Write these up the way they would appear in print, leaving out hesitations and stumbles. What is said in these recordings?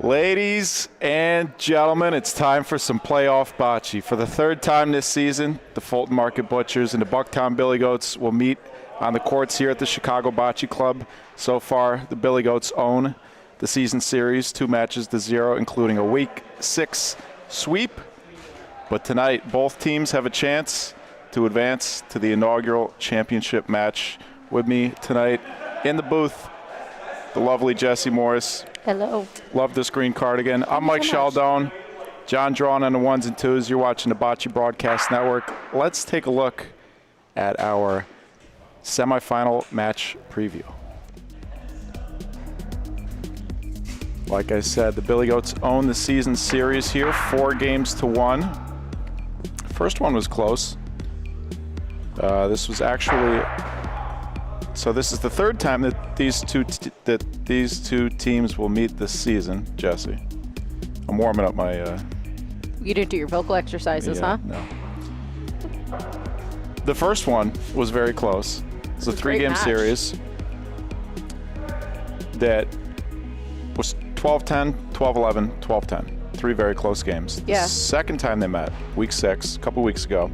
Ladies and gentlemen, it's time for some playoff bocce. For the third time this season, the Fulton Market Butchers and the Bucktown Billy Goats will meet on the courts here at the Chicago Bocce Club. So far, the Billy Goats own the season series, 2 matches to 0, including a Week 6 sweep. But tonight, both teams have a chance to advance to the inaugural championship match. With me tonight in the booth, the lovely Jessie Morris. Hello. Love this green cardigan. I'm Mike Chaldone. John Drawn on the 1s and 2s. You're watching the Bocce Broadcast Network. Let's take a look at our semifinal match preview. Like I said, the Billy Goats own the season series here, 4-1. First one was close. This was actually, so this is the third time that these two teams will meet this season. Jesse, I'm warming up my. You didn't do your vocal exercises, huh? No. The first one was very close. It's a 3-game series that was 12-10, 12-11, 12-10. 3 very close games. Yeah. The second time they met, Week 6, a couple weeks ago,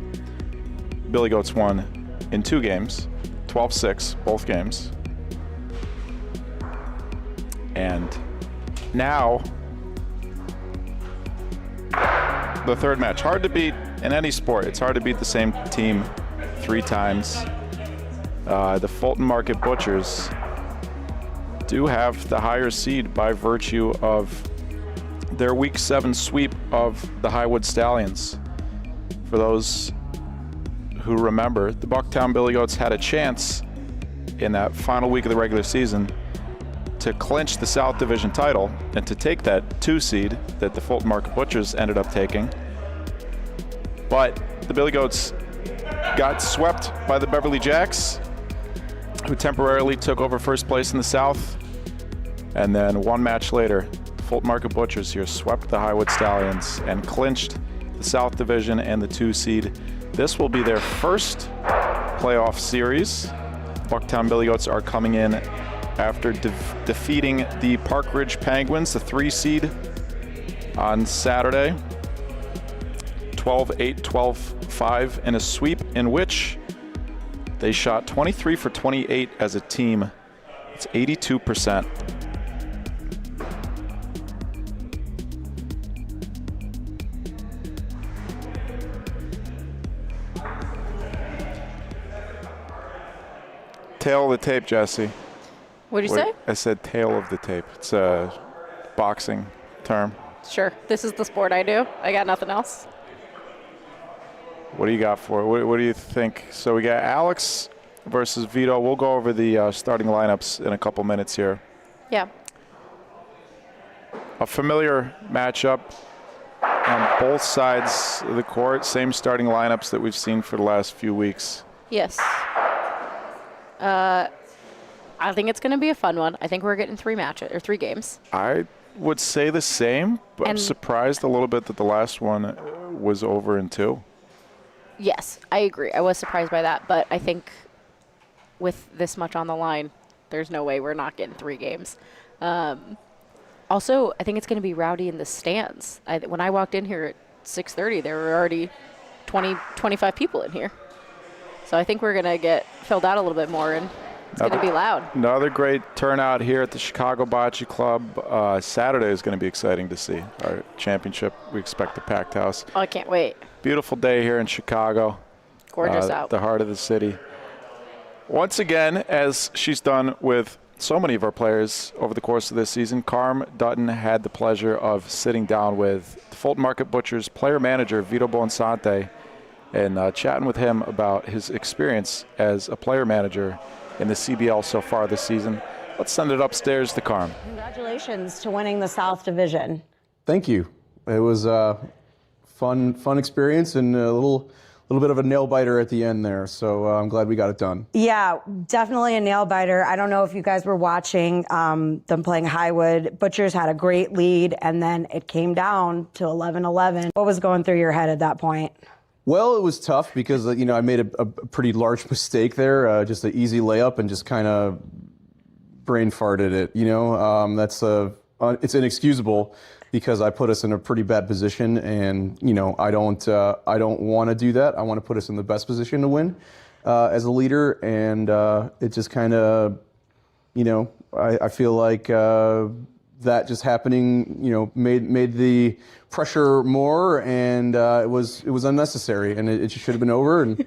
Billy Goats won in 2 games, 12-6, both games. And now, the third match. Hard to beat in any sport. It's hard to beat the same team 3 times. The Fulton Market Butchers do have the higher seed by virtue of their Week 7 sweep of the Highwood Stallions. For those who remember, the Bucktown Billy Goats had a chance in that final week of the regular season to clinch the South Division title and to take that 2 seed that the Fulton Market Butchers ended up taking. But the Billy Goats got swept by the Beverly Jacks, who temporarily took over first place in the South. And then 1 match later, the Fulton Market Butchers here swept the Highwood Stallions and clinched the South Division and the 2 seed. This will be their first playoff series. Bucktown Billy Goats are coming in after defeating the Park Ridge Penguins, the 3 seed, on Saturday. 12-8, 12-5 in a sweep in which they shot 23 for 28 as a team. It's 82%. Tail of the tape, Jesse. What'd you say? I said tail of the tape. It's a boxing term. Sure. This is the sport I do. I got nothing else. What do you got for it? What do you think? So we got Alex versus Vito. We'll go over the starting lineups in a couple minutes here. Yeah. A familiar matchup on both sides of the court. Same starting lineups that we've seen for the last few weeks. Yes. I think it's going to be a fun one. I think we're getting 3 matches or 3 games. I would say the same, but I'm surprised a little bit that the last one was over in 2. Yes, I agree. I was surprised by that, but I think with this much on the line, there's no way we're not getting 3 games. Also, I think it's going to be rowdy in the stands. When I walked in here at 6:30, there were already 20, 25 people in here. So I think we're going to get filled out a little bit more, and it's going to be loud. Another great turnout here at the Chicago Bocce Club. Saturday is going to be exciting to see. Our championship, we expect a packed house. Oh, I can't wait. Beautiful day here in Chicago. Gorgeous out. The heart of the city. Once again, as she's done with so many of our players over the course of this season, Carm Dutton had the pleasure of sitting down with the Fulton Market Butchers player manager, Vito Bonsante, and chatting with him about his experience as a player manager in the CBL so far this season. Let's send it upstairs to Carm. Congratulations to winning the South Division. Thank you. It was a fun experience and a little bit of a nail biter at the end there. So I'm glad we got it done. Yeah, definitely a nail biter. I don't know if you guys were watching them playing Highwood. Butchers had a great lead, and then it came down to 11-11. What was going through your head at that point? Well, it was tough because, I made a pretty large mistake there, just an easy layup and just kind of brain farted it, That's it's inexcusable because I put us in a pretty bad position, and I don't want to do that. I want to put us in the best position to win as a leader, and it just kind of, I feel like that just happening, made the pressure more, and it was unnecessary, and it should have been over, and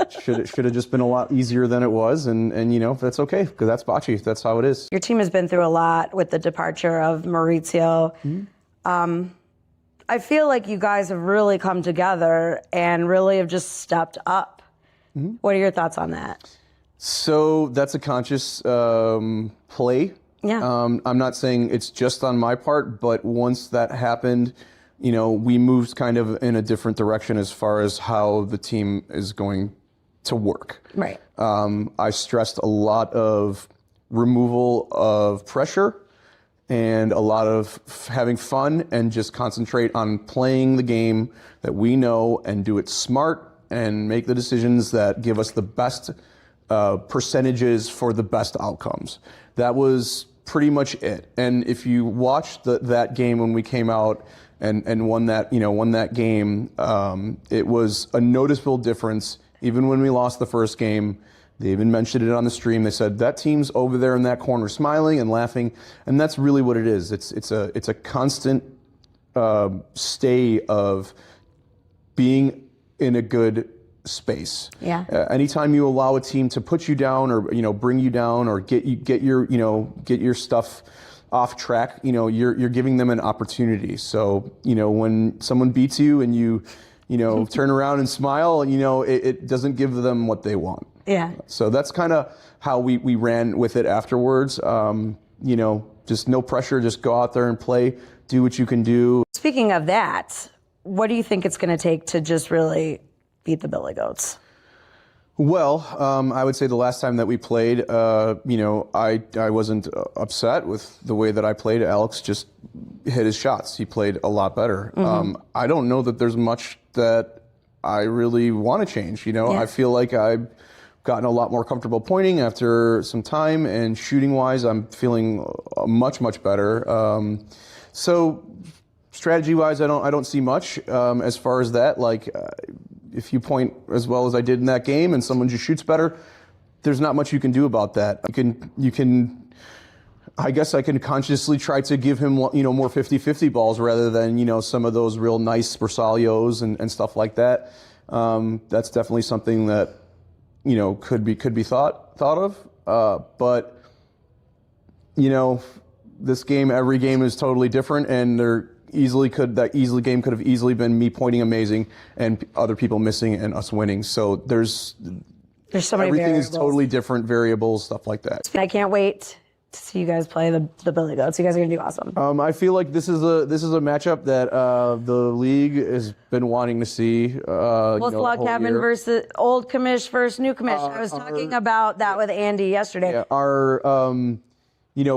should have just been a lot easier than it was, and that's okay, because that's Bocce. That's how it is. Your team has been through a lot with the departure of Maurizio. I feel like you guys have really come together and really have just stepped up. What are your thoughts on that? So that's a conscious play. Yeah. I'm not saying it's just on my part, but once that happened, we moved kind of in a different direction as far as how the team is going to work. Right. I stressed a lot of removal of pressure and a lot of having fun and just concentrate on playing the game that we know and do it smart and make the decisions that give us the best percentages for the best outcomes. That was pretty much it. And if you watched that game when we came out and won that game, it was a noticeable difference. Even when we lost the first game, they even mentioned it on the stream. They said that team's over there in that corner smiling and laughing, and that's really what it is. It's a constant stay of being in a good space. Yeah. Anytime you allow a team to put you down or bring you down or get your stuff off track, you're giving them an opportunity. So when someone beats you and you turn around and smile, it doesn't give them what they want. Yeah. So that's kind of how we ran with it afterwards. Just no pressure, just go out there and play, do what you can do. Speaking of that, what do you think it's going to take to just really beat the Billy Goats? Well, I would say the last time that we played, I wasn't upset with the way that I played. Alex just hit his shots. He played a lot better. I don't know that there's much that I really want to change. I feel like I've gotten a lot more comfortable pointing after some time, and shooting-wise, I'm feeling much, much better. So strategy-wise, I don't see much as far as that. If you point as well as I did in that game and someone just shoots better, there's not much you can do about that. You can I guess I can consciously try to give him, more 50-50 balls rather than, some of those real nice Bersalios and stuff like that. That's definitely something that, could be thought of. But, this game, every game is totally different, and that game could have easily been me pointing amazing and other people missing and us winning. So there's so many everything variables. is totally different variables, stuff like that. I can't wait to see you guys play the Billy Goats. You guys are gonna do awesome. I feel like this is a matchup that the league has been wanting to see. Well, Log Cabin versus old commish versus new commish. I was talking about that with Andy yesterday. Yeah, our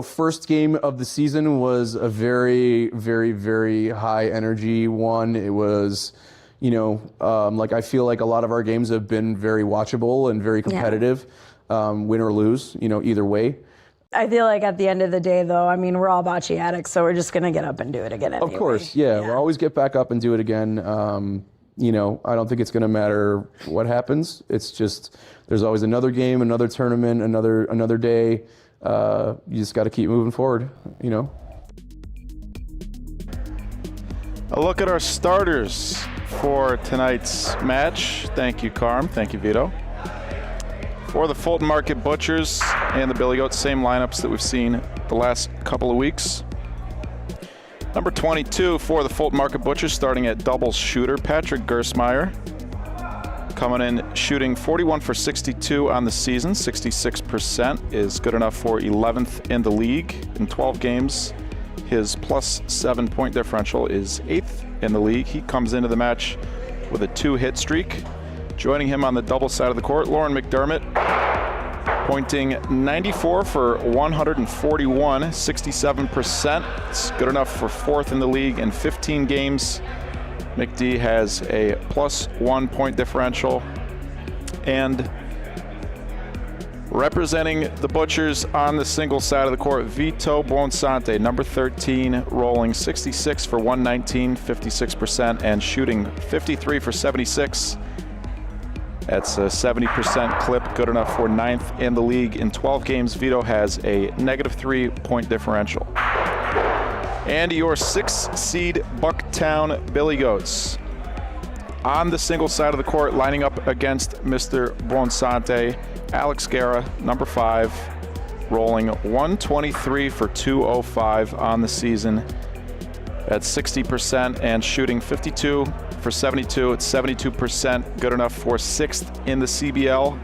first game of the season was a very, very, very high energy one. It was, I feel like a lot of our games have been very watchable and very competitive, win or lose, either way. I feel like at the end of the day, though, we're all bocce addicts, so we're just going to get up and do it again anyway. Of course, yeah. We'll always get back up and do it again. I don't think it's going to matter what happens. It's just there's always another game, another tournament, another day. You just got to keep moving forward, A look at our starters for tonight's match. Thank you, Carm. Thank you, Vito. For the Fulton Market Butchers and the Billy Goats, same lineups that we've seen the last couple of weeks. Number 22 for the Fulton Market Butchers, starting at doubles shooter, Patrick Gersmeyer. Coming in shooting 41 for 62 on the season, 66% is good enough for 11th in the league. In 12 games, his +7 point differential is 8th in the league. He comes into the match with a 2-hit streak. Joining him on the double side of the court, Lauren McDermott, pointing 94 for 141, 67%. It's good enough for 4th in the league in 15 games. McD has a +1 point differential, and Representing the Butchers on the single side of the court, Vito Buonsante, number 13, rolling 66 for 119, 56%, and shooting 53 for 76. That's a 70% clip, good enough for 9th in the league. In 12 games, Vito has a negative 3-point differential. And your 6th seed Bucktown Billy Goats on the single side of the court, lining up against Mr. Buonsante, Alex Guerra, number 5, rolling 123 for 205 on the season at 60% and shooting 52 for 72. It's 72%, good enough for 6th in the CBL.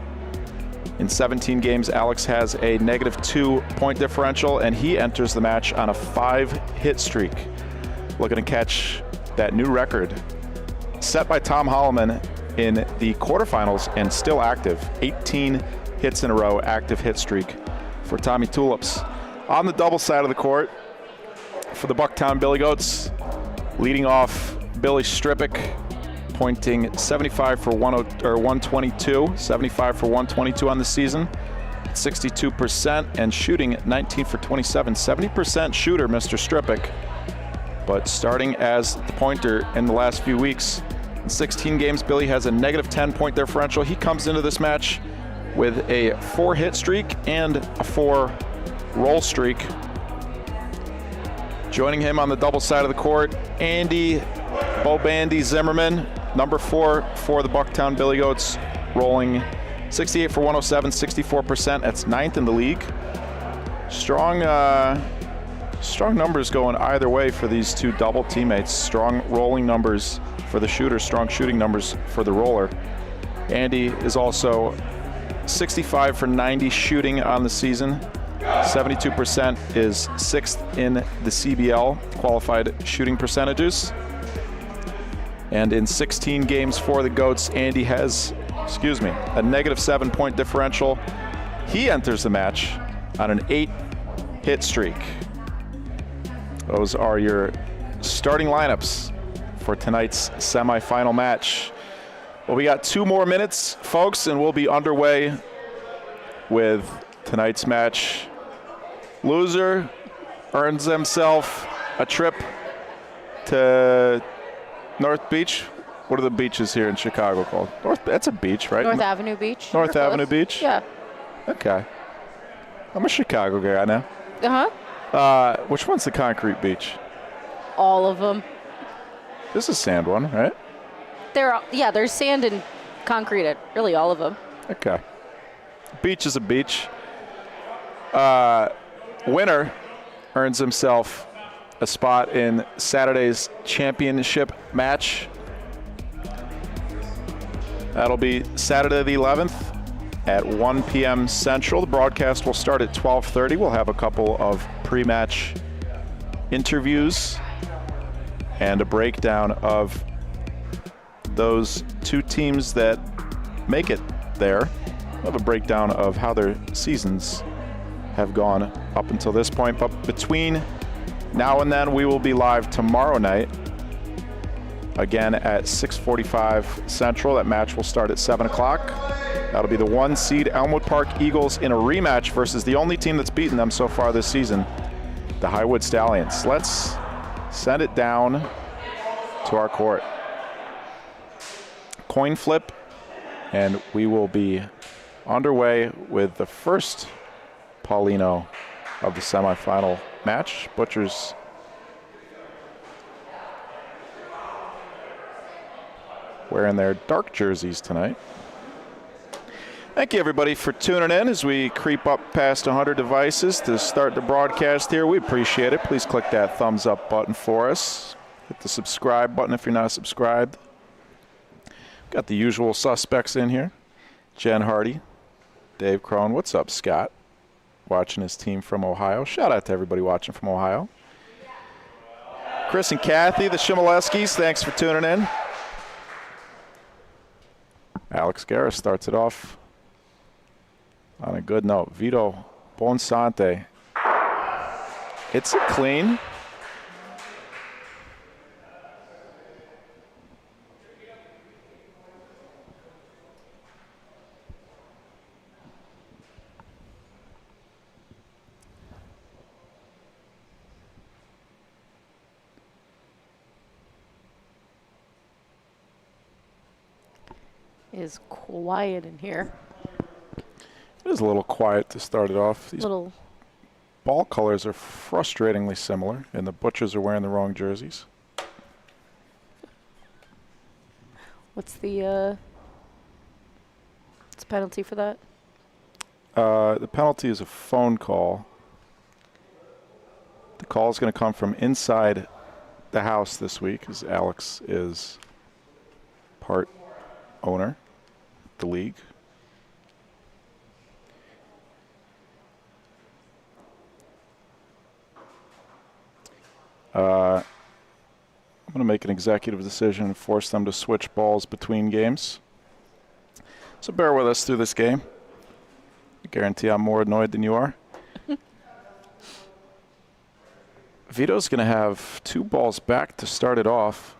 In 17 games, Alex has a negative 2-point differential, and he enters the match on a 5-hit streak, looking to catch that new record set by Tom Holloman in the quarterfinals and still active. 18 hits in a row, active hit streak for Tommy Tulips. On the double side of the court for the Bucktown Billy Goats, leading off Billy Strippick, pointing 75 for 122, 75 for 122 on the season, 62%, and shooting 19 for 27. 70% shooter, Mr. Strippick, but starting as the pointer in the last few weeks. In 16 games, Billy has a negative 10-point differential. He comes into this match with a 4-hit streak and a 4-roll streak. Joining him on the double side of the court, Andy Bobandy Zimmerman, number 4 for the Bucktown Billy Goats, rolling 68 for 107, 64%. That's 9th in the league. Strong numbers going either way for these two double teammates. Strong rolling numbers for the shooter, strong shooting numbers for the roller. Andy is also 65 for 90 shooting on the season. 72% is 6th in the CBL qualified shooting percentages. And in 16 games for the Goats, Andy has, a negative 7-point differential. He enters the match on an 8-hit streak. Those are your starting lineups for tonight's semifinal match. Well, we got 2 more minutes, folks, and we'll be underway with tonight's match. Loser earns himself a trip to North Beach. What are the beaches here in Chicago called? That's a beach, right? North Avenue Beach. North Avenue Beach? Yeah. Okay. I'm a Chicago guy now. Uh-huh. Which one's the concrete beach? All of them. This is sand one, right? There's sand and concrete at really all of them. Okay. Beach is a beach. Winner earns himself a spot in Saturday's championship match. That'll be Saturday the 11th at 1 p.m. Central. The broadcast will start at 12:30. We'll have a couple of pre-match interviews and a breakdown of those two teams that make it there. We'll have a breakdown of how their seasons have gone up until this point. But between now and then, we will be live tomorrow night, again at 6:45 Central. That match will start at 7 o'clock. That'll be the 1 seed Elmwood Park Eagles in a rematch versus the only team that's beaten them so far this season, the Highwood Stallions. Let's send it down to our court. Coin flip, and we will be underway with the first Paulino of the semifinal match. Butchers wearing their dark jerseys tonight. Thank you, everybody, for tuning in as we creep up past 100 devices to start the broadcast here. We appreciate it. Please click that thumbs up button for us. Hit the subscribe button if you're not subscribed. Got the usual suspects in here. Jen Hardy, Dave Crone. What's up, Scott? Watching his team from Ohio. Shout out to everybody watching from Ohio. Chris and Kathy, the Shimoleskis, thanks for tuning in. Alex Guerra starts it off on a good note. Vito Buonsante. It's a clean. is quiet in here. It is a little quiet to start it off. These Little. ball colors are frustratingly similar, and the Butchers are wearing the wrong jerseys. What's the penalty for that? The penalty is a phone call. The call is going to come from inside the house this week, as Alex is part owner of the league. I'm going to make an executive decision and force them to switch balls between games. So bear with us through this game. I guarantee I'm more annoyed than you are. Vito's going to have 2 balls back to start it off.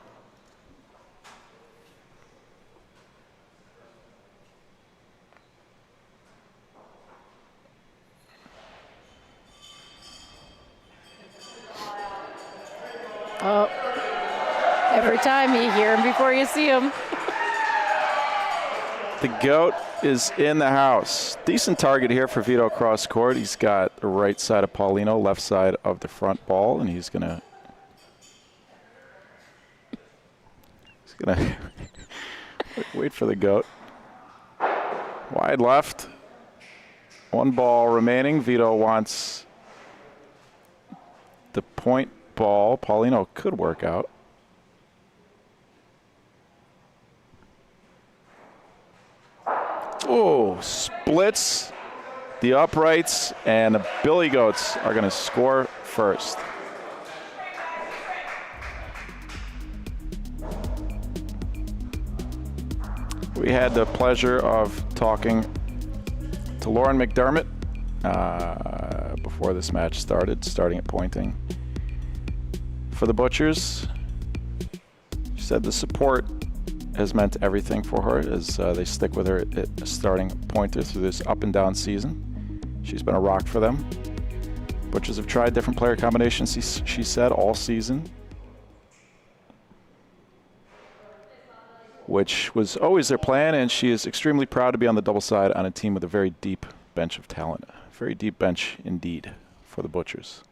Oh, every time you hear him before you see him. The GOAT is in the house. Decent target here for Vito cross court. He's got the right side of Paulino, left side of the front ball, and he's gonna wait for the GOAT. Wide left. 1 ball remaining. Vito wants the point ball. Paulino could work out. Oh, splits the uprights, and the Billy Goats are going to score first. We had the pleasure of talking to Lauren McDermott before this match started, starting at pointing for the Butchers. She said the support has meant everything for her as they stick with her at starting pointer through this up and down season. She's been a rock for them. Butchers have tried different player combinations, she said, all season, which was always their plan, and she is extremely proud to be on the double side on a team with a very deep bench of talent. Very deep bench indeed for the Butchers.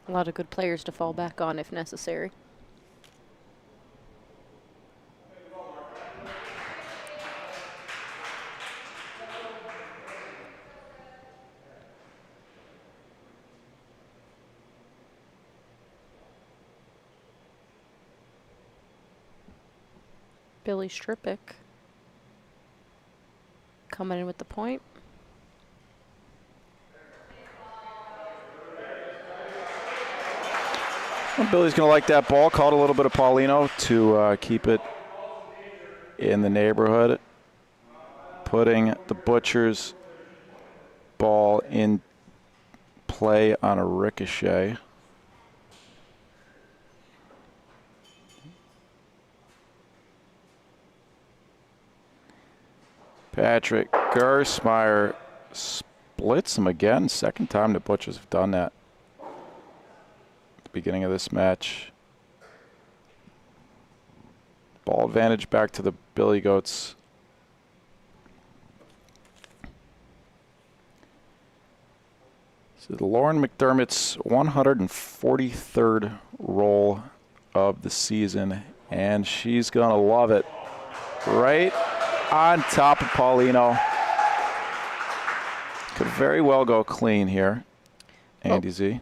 A lot of good players to fall back on if necessary. Billy Strippick coming in with the point. Well, Billy's going to like that ball. Caught a little bit of Paulino to keep it in the neighborhood. Putting the Butchers' ball in play on a ricochet. Patrick Gersmeyer splits him again. Second time the Butchers have done that. Beginning of this match. Ball advantage back to the Billy Goats. This is Lauren McDermott's 143rd roll of the season, and she's going to love it. Right on top of Paulino. Could very well go clean here, Andy Z.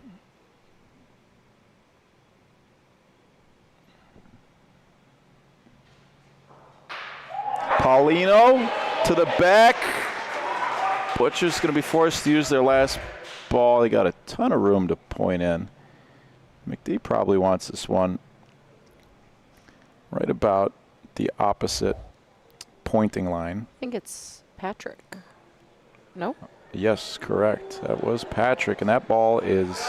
Paulino to the back. Butcher's going to be forced to use their last ball. They got a ton of room to point in. McD probably wants this one right about the opposite pointing line. I think it's Patrick. No? Yes, correct. That was Patrick, and that ball is,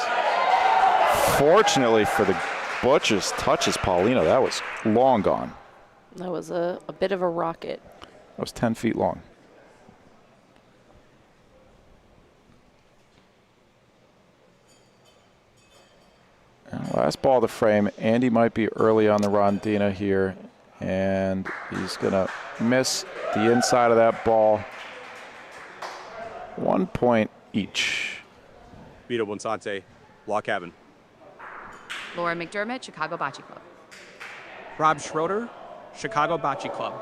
fortunately for the Butchers, touches Paulino. That was long gone. That was a bit of a rocket. That was 10 feet long. Last ball of the frame. Andy might be early on the Rondina here, and he's going to miss the inside of that ball. 1 point each. Vito Bonsante, Log Cabin. Laura McDermott, Chicago Bocce Club. Rob Schroeder, Chicago Bocce Club.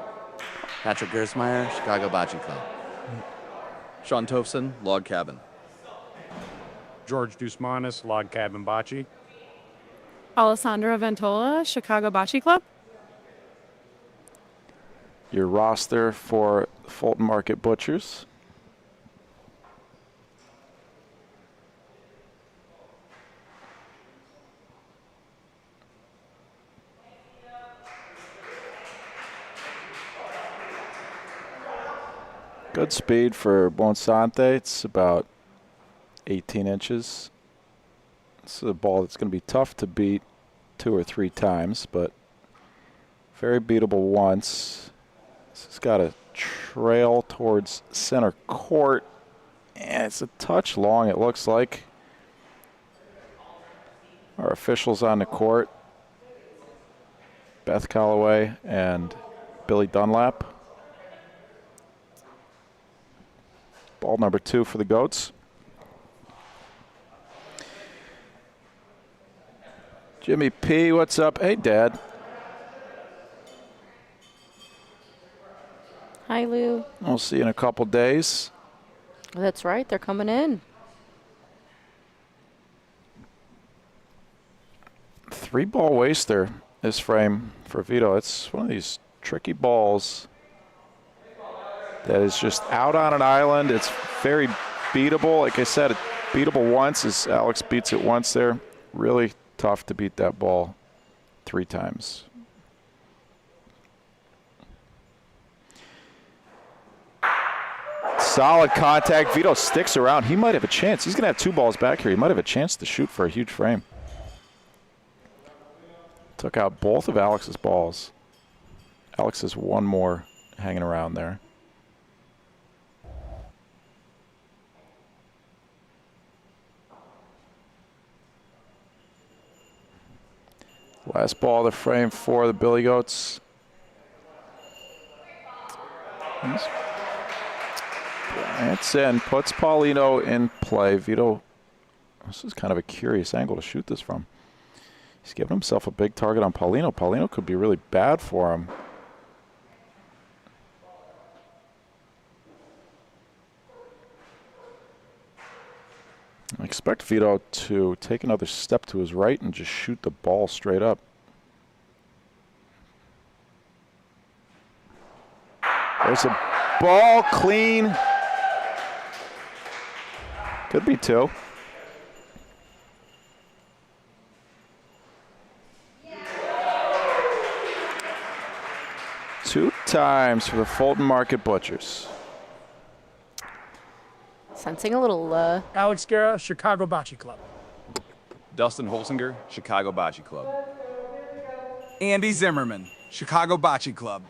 Patrick Gersmeyer, Chicago Bocce Club. Sean Tofson, Log Cabin. George Dusmanis, Log Cabin Bocce. Alessandra Ventola, Chicago Bocce Club. Your roster for Fulton Market Butchers. Good speed for Bonsante. It's about 18 inches. This is a ball that's going to be tough to beat 2 or 3 times, but very beatable once. This has got a trail towards center court, and it's a touch long, it looks like. Our officials on the court, Beth Calloway and Billy Dunlap. Ball number 2 for the Goats. Jimmy P, what's up? Hey, Dad. Hi, Lou. We'll see you in a couple days. That's right. They're coming in. 3-ball waster, this frame for Vito. It's one of these tricky balls that is just out on an island. It's very beatable. Like I said, it beatable once as Alex beats it once there. Really tough to beat that ball 3 times. Solid contact. Vito sticks around. He might have a chance. He's going to have 2 balls back here. He might have a chance to shoot for a huge frame. Took out both of Alex's balls. Alex has 1 more hanging around there. Last ball of the frame for the Billy Goats. It's in. Puts Paulino in play. Vito, this is kind of a curious angle to shoot this from. He's giving himself a big target on Paulino. Paulino could be really bad for him. I expect Vito to take another step to his right and just shoot the ball straight up. There's a ball clean. Could be 2. Two times for the Fulton Market Butchers. Sensing a little Alex Guerra, Chicago Bocce Club. Dustin Holsinger, Chicago Bocce Club. Andy Zimmerman, Chicago Bocce Club.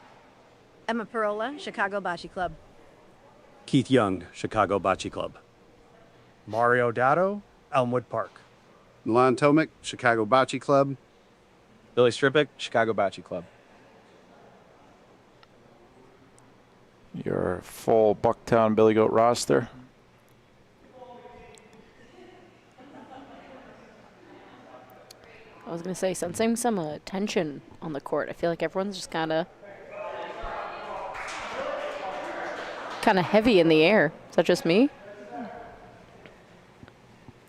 Emma Parola, Chicago Bocce Club. Keith Young, Chicago Bocce Club. Mario Dotto, Elmwood Park. Milan Tomic, Chicago Bocce Club. Billy Strippick, Chicago Bocce Club. Your full Bucktown Billy Goat roster. I was going to say, sensing some tension on the court. I feel like everyone's just kind of heavy in the air. Is that just me?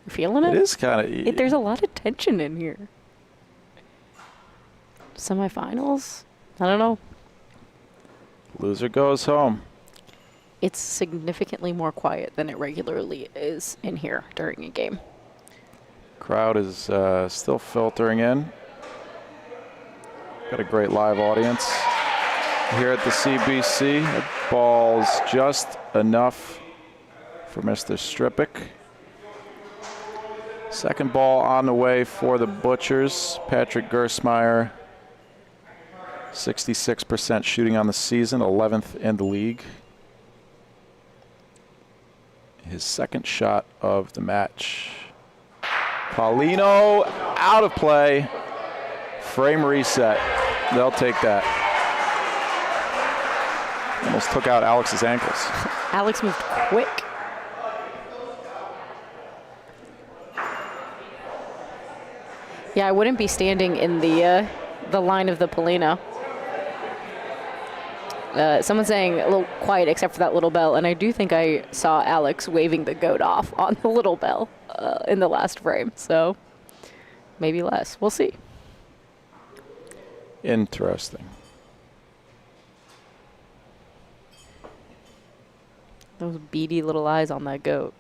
You feeling it? It is kind of. There's a lot of tension in here. Semifinals? I don't know. Loser goes home. It's significantly more quiet than it regularly is in here during a game. Crowd is still filtering in. Got a great live audience here at the CBC. The ball's just enough for Mr. Strippick. Second ball on the way for the Butchers. Patrick Gersmeyer, 66% shooting on the season, 11th in the league. His second shot of the match. Paulino out of play. Frame reset. They'll take that. Almost took out Alex's ankles. Alex moved quick. Yeah, I wouldn't be standing in the line of the Paulino. Someone's saying a little quiet except for that little bell, and I do think I saw Alex waving the goat off on the little bell in the last frame, so maybe less. We'll see. Interesting. Those beady little eyes on that goat.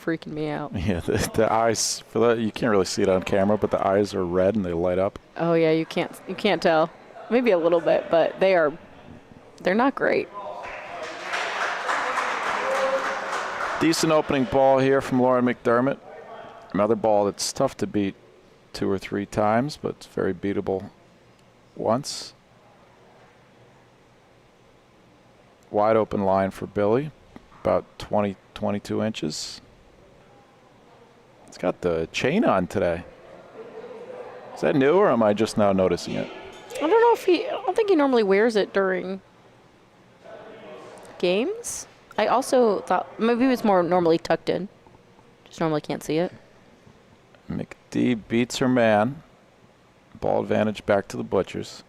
Freaking me out. Yeah, the eyes, for that, you can't really see it on camera, but the eyes are red and they light up. Oh yeah, you can't tell. Maybe a little bit, but they're not great. Decent opening ball here from Lauren McDermott. Another ball that's tough to beat 2 or 3 times, but it's very beatable once. Wide open line for Billy, about 20, 22 inches. It's got the chain on today. Is that new, or am I just now noticing it? I don't know if I don't think he normally wears it during games. I also thought maybe it was more normally tucked in. Just normally can't see it. McD beats her man. Ball advantage back to the Butchers.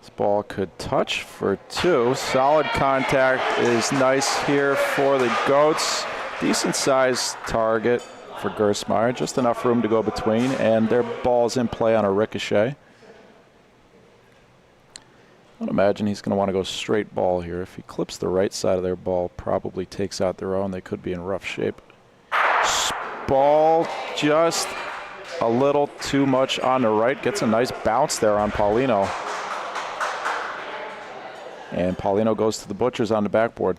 This ball could touch for 2. Solid contact is nice here for the Goats. Decent sized target for Gersmeyer. Just enough room to go between, and their ball's in play on a ricochet. I would imagine he's going to want to go straight ball here. If he clips the right side of their ball, probably takes out their own. They could be in rough shape. Ball just a little too much on the right. Gets a nice bounce there on Paulino. And Paulino goes to the Butchers on the backboard.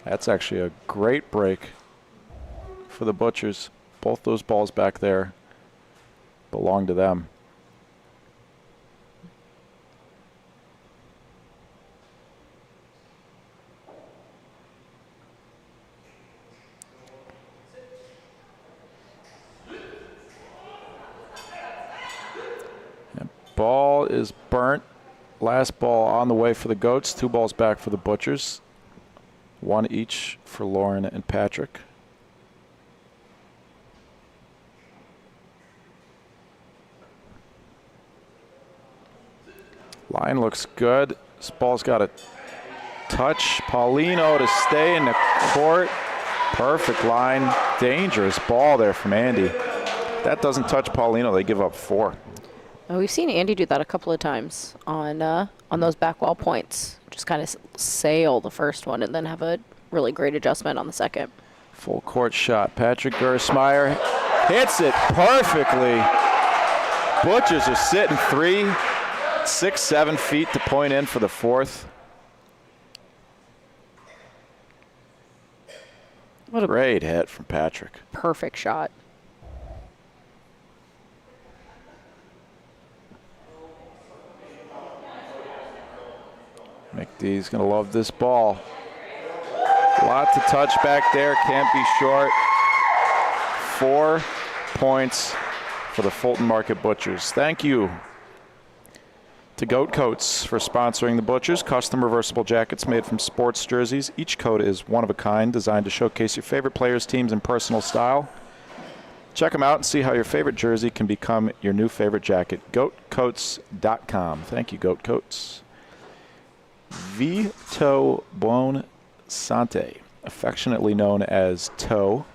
That's actually a great break for the Butchers. Both those balls back there belong to them. Ball is burnt. Last ball on the way for the Goats. 2 balls back for the Butchers. 1 each for Lauren and Patrick. Line looks good. This ball's got a touch. Paulino to stay in the court. Perfect line. Dangerous ball there from Andy. That doesn't touch Paulino. They give up 4. Oh, we've seen Andy do that a couple of times on those back wall points. Just kind of sail the first one and then have a really great adjustment on the second. Full court shot. Patrick Gersmeyer hits it perfectly. Butchers are sitting 3, 6, 7 feet to point in for the 4th. What a great hit from Patrick. Perfect shot. McDee's going to love this ball. A lot to touch back there. Can't be short. 4 points for the Fulton Market Butchers. Thank you to Goat Coats for sponsoring the Butchers. Custom reversible jackets made from sports jerseys. Each coat is one of a kind, designed to showcase your favorite players, teams, and personal style. Check them out and see how your favorite jersey can become your new favorite jacket. GoatCoats.com. Thank you, Goat Coats. Vito Buonsante, affectionately known as Toe.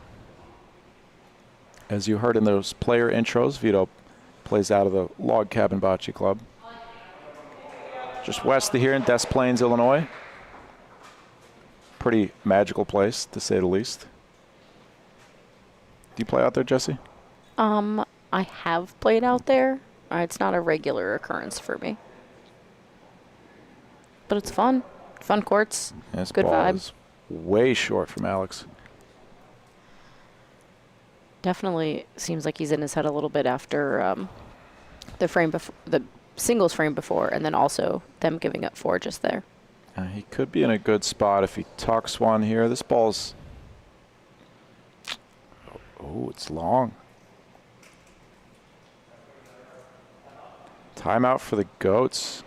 As you heard in those player intros, Vito plays out of the Log Cabin Bocce Club. Just west of here in Des Plaines, Illinois. Pretty magical place, to say the least. Do you play out there, Jesse? I have played out there. It's not a regular occurrence for me. But it's fun. Fun courts. This good ball vibe. Is way short from Alex. Definitely seems like he's in his head a little bit after the frame before, the singles frame before, and then also them giving up 4 just there. He could be in a good spot if he tucks one here. This ball's, oh, it's long. Timeout for the Goats.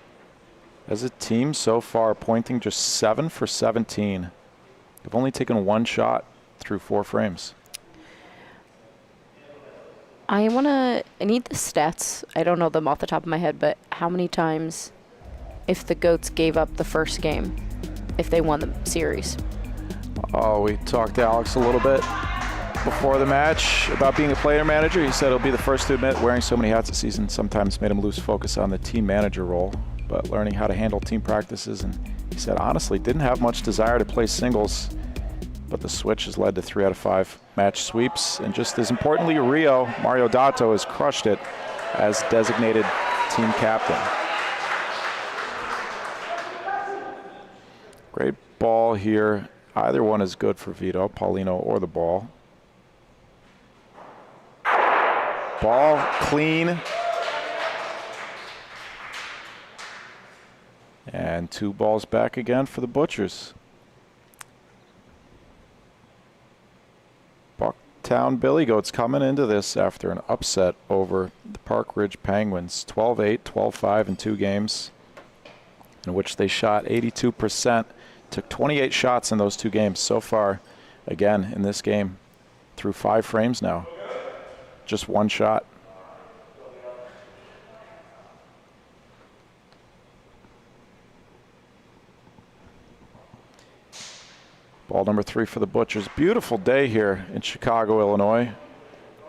As a team so far, pointing just 7 for 17. They've only taken 1 shot through 4 frames. I need the stats. I don't know them off the top of my head, but how many times, if the Goats gave up the first game, if they won the series? Oh, we talked to Alex a little bit before the match about being a player manager. He said he'll be the first to admit wearing so many hats this season sometimes made him lose focus on the team manager role, but learning how to handle team practices. And he said, honestly, didn't have much desire to play singles, but the switch has led to 3 out of 5 match sweeps. And just as importantly, Mario Dato has crushed it as designated team captain. Great ball here. Either one is good for Vito, Paulino or the ball. Ball clean. And 2 balls back again for the Butchers. Bucktown Billy Goats coming into this after an upset over the Park Ridge Penguins. 12-8, 12-5 in 2 games, in which they shot 82%. Took 28 shots in those 2 games so far. Again, in this game, through 5 frames now. Just 1 shot. Ball number 3 for the Butchers. Beautiful day here in Chicago, Illinois.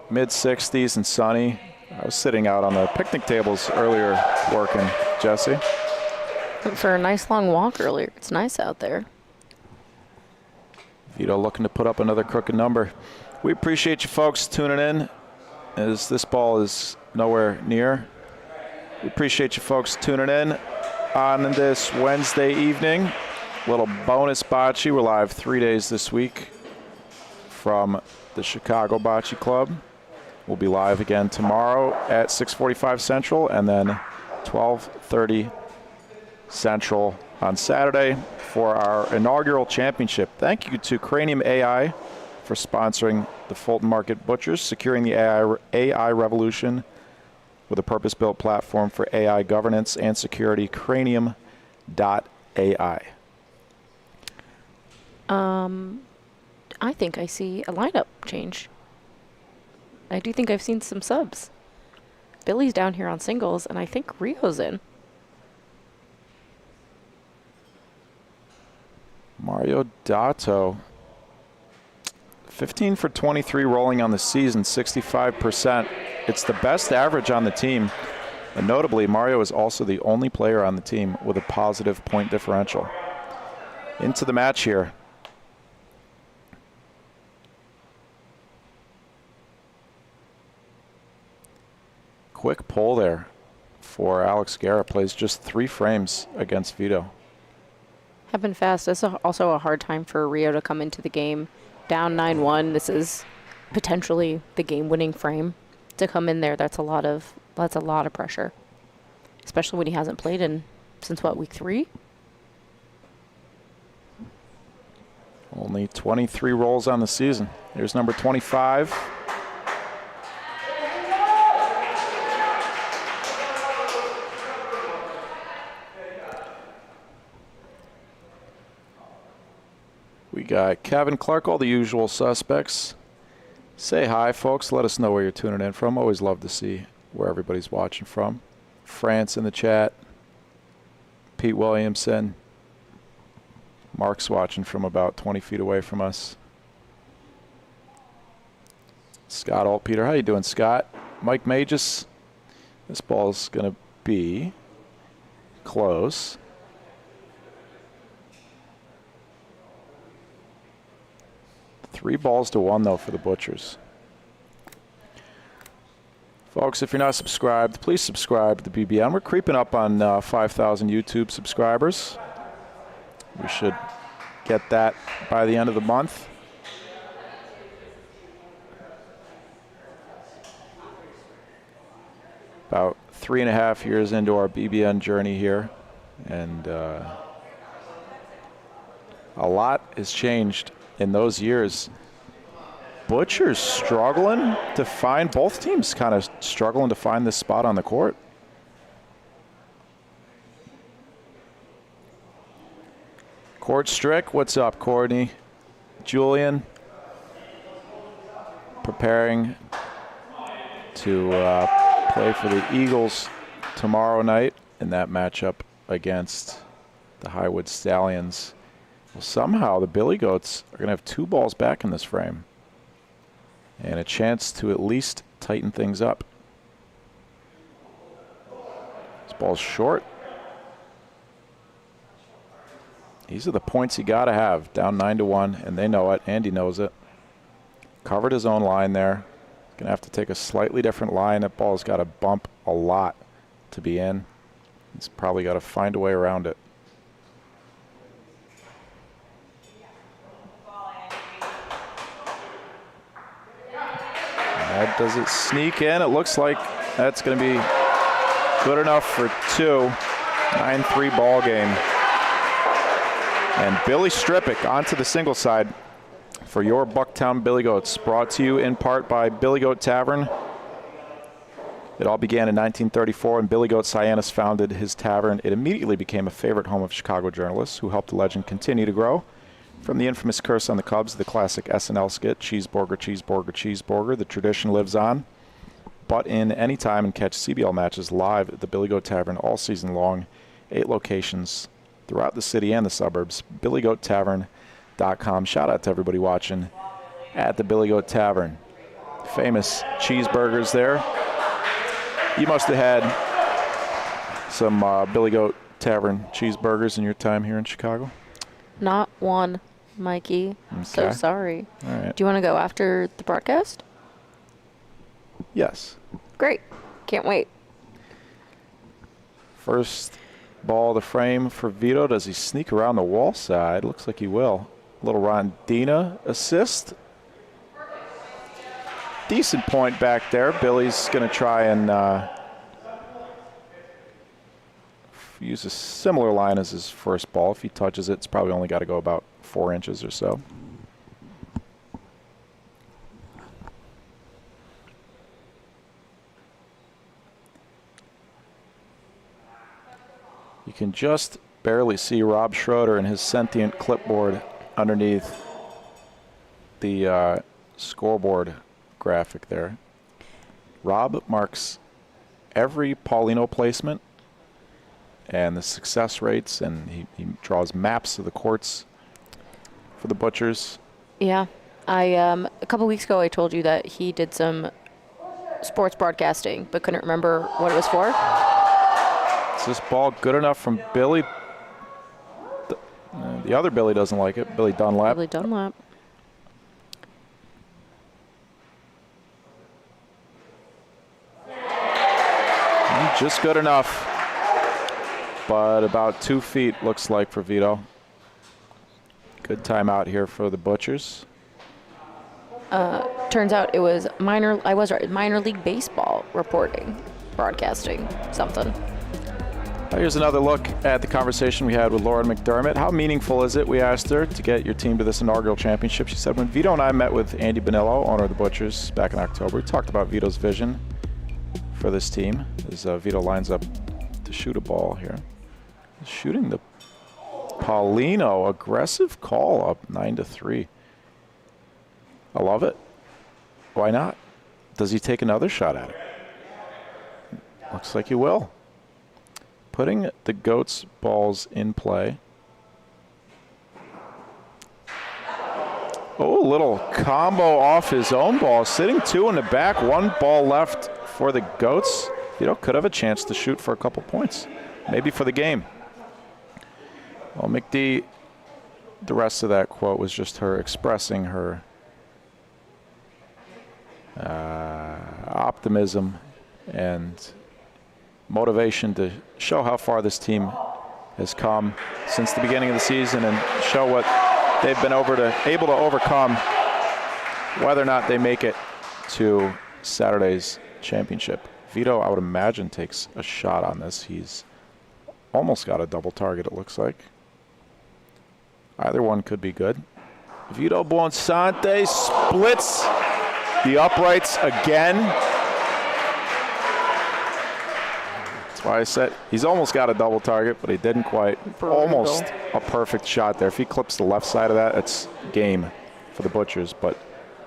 Mid-60s and sunny. I was sitting out on the picnic tables earlier working, Jesse. Went for a nice long walk earlier. It's nice out there. Vito looking to put up another crooked number. We appreciate you folks tuning in, as this ball is nowhere near. We appreciate you folks tuning in on this Wednesday evening. Little bonus bocce. We're live 3 days this week from the Chicago Bocce Club. We'll be live again tomorrow at 6:45 Central and then 12:30 Central on Saturday for our inaugural championship. Thank you to Cranium AI for sponsoring the Fulton Market Butchers, securing the AI revolution with a purpose-built platform for AI governance and security, cranium.ai. I think I see a lineup change. I do think I've seen some subs. Billy's down here on singles, and I think Rio's in. Mario Dato, 15 for 23 rolling on the season, 65%. It's the best average on the team. And notably, Mario is also the only player on the team with a positive point differential. Into the match here. Quick pull there for Alex Guerra. Plays just 3 frames against Vito. Happened fast. It's also a hard time for Rio to come into the game down 9-1. This is potentially the game-winning frame. To come in there, that's a lot of pressure, especially when he hasn't played in since what, week 3? Only 23 rolls on the season. Here's number 25. We got Kevin Clark, all the usual suspects. Say hi, folks. Let us know where you're tuning in from. Always love to see where everybody's watching from. France in the chat. Pete Williamson. Mark's watching from about 20 feet away from us. Scott Altpeter. How you doing, Scott? Mike Magus. This ball's going to be close. Three balls to 1, though, for the Butchers. Folks, if you're not subscribed, please subscribe to the BBN. We're creeping up on 5,000 YouTube subscribers. We should get that by the end of the month. About 3.5 years into our BBN journey here, and a lot has changed in those years. Butcher's struggling to find, both teams kind of struggling to find this spot on the court. Court Strick, what's up, Courtney? Julian, preparing to play for the Eagles tomorrow night in that matchup against the Highwood Stallions. Well, somehow the Billy Goats are going to have 2 balls back in this frame and a chance to at least tighten things up. This ball's short. These are the points you got to have, down 9-1, and they know it. Andy knows it. Covered his own line there. Going to have to take a slightly different line. That ball's got to bump a lot to be in. He's probably got to find a way around it. That does it sneak in. It looks like that's going to be good enough for 2. 9-3 ball game. And Billy Strippick onto the single side for your Bucktown Billy Goats, brought to you in part by Billy Goat Tavern. It all began in 1934 when Billy Goat Cyanus founded his tavern. It immediately became a favorite home of Chicago journalists who helped the legend continue to grow. From the infamous curse on the Cubs, the classic SNL skit, Cheeseburger, Cheeseburger, Cheeseburger, the tradition lives on. Butt in anytime and catch CBL matches live at the Billy Goat Tavern all season long. 8 locations throughout the city and the suburbs. BillyGoatTavern.com. Shout out to everybody watching at the Billy Goat Tavern. Famous cheeseburgers there. You must have had some Billy Goat Tavern cheeseburgers in your time here in Chicago. Not one, Mikey. Okay. So sorry. All right. Do you want to go after the broadcast? Yes. Great. Can't wait. First ball to frame for Vito. Does he sneak around the wall side? Looks like he will. A little Rondina assist. Decent point back there. Billy's going to try and use a similar line as his first ball. If he touches it, it's probably only got to go about 4 inches or so. You can just barely see Rob Schroeder and his sentient clipboard underneath the scoreboard graphic there. Rob marks every Paulino placement and the success rates, and he draws maps of the courts for the Butchers. Yeah. A couple weeks ago I told you that he did some sports broadcasting but couldn't remember what it was for. Is this ball good enough from Billy? The other Billy doesn't like it, Billy Dunlap. Billy Dunlap. Just good enough, but about 2 feet looks like for Vito. Good timeout here for the Butchers. Turns out it was I was right, minor league baseball reporting, broadcasting, something. Here's another look at the conversation we had with Lauren McDermott. How meaningful is it, we asked her, to get your team to this inaugural championship? She said, when Vito and I met with Andy Bonillo, owner of the Butchers, back in October, we talked about Vito's vision for this team as Vito lines up to shoot a ball here. Shooting the Paulino, aggressive call up 9-3. I love it. Why not? Does he take another shot at it? Looks like he will. Putting the Goats' balls in play. Oh, a little combo off his own ball. Sitting 2 in the back, 1 ball left for the Goats. Vito could have a chance to shoot for a couple points, maybe for the game. Well, McD, the rest of that quote was just her expressing her optimism and motivation to show how far this team has come since the beginning of the season and show what they've been able to overcome, whether or not they make it to Saturday's championship Vito, I would imagine, takes a shot on this. He's almost got a double target, it looks like. Either one could be good. Vito Buonsante splits the uprights again. That's why I said he's almost got a double target, but he didn't quite. Almost a perfect shot there. If he clips the left side of that, it's game for the Butchers. But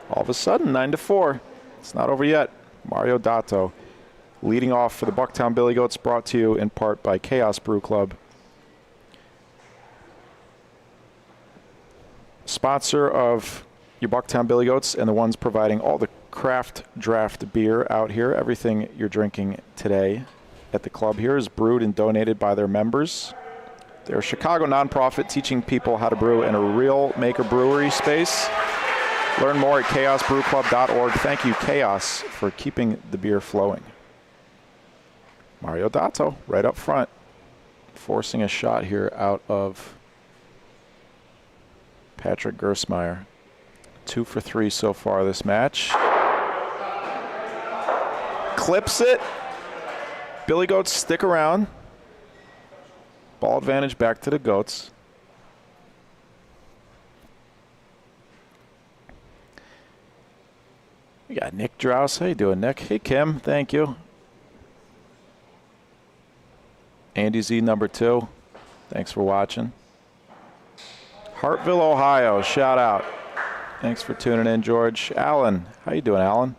all of a sudden, 9-4. It's not over yet. Mario Dato leading off for the Bucktown Billy Goats, brought to you in part by Chaos Brew Club. Sponsor of your Bucktown Billy Goats and the ones providing all the craft draft beer out here. Everything you're drinking today at the club here is brewed and donated by their members. They're a Chicago nonprofit teaching people how to brew in a real maker brewery space. Learn more at chaosbrewclub.org. Thank you, Chaos, for keeping the beer flowing. Mario Dato right up front, forcing a shot here out of Patrick Gersmeyer. 2 for 3 so far this match. Clips it. Billy Goats stick around. Ball advantage back to the Goats. We got Nick Drouse. How you doing, Nick? Hey, Kim. Thank you. Andy Z, number 2. Thanks for watching. Hartville, Ohio. Shout out. Thanks for tuning in, George. Alan. How you doing, Alan?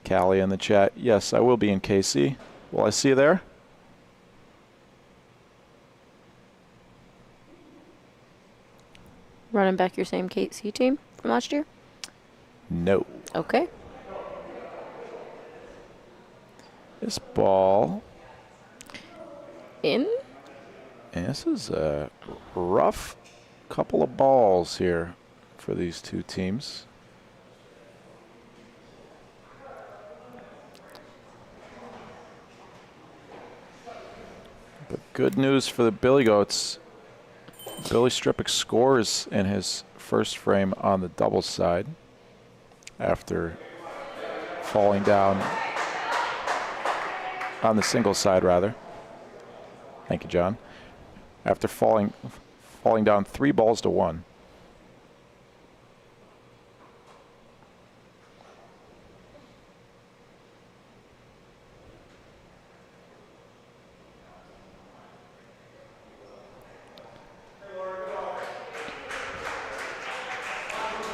Callie in the chat. Yes, I will be in KC. Will I see you there? Running back your same KC team from last year? No. Okay. This ball. In? And this is a rough couple of balls here for these two teams. But good news for the Billy Goats. Billy Strippick scores in his first frame on the doubles side after falling down on the singles side, rather. Thank you, John. After falling down 3-1.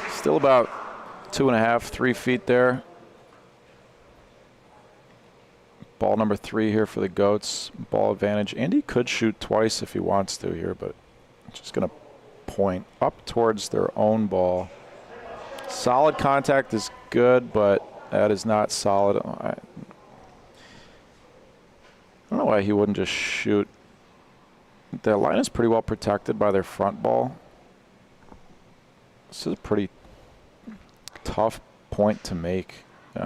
Still about 2.5, 3 feet there. Ball number 3 here for the Goats. Ball advantage. Andy could shoot twice if he wants to here, but just going to point up towards their own ball. Solid contact is good, but that is not solid. I don't know why he wouldn't just shoot. Their line is pretty well protected by their front ball. This is a pretty tough point to make.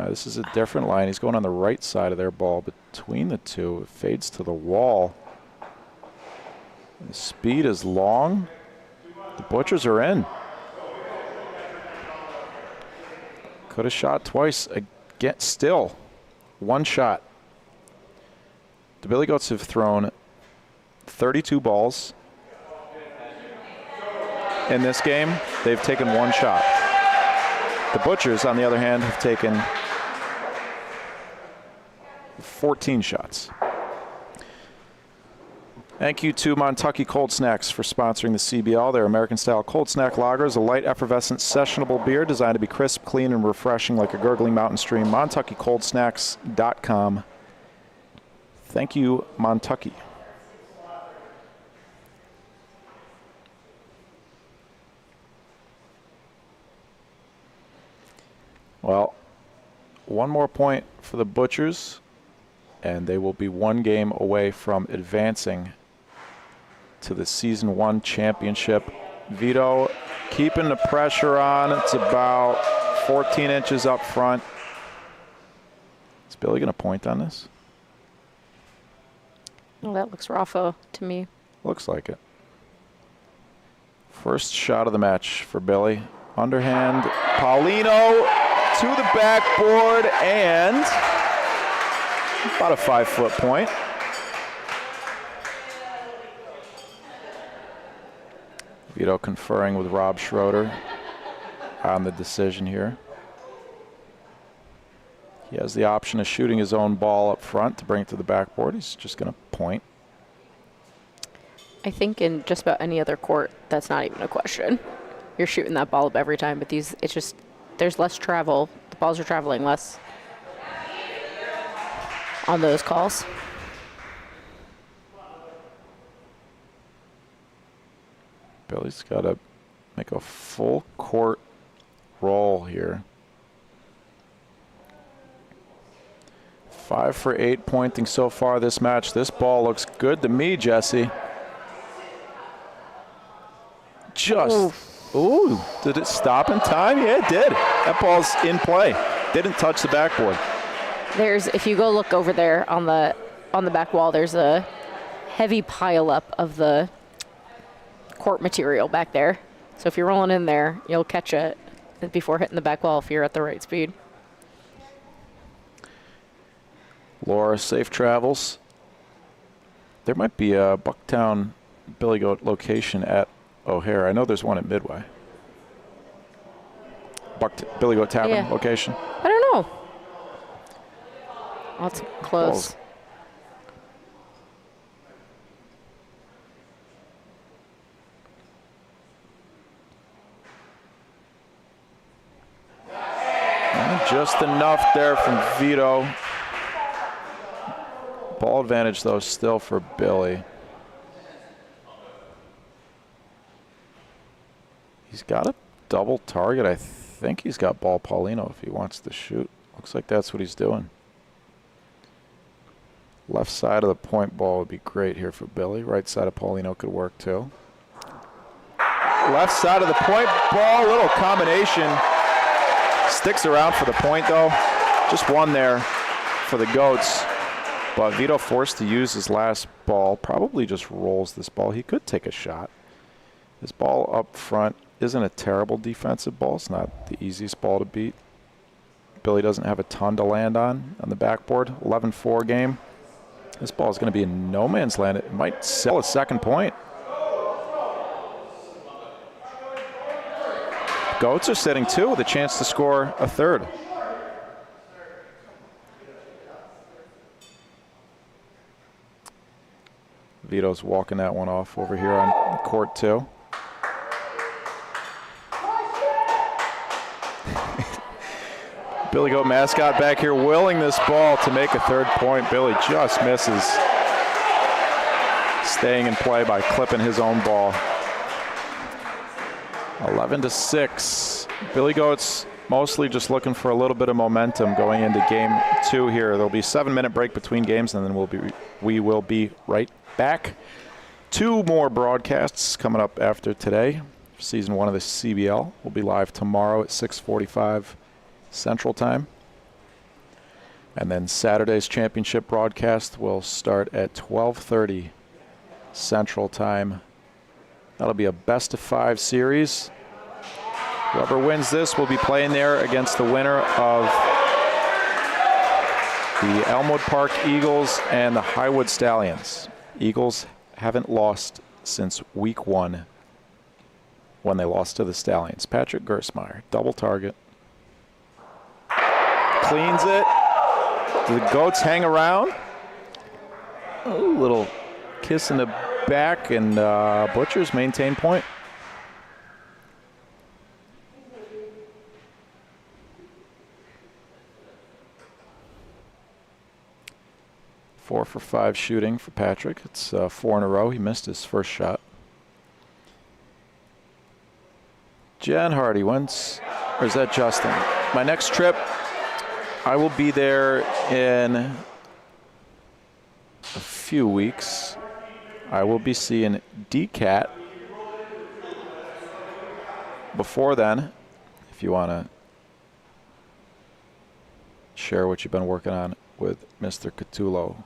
This is a different line. He's going on the right side of their ball between the two. It fades to the wall. The speed is long. The Butchers are in. Could have shot twice. Again, still one shot. The Billy Goats have thrown 32 balls. In this game, they've taken one shot. The Butchers, on the other hand, have taken 14 shots. Thank you to Montucky Cold Snacks for sponsoring the CBL. Their American-style cold snack lager is a light, effervescent, sessionable beer designed to be crisp, clean, and refreshing like a gurgling mountain stream. MontuckyColdSnacks.com. Thank you, Montucky. Well, one more point for the Butchers, and they will be one game away from advancing to the Season 1 championship. Vito keeping the pressure on. It's about 14 inches up front. Is Billy going to point on this? Well, that looks Rafa to me. Looks like it. First shot of the match for Billy. Underhand, Paulino to the backboard, and About a 5-foot point. Vito conferring with Rob Schroeder on the decision here. He has the option of shooting his own ball up front to bring it to the backboard. He's just going to point. I think in just about any other court, that's not even a question. You're shooting that ball up every time, but these, it's just, there's less travel. The balls are traveling less on those calls. Billy's got to make a full court roll here. 5 for 8 pointing so far this match. This ball looks good to me, Jesse. Just, ooh, did it stop in time? Yeah, it did. That ball's in play. Didn't touch the backboard. There's, if you go look over there on the back wall, there's a heavy pileup of the court material back there. So if you're rolling in there, you'll catch it before hitting the back wall if you're at the right speed. Laura, safe travels. There might be a Bucktown Billy Goat location at O'Hare. I know there's one at Midway. Billy Goat Tavern location. I don't know. Oh, it's close. Just enough there from Vito. Ball advantage, though, still for Billy. He's got a double target. I think he's got ball Paulino if he wants to shoot. Looks like that's what he's doing. Left side of the point ball would be great here for Billy. Right side of Paulino could work, too. Left side of the point ball, little combination. Sticks around for the point, though. Just one there for the Goats. But Vito forced to use his last ball. Probably just rolls this ball. He could take a shot. His ball up front isn't a terrible defensive ball. It's not the easiest ball to beat. Billy doesn't have a ton to land on the backboard. 11-4 game. This ball is going to be in no man's land. It might sell a second point. Goats are sitting two with a chance to score a third. Vito's walking that one off over here on court two. Billy Goat mascot back here willing this ball to make a third point. Billy just misses. Staying in play by clipping his own ball. 11-6. Billy Goat's mostly just looking for a little bit of momentum going into game two here. There'll be a 7-minute break between games, and then we will be right back. 2 more broadcasts coming up after today. Season 1 of the CBL will be live tomorrow at 6:45 Central Time. And then Saturday's championship broadcast will start at 12:30 Central Time. That'll be a best-of-5 series. Whoever wins this will be playing there against the winner of the Elmwood Park Eagles and the Highwood Stallions. Eagles haven't lost since week 1 when they lost to the Stallions. Patrick Gersmeyer, double target. Cleans it. Do the Goats hang around? Ooh, little kiss in the back, and Butchers maintain point. Four for 5 shooting for Patrick. It's 4 in a row. He missed his first shot. Jen Hardy, or is that Justin? My next trip, I will be there in a few weeks. I will be seeing DCAT. Before then, if you want to share what you've been working on with Mr. Catullo.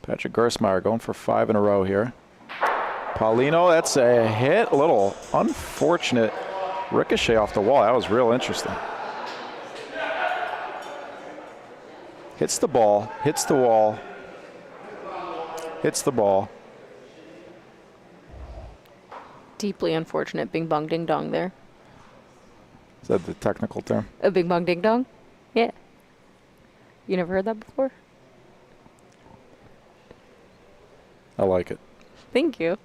Patrick Gersmeyer going for 5 in a row here. Paulino, that's a hit. A little unfortunate ricochet off the wall. That was real interesting. Hits the ball, hits the wall, hits the ball. Deeply unfortunate bing bong ding dong there. Is that the technical term? A bing bong ding dong? Yeah. You never heard that before? I like it. Thank you.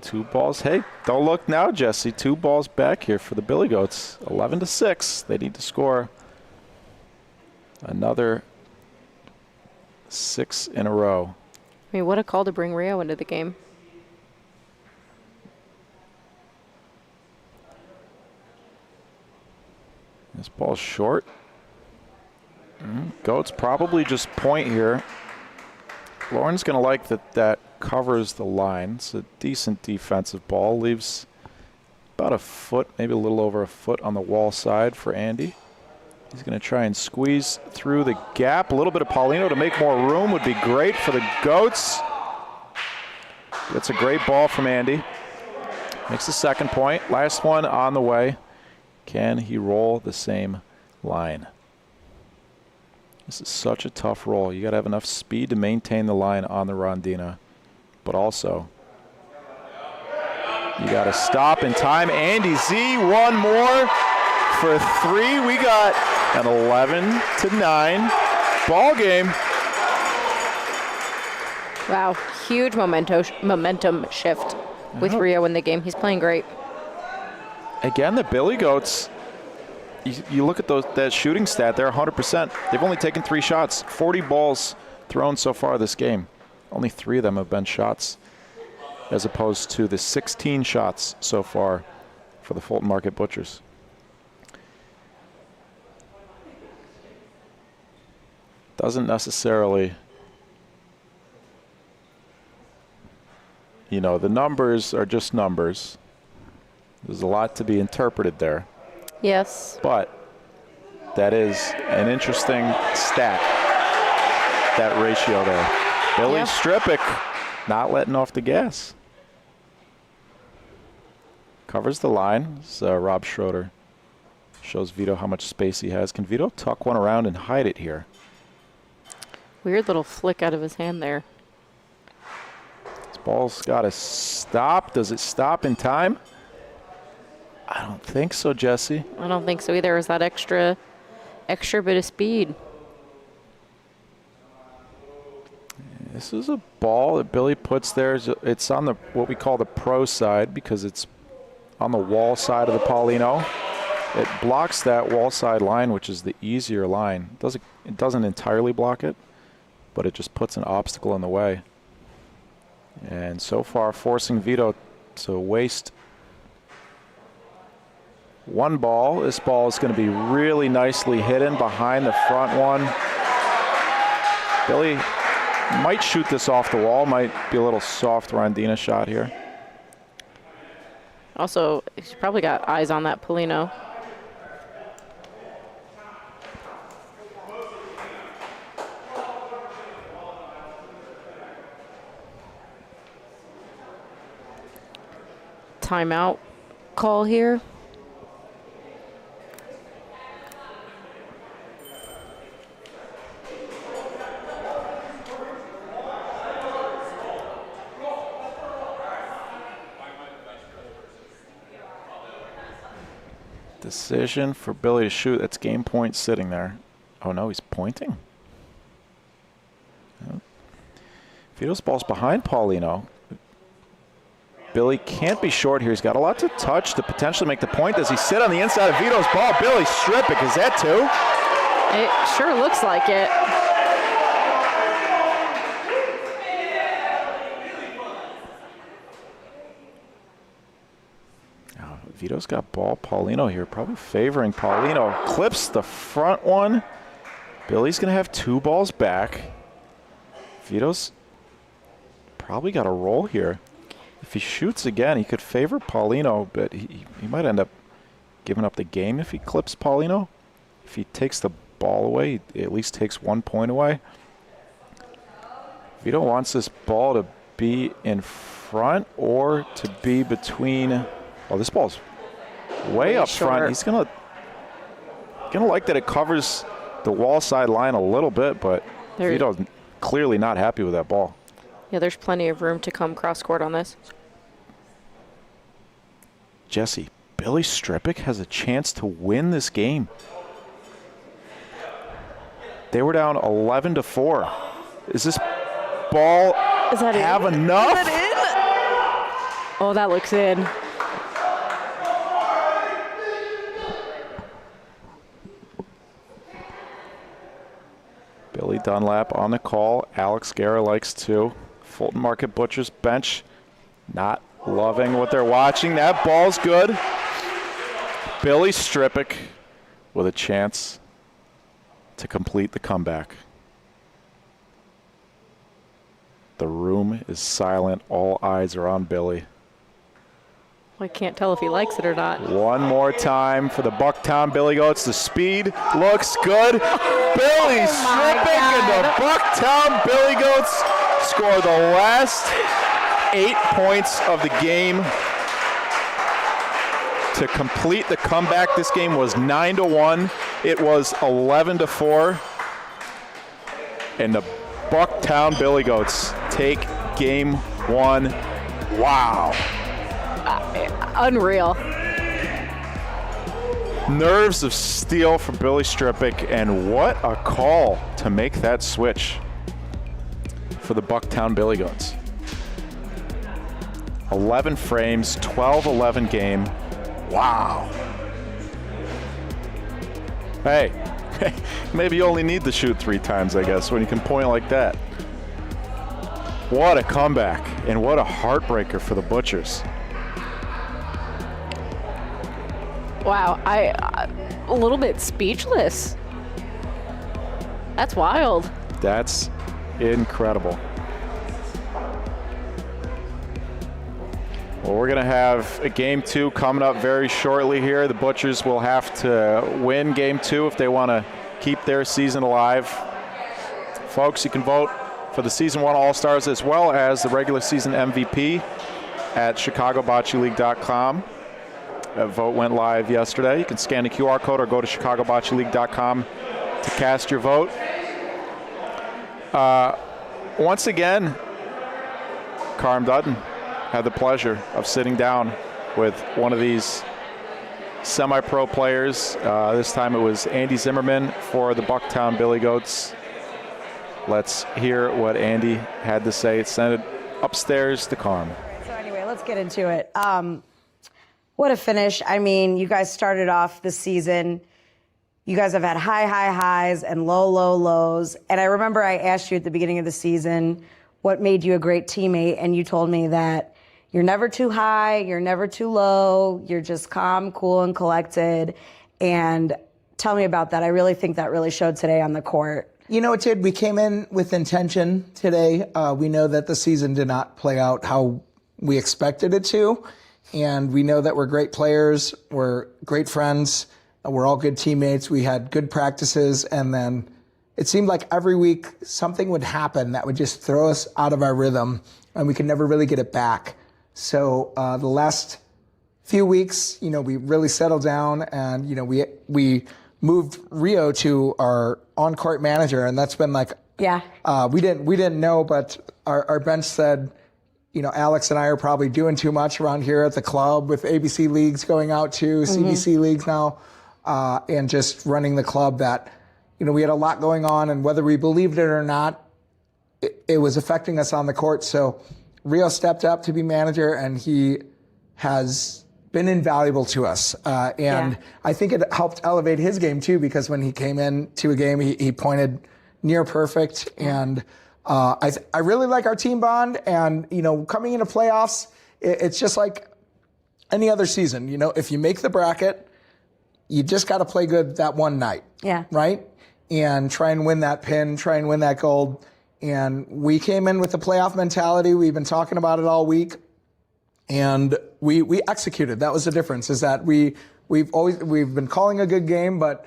2 balls. Hey, don't look now, Jesse. 2 balls back here for the Billy Goats. 11-6. They need to score another 6 in a row. I mean, what a call to bring Rio into the game. This ball's short. Goats probably just point here. Lauren's going to like that covers the line. It's a decent defensive ball. Leaves about a foot, maybe a little over a foot on the wall side for Andy. He's going to try and squeeze through the gap. A little bit of Paulino to make more room would be great for the Goats. That's a great ball from Andy. Makes the second point. Last one on the way. Can he roll the same line? This is such a tough roll. You got to have enough speed to maintain the line on the Rondina, but also you got to stop in time. Andy Z, one more for 3. We got an 11-9 ball game. Wow, huge momentum shift with Rio in the game. He's playing great. Again, the Billy Goats, you look at that shooting stat, they're 100%. They've only taken 3 shots, 40 balls thrown so far this game. Only 3 of them have been shots, as opposed to the 16 shots so far for the Fulton Market Butchers. Doesn't necessarily, the numbers are just numbers. There's a lot to be interpreted there. Yes. But that is an interesting stat, that ratio there. Billy Stripik not letting off the gas. Covers the line. So Rob Schroeder shows Vito how much space he has. Can Vito tuck one around and hide it here? Weird little flick out of his hand there. This ball's got to stop. Does it stop in time? I don't think so, Jesse. I don't think so either. Is that extra bit of speed? This is a ball that Billy puts there. It's on what we call the pro side because it's on the wall side of the Paulino. It blocks that wall side line, which is the easier line. It doesn't entirely block it, but it just puts an obstacle in the way. And so far, forcing Vito to waste one ball. This ball is going to be really nicely hidden behind the front one. Billy might shoot this off the wall. Might be a little soft Rondina shot here. Also, he's probably got eyes on that Paulino. Timeout call here. Decision for Billy to shoot. That's game point sitting there. Oh no, he's pointing. Vito's ball's behind Paulino. Billy can't be short here. He's got a lot to touch to potentially make the point. Does he sit on the inside of Vito's ball? Billy Stripik, is that 2? It sure looks like it. Vito's got ball. Paulino here, probably favoring Paulino. Clips the front one. Billy's going to have 2 balls back. Vito's probably got a roll here. If he shoots again, he could favor Paulino, but he might end up giving up the game if he clips Paulino. If he takes the ball away, he at least takes 1 point away. Vito wants this ball to be in front or to be between. Oh, this ball's way up front. He's gonna like that it covers the wall side line a little bit, but There- Vito's clearly not happy with that ball. Yeah, there's plenty of room to come cross court on this. Jesse, Billy Stripik has a chance to win this game. They were down 11-4. Is this ball have enough? Is that in? Oh, that looks in. Billy Dunlap on the call. Alex Guerra likes to. Fulton Market Butchers bench not loving what they're watching. That ball's good. Billy Stripik with a chance to complete the comeback. The room is silent. All eyes are on Billy. I can't tell if he likes it or not. One more time for the Bucktown Billy Goats. The speed looks good. Billy Stripik and the Bucktown Billy Goats score the last 8 points of the game to complete the comeback. This game was 9-1. It was 11-4. And the Bucktown Billy Goats take game 1. Wow. Unreal. Nerves of steel from Billy Stripik, and what a call to make that switch for the Bucktown Billy Goats. 11 frames, 12-11 game. Wow. Hey, maybe you only need to shoot 3 times, I guess, when you can point like that. What a comeback, and what a heartbreaker for the Butchers. Wow, I a little bit speechless. That's wild. That's incredible. Well, we're going to have a game 2 coming up very shortly here. The Butchers will have to win game 2 if they want to keep their season alive. Folks, you can vote for the Season 1 All-Stars as well as the regular season MVP at ChicagoBocceLeague.com. That vote went live yesterday. You can scan the QR code or go to ChicagoBocceLeague.com to cast your vote. Once again, Carm Dutton had the pleasure of sitting down with one of these semi-pro players. This time it was Andy Zimmerman for the Bucktown Billy Goats. Let's hear what Andy had to say. Send it upstairs to Carm. So anyway, let's get into it. What a finish. I mean, you guys started off the season. You guys have had high highs and low lows. And I remember I asked you at the beginning of the season what made you a great teammate. And you told me that you're never too high, you're never too low, you're just calm, cool, and collected. And tell me about that. I really think that really showed today on the court. You know, it did. We came in with intention today. We know that the season did not play out how we expected it to. And we know that we're great players, we're great friends, we're all good teammates, we had good practices, and then it seemed like every week something would happen that would just throw us out of our rhythm, and we could never really get it back. So the last few weeks, you know, we really settled down, and, you know, we moved Rio to our on-court manager, and that's been like, yeah. We didn't know, but our bench said, you know, Alex and I are probably doing too much around here at the club with ABC leagues going out to CBC leagues now, and just running the club that, you know, we had a lot going on, and whether we believed it or not, it was affecting us on the court. So Rio stepped up to be manager, and he has been invaluable to us. And I think it helped elevate his game too, because when he came into a game, he pointed near perfect. And I really like our team bond, and, you know, coming into playoffs, it's just like any other season. You know, if you make the bracket, you just got to play good that one night. Yeah. Right? And try and win that pin, try and win that gold. And we came in with the playoff mentality. We've been talking about it all week, and we executed. That was the difference, is that we've been calling a good game, but,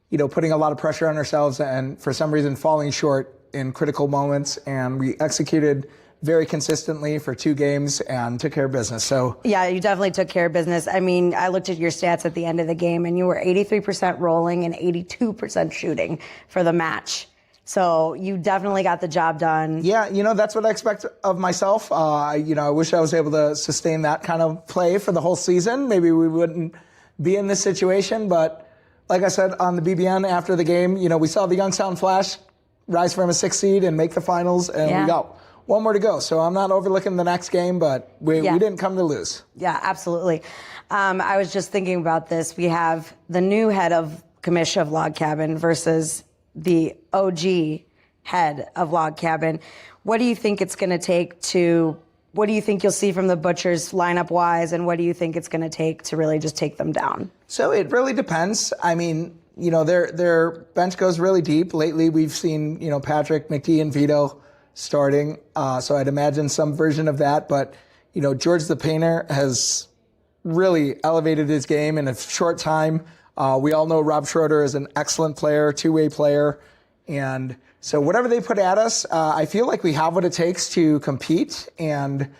you know, putting a lot of pressure on ourselves, and for some reason falling short in critical moments, and we executed very consistently for 2 games and took care of business. So yeah, you definitely took care of business. I mean, I looked at your stats at the end of the game, and you were 83% rolling and 82% shooting for the match. So you definitely got the job done. Yeah, that's what I expect of myself. I wish I was able to sustain that kind of play for the whole season. Maybe we wouldn't be in this situation, but like I said on the BBN after the game, we saw the Youngstown Flash rise from a 6th seed and make the finals, and we got one more to go. So I'm not overlooking the next game, but we didn't come to lose. Yeah, absolutely. I was just thinking about this. We have the new head of commission of Log Cabin versus the OG head of Log Cabin. What do you think it's going to take what do you think you'll see from the Butchers lineup wise, and what do you think it's going to take to really just take them down? So it really depends. I mean, their bench goes really deep. Lately, we've seen, Patrick, McD, and Vito starting. So I'd imagine some version of that. But, George the Painter has really elevated his game in a short time. We all know Rob Schroeder is an excellent player, 2-way player. And so whatever they put at us, I feel like we have what it takes to compete and,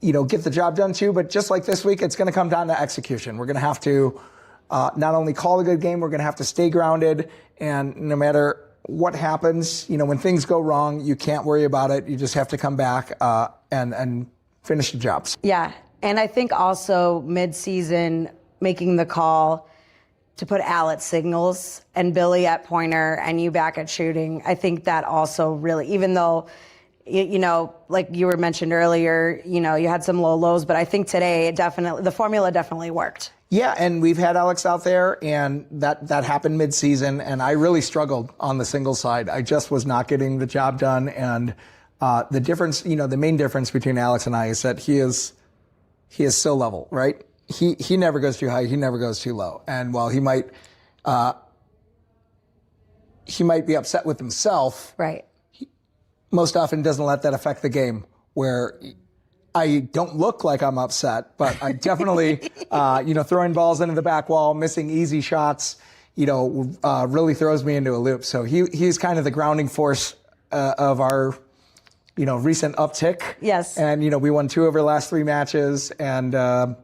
get the job done too. But just like this week, it's going to come down to execution. We're going to have to not only call a good game, we're going to have to stay grounded. And no matter what happens, when things go wrong, you can't worry about it. You just have to come back and finish the jobs. Yeah. And I think also mid-season making the call to put Al at signals and Billy at pointer and you back at shooting. I think that also really, even though, like you were mentioned earlier, you had some low lows, but I think today the formula definitely worked. Yeah, and we've had Alex out there, and that happened mid-season, and I really struggled on the single side. I just was not getting the job done, and the difference, the main difference between Alex and I is that he is so level, right? He never goes too high, he never goes too low. And while he might be upset with himself, right? He most often doesn't let that affect the game, where I don't look like I'm upset, but I definitely, throwing balls into the back wall, missing easy shots, really throws me into a loop. So he's kind of the grounding force of our, recent uptick. Yes. And, we won 2 of our last 3 matches, and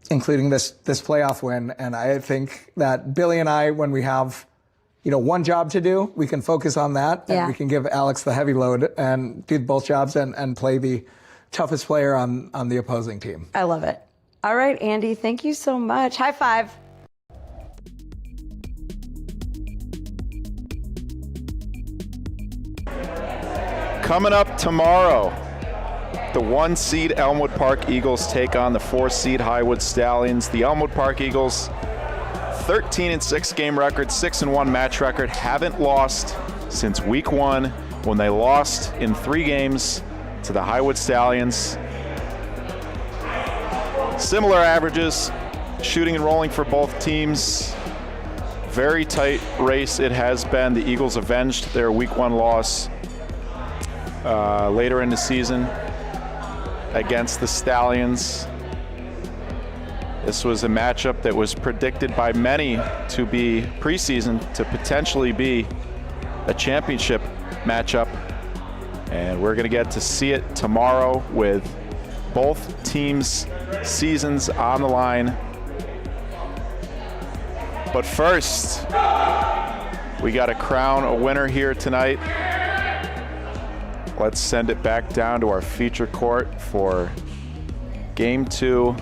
including this playoff win. And I think that Billy and I, when we have, one job to do, we can focus on that, and we can give Alex the heavy load and do both jobs and play the toughest player on the opposing team. I love it. All right, Andy, thank you so much. High five. Coming up tomorrow, the 1 seed Elmwood Park Eagles take on the 4 seed Highwood Stallions. The Elmwood Park Eagles, 13-6 game record, 6-1 match record, haven't lost since week 1 when they lost in 3 games to the Highwood Stallions. Similar averages, shooting and rolling for both teams. Very tight race it has been. The Eagles avenged their week 1 loss later in the season against the Stallions. This was a matchup that was predicted by many to be preseason, to potentially be a championship matchup. And we're going to get to see it tomorrow with both teams' seasons on the line. But first, we got to crown a winner here tonight. Let's send it back down to our feature court for Game 2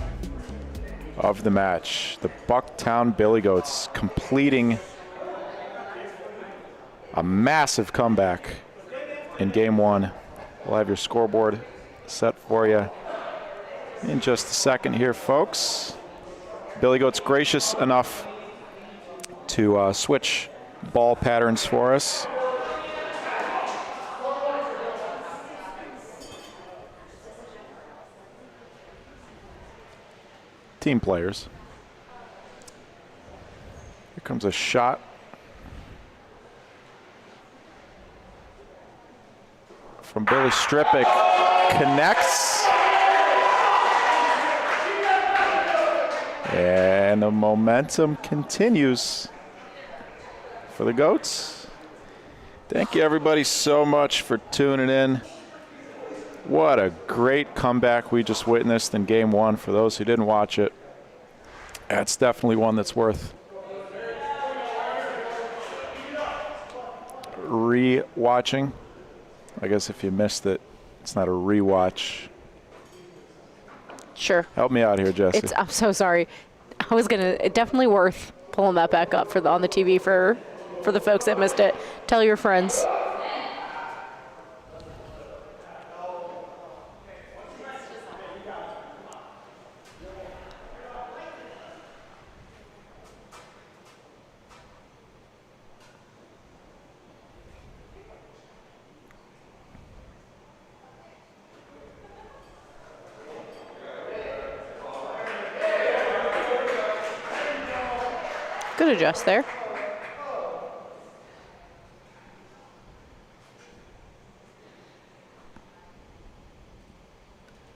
of the match. The Bucktown Billy Goats completing a massive comeback in Game 1. We'll have your scoreboard set for you in just a second here, folks. Billy Goats gracious enough to switch ball patterns for us. Team players. Here comes a shot. From Billy Strippick. Connects. And the momentum continues for the Goats. Thank you, everybody, so much for tuning in. What a great comeback we just witnessed in Game 1. For those who didn't watch it, that's definitely one that's worth re-watching. I guess if you missed it, it's not a re-watch. Sure. Help me out here, Jesse. I'm so sorry. It's definitely worth pulling that back up on the TV for the folks that missed it. Tell your friends. Good adjust there.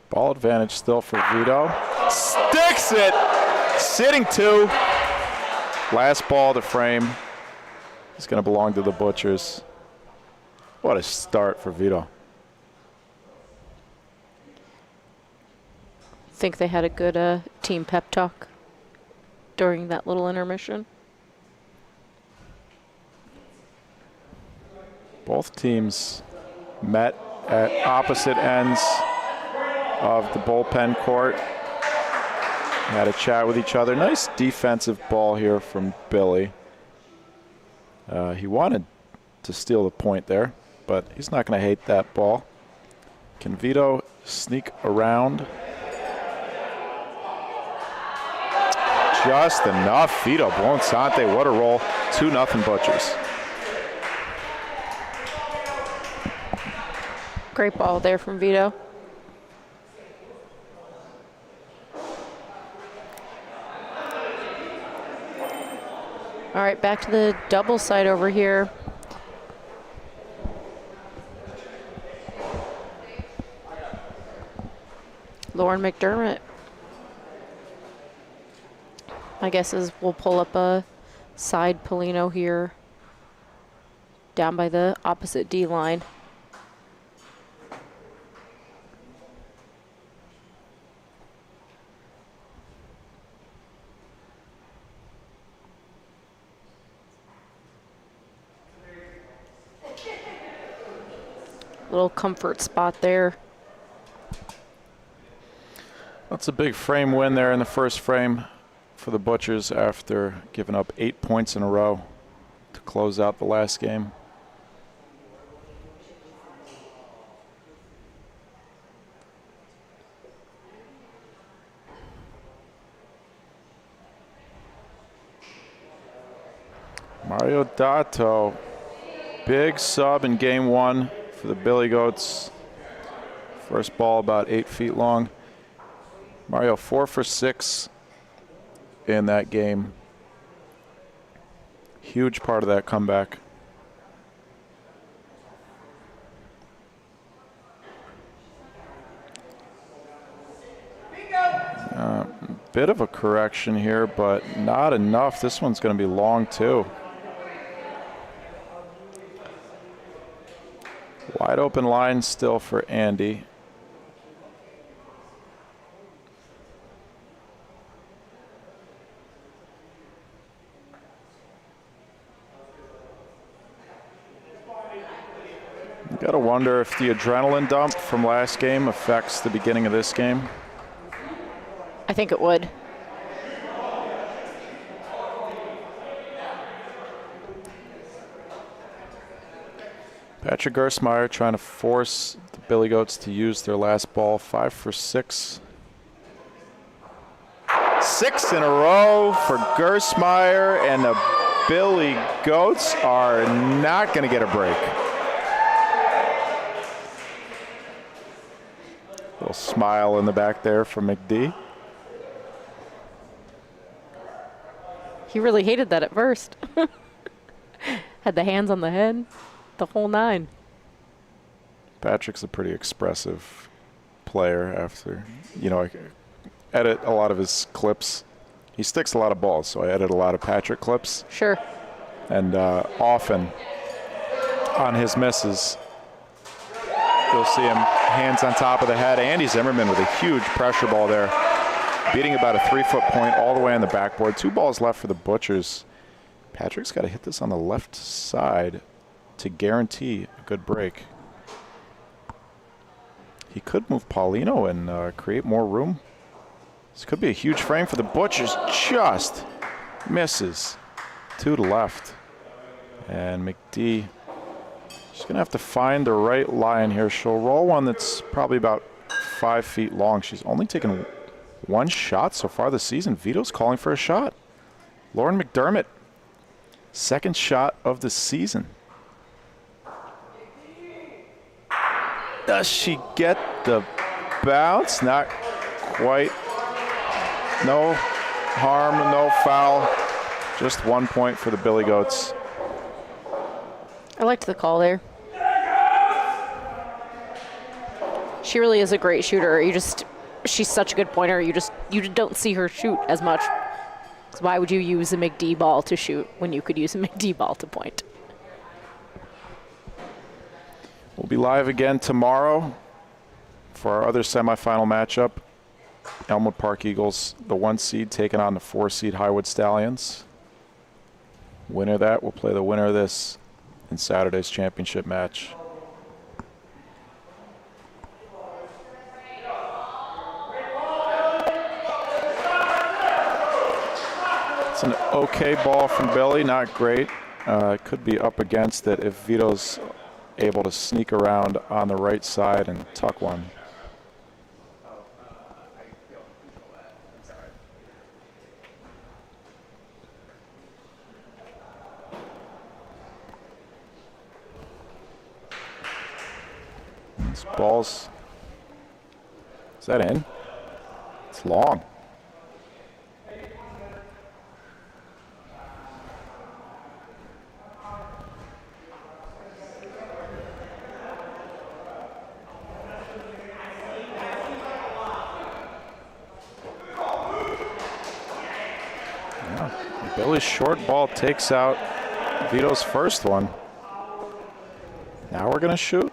Ball advantage still for Vito. Sticks it! Sitting 2. Last ball to frame. It's going to belong to the Butchers. What a start for Vito. Think they had a good team pep talk during that little intermission. Both teams met at opposite ends of the bullpen court. Had a chat with each other. Nice defensive ball here from Billy. He wanted to steal the point there, but he's not going to hate that ball. Can Vito sneak around? Just enough. Vito Buonsante, what a roll. 2-0 Butchers. Great ball there from Vito. All right, back to the double side over here. Lauren McDermott. My guess is we'll pull up a side Polino here down by the opposite D line. Little comfort spot there. That's a big frame win there in the first frame for the Butchers after giving up 8 points in a row to close out the last game. Mario Dato, big sub in Game 1 for the Billy Goats. First ball about 8 feet long. Mario 4 for 6 in that game. Huge part of that comeback. Bit of a correction here, but not enough. This one's going to be long too. Wide open line still for Andy. You gotta wonder if the adrenaline dump from last game affects the beginning of this game. I think it would. Patrick Gersmeyer trying to force the Billy Goats to use their last ball. 5 for 6. 6 in a row for Gersmeyer, and the Billy Goats are not going to get a break. Little smile in the back there from McD. He really hated that at first. Had the hands on the head. The whole 9. Patrick's a pretty expressive player after, I edit a lot of his clips. He sticks a lot of balls, so I edit a lot of Patrick clips. Sure. And often on his misses. You'll see him hands on top of the head. Andy Zimmerman with a huge pressure ball there, beating about a 3-foot point all the way on the backboard. 2 balls left for the Butchers. Patrick's got to hit this on the left side to guarantee a good break. He could move Paulino and create more room. This could be a huge frame for the Butchers. Just misses. 2 to left. And McD, she's going to have to find the right line here. She'll roll one that's probably about 5 feet long. She's only taken 1 shot so far this season. Vito's calling for a shot. Lauren McDermott, 2nd shot of the season. Does she get the bounce? Not quite. No harm, no foul. Just 1 point for the Billy Goats. I liked the call there. She really is a great shooter. She's such a good pointer. You don't see her shoot as much. So why would you use a McD ball to shoot when you could use a McD ball to point? We'll be live again tomorrow for our other semifinal matchup. Elmwood Park Eagles, the 1 seed, taking on the 4 seed Highwood Stallions. Winner of that will play the winner of this in Saturday's championship match. It's an okay ball from Billy, not great. Could be up against it if Vito's able to sneak around on the right side and tuck one. This ball's, is that in? It's long. Billy's short ball takes out Vito's first one. Now we're going to shoot?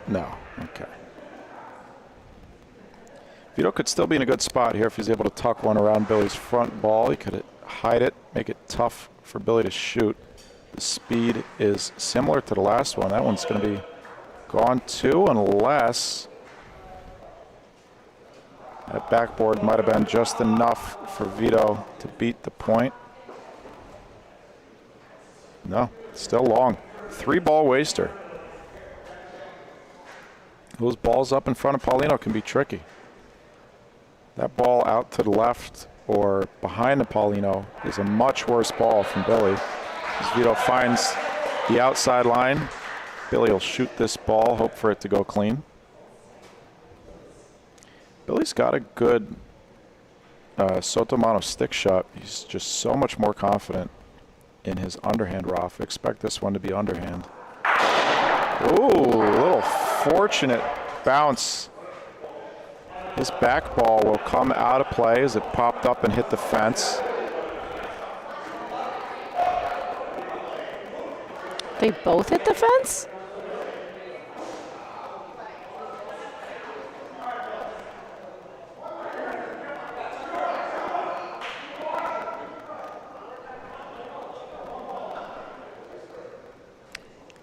No. Okay. Vito could still be in a good spot here if he's able to tuck one around Billy's front ball. He could hide it, make it tough for Billy to shoot. The speed is similar to the last one. That one's going to be gone too, unless that backboard might have been just enough for Vito to beat the point. No, still long. 3-ball waster. Those balls up in front of Paulino can be tricky. That ball out to the left or behind the Paulino is a much worse ball from Billy. As Vito finds the outside line, Billy will shoot this ball, hope for it to go clean. Billy's got a good Sotomano stick shot. He's just so much more confident in his underhand rough. Expect this one to be underhand. Ooh, a little fortunate bounce. His back ball will come out of play as it popped up and hit the fence. They both hit the fence?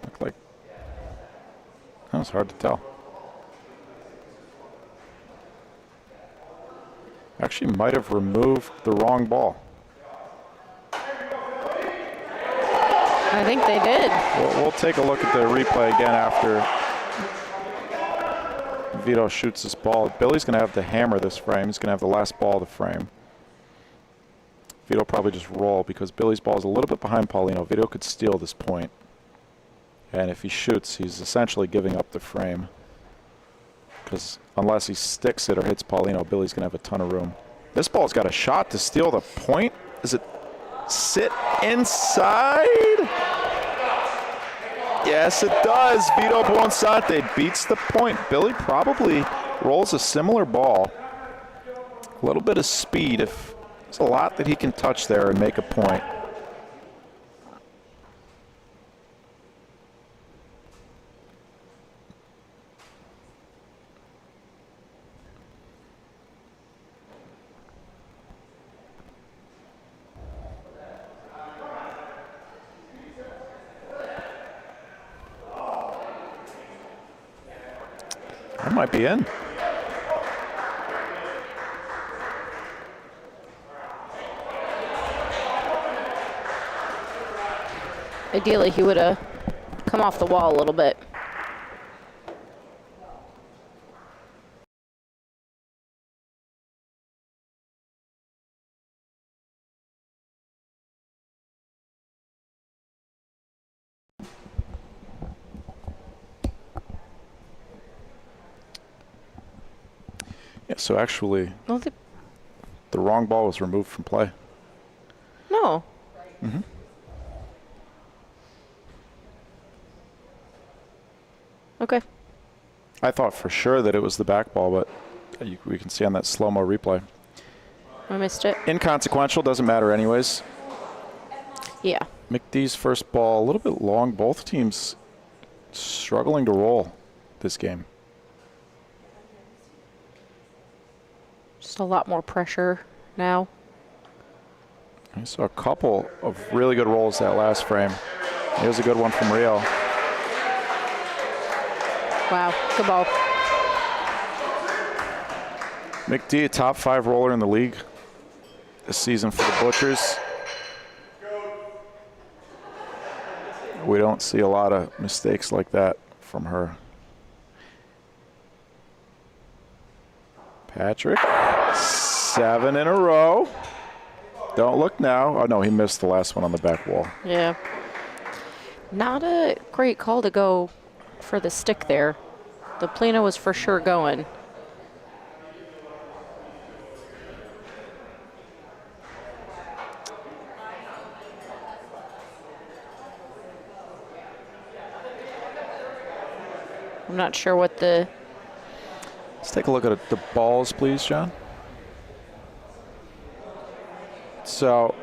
Looked like that was hard to tell. Actually might have removed the wrong ball. I think they did. We'll take a look at the replay again after Vito shoots this ball. Billy's going to have to hammer this frame. He's going to have the last ball of the frame. Vito probably just roll because Billy's ball is a little bit behind Paulino. Vito could steal this point. And if he shoots, he's essentially giving up the frame. Because unless he sticks it or hits Paulino, Billy's going to have a ton of room. This ball's got a shot to steal the point. Does it sit inside? Yes, it does. Vito Buonsante beats the point. Billy probably rolls a similar ball. A little bit of speed. If there's a lot that he can touch there and make a point. That might be in. Ideally, he would have come off the wall a little bit. Yeah, so actually, Well, the wrong ball was removed from play. no. Mm-hmm. Okay. I thought for sure that it was the back ball, but we can see on that slow-mo replay. I missed it. Inconsequential, doesn't matter anyways. Yeah. McDee's first ball, a little bit long. Both teams struggling to roll this game. Just a lot more pressure now. I saw a couple of really good rolls that last frame. Here's a good one from Rio. Wow, good ball. McDee, a top 5 roller in the league this season for the Butchers. We don't see a lot of mistakes like that from her. Patrick, 7 in a row. Don't look now. Oh, no, he missed the last one on the back wall. Yeah. Not a great call to go for the stick there. The Plano was for sure going. I'm not sure what the... Let's take a look at the balls, please, John. So,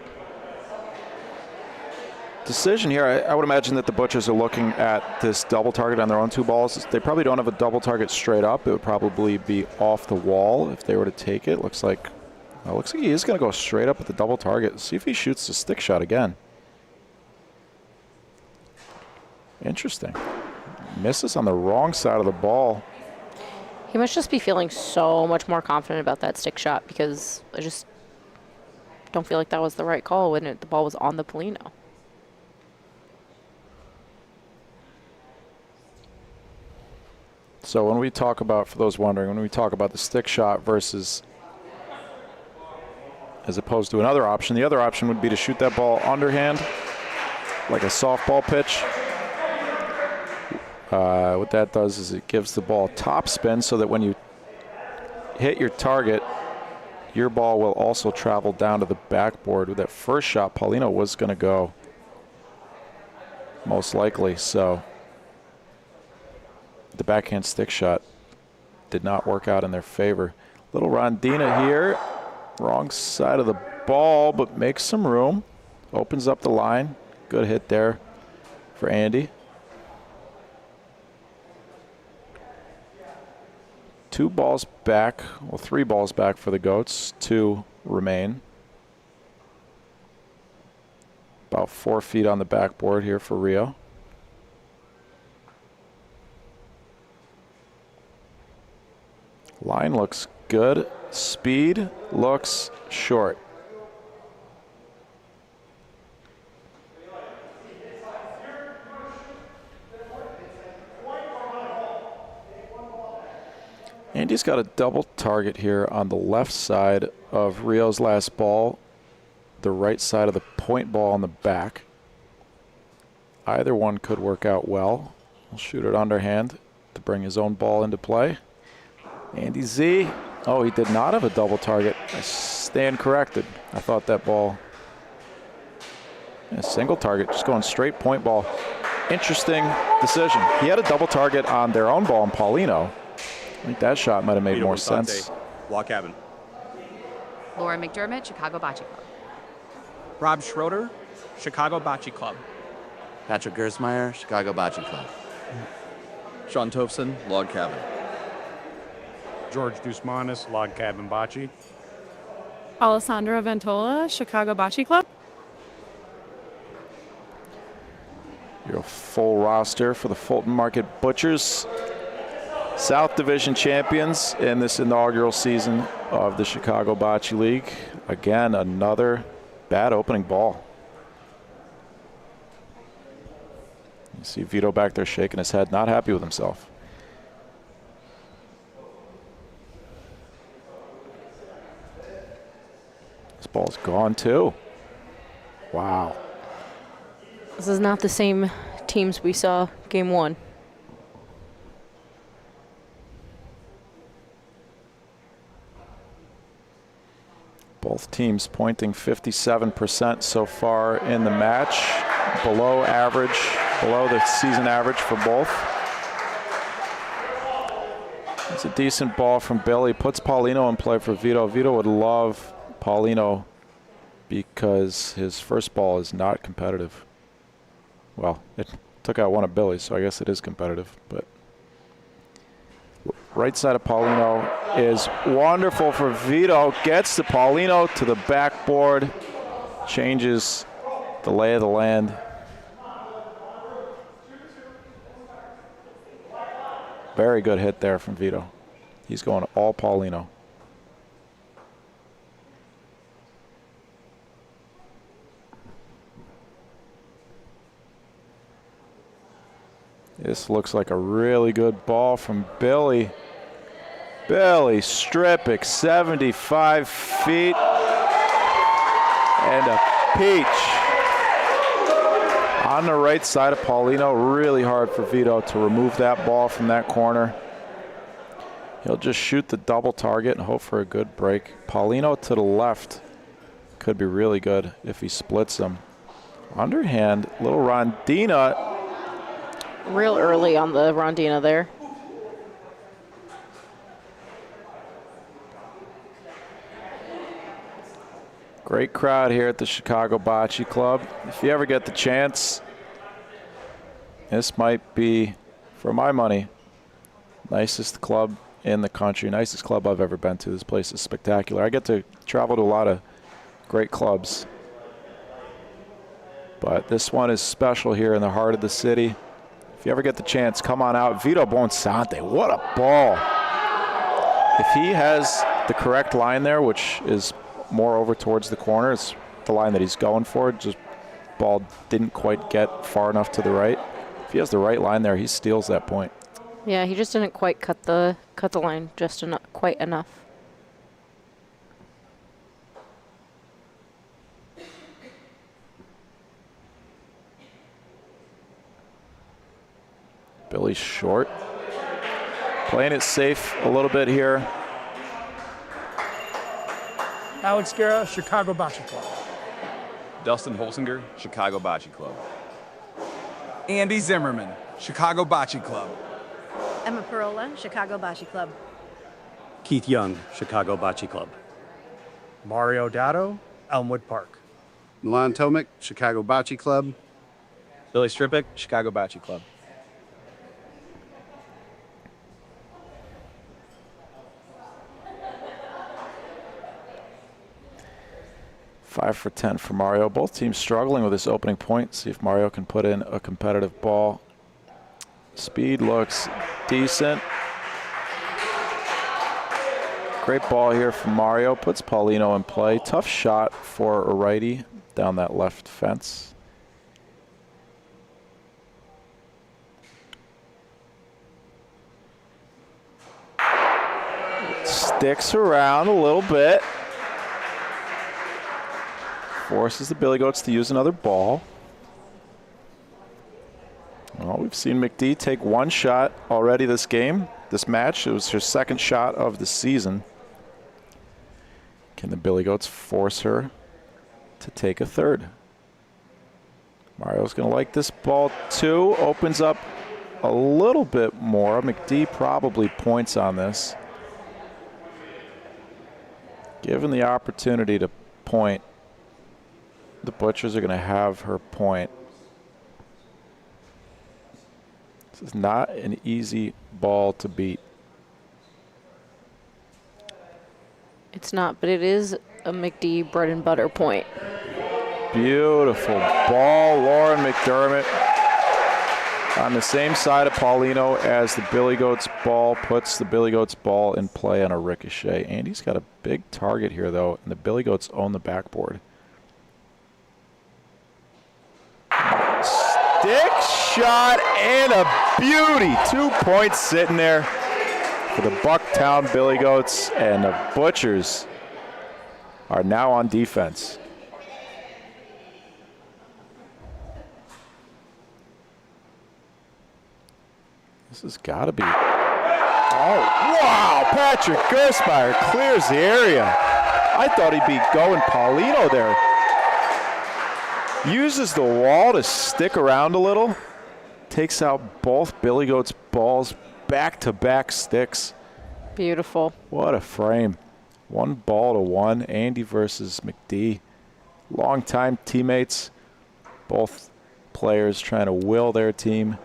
decision here, I would imagine that the Butchers are looking at this double target on their own 2 balls. They probably don't have a double target straight up. It would probably be off the wall if they were to take it. Looks like he is going to go straight up with the double target. See if he shoots the stick shot again. Interesting. Misses on the wrong side of the ball. He must just be feeling so much more confident about that stick shot because I just don't feel like that was the right call when the ball was on the Polino. So when we talk about, for those wondering, when we talk about the stick shot versus as opposed to another option, the other option would be to shoot that ball underhand like a softball pitch. What that does is it gives the ball top spin so that when you hit your target, your ball will also travel down to the backboard. With that first shot, Paulino was going to go most likely. So the backhand stick shot did not work out in their favor. Little Rondina here, wrong side of the ball, but makes some room. Opens up the line. Good hit there for Andy. 2 balls back, well, 3 balls back for the Goats. 2 remain. About 4 feet on the backboard here for Rio. Line looks good. Speed looks short. Andy's got a double target here on the left side of Rio's last ball, the right side of the point ball on the back. Either one could work out well. He'll shoot it underhand to bring his own ball into play. Andy Z. Oh, he did not have a double target. I stand corrected. I thought that ball, a single target, just going straight point ball. Interesting decision. He had a double target on their own ball in Paulino. I think that shot might have made more sense. Log cabin. Laura McDermott, Chicago Bocce Club. Rob Schroeder, Chicago Bocce Club. Patrick Gersmeyer, Chicago Bocce Club. Sean Tofson, log cabin. George Dusmanis, log cabin bocce. Alessandra Ventola, Chicago Bocce Club. Your full roster for the Fulton Market Butchers. South Division champions in this inaugural season of the Chicago Bocce League. Again, another bad opening ball. You see Vito back there shaking his head, not happy with himself. This ball's gone too. Wow. This is not the same teams we saw game one. Both teams pointing 57% so far in the match. Below average, below the season average for both. It's a decent ball from Billy. Puts Paulino in play for Vito. Vito would love Paulino because his first ball is not competitive. Well, it took out one of Billy's, so I guess it is competitive. But right side of Paulino is wonderful for Vito. Gets the Paulino to the backboard. Changes the lay of the land. Very good hit there from Vito. He's going all Paulino. This looks like a really good ball from Billy. Billy Stripic, 75 feet. And a peach. On the right side of Paulino, really hard for Vito to remove that ball from that corner. He'll just shoot the double target and hope for a good break. Paulino to the left could be really good if he splits them. Underhand, little Rondina. Real early on the Rondina there. Great crowd here at the Chicago Bocce Club. If you ever get the chance, this might be, for my money, nicest club in the country, nicest club I've ever been to. This place is spectacular. I get to travel to a lot of great clubs, but this one is special here in the heart of the city. If you ever get the chance, come on out. Vito Bonsante, what a ball. If he has the correct line there, which is more over towards the corner, it's the line that he's going for. Just ball didn't quite get far enough to the right. If he has the right line there, he steals that point. Yeah, he just didn't quite cut the line just quite enough. Billy short. Playing it safe a little bit here. Alex Guerra, Chicago Bocce Club. Dustin Holsinger, Chicago Bocce Club. Andy Zimmerman, Chicago Bocce Club. Emma Parola, Chicago Bocce Club. Keith Young, Chicago Bocce Club. Mario Dado, Elmwood Park. Milan Tomic, Chicago Bocce Club. Billy Stripic, Chicago Bocce Club. Five for 10 for Mario. Both teams struggling with this opening point. See if Mario can put in a competitive ball. Speed looks decent. Great ball here from Mario. Puts Paulino in play. Tough shot for a righty down that left fence. Sticks around a little bit. Forces the Billy Goats to use another ball. Well, we've seen McD take one shot already this game, this match. It was her second shot of the season. Can the Billy Goats force her to take a third? Mario's going to like this ball too. Opens up a little bit more. McD probably points on this. Given the opportunity to point, the Butchers are going to have her point. This is not an easy ball to beat. It's not, but it is a McD bread and butter point. Beautiful ball, Lauren McDermott. on the same side of Paulino as the Billy Goats ball, puts the Billy Goats ball in play on a ricochet. Andy's got a big target here, though, and the Billy Goats own the backboard. Stick shot and a beauty. 2 points sitting there for the Bucktown Billy Goats, and the Butchers are now on defense. This has got to be. Oh, wow. Patrick Gersmeyer clears the area. I thought he'd be going Paulino there. Uses the wall to stick around a little. Takes out both Billy Goats balls, back-to-back sticks. Beautiful. What a frame. 1-1. Andy versus McD. Longtime teammates. Both players trying to will their team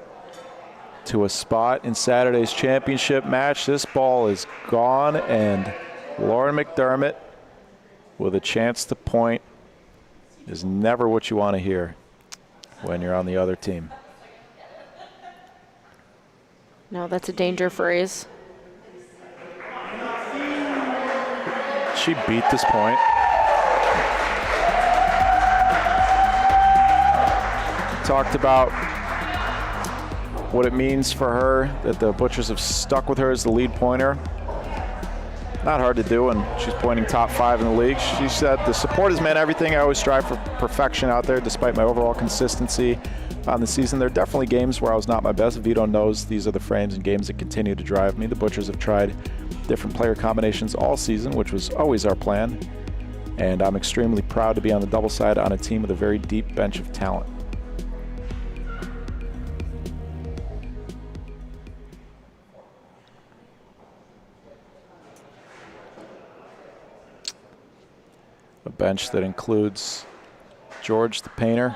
to a spot in Saturday's championship match. This ball is gone, and Lauren McDermott with a chance to point is never what you want to hear when you're on the other team. No, that's a danger phrase. She beat this point. Talked about what it means for her that the Butchers have stuck with her as the lead pointer. Not hard to do, and she's pointing top 5 in the league. She said, the support has meant everything. I always strive for perfection out there despite my overall consistency on the season. There are definitely games where I was not my best. Vito knows these are the frames and games that continue to drive me. The Butchers have tried different player combinations all season, which was always our plan. And I'm extremely proud to be on the double side on a team with a very deep bench of talent. A bench that includes George the Painter,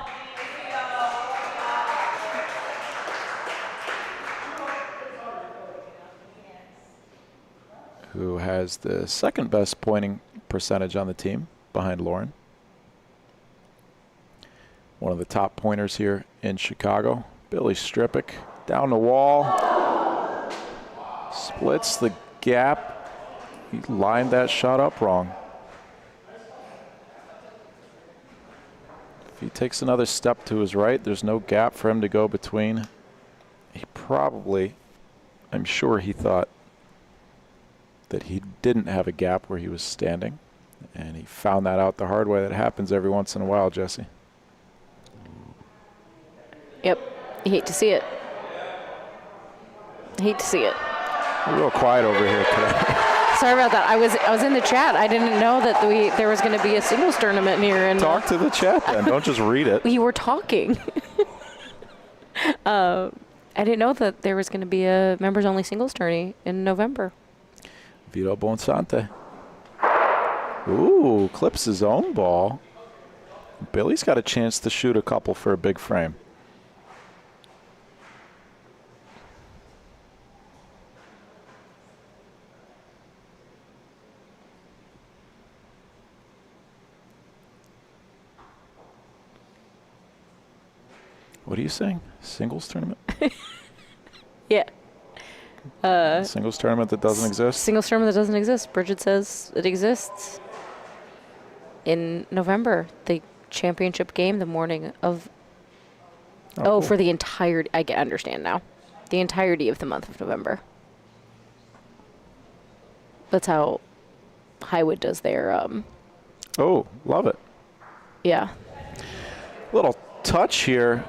who has the second best pointing percentage on the team behind Lauren. One of the top pointers here in Chicago. Billy Strippick down the wall. Splits the gap. He lined that shot up wrong. If he takes another step to his right, there's no gap for him to go between. He probably, I'm sure he thought that he didn't have a gap where he was standing, and he found that out the hard way. That happens every once in a while, Jesse. Yep, you hate to see it. Hate to see it. We're real quiet over here today. Sorry about that. I was in the chat. I didn't know that there was going to be a singles tournament here. And talk to the chat then. Don't just read it. You were talking. I didn't know that there was going to be a members-only singles tourney in November. Vito Bonsante. Ooh, clips his own ball. Billy's got a chance to shoot a couple for a big frame. What are you saying? Singles tournament? Yeah. Singles tournament that doesn't exist? Singles tournament that doesn't exist. Bridget says it exists. In November, the championship game, the morning of... cool. For the entire... I understand now. The entirety of the month of November. That's how Highwood does their... Oh, love it. Yeah. Little touch here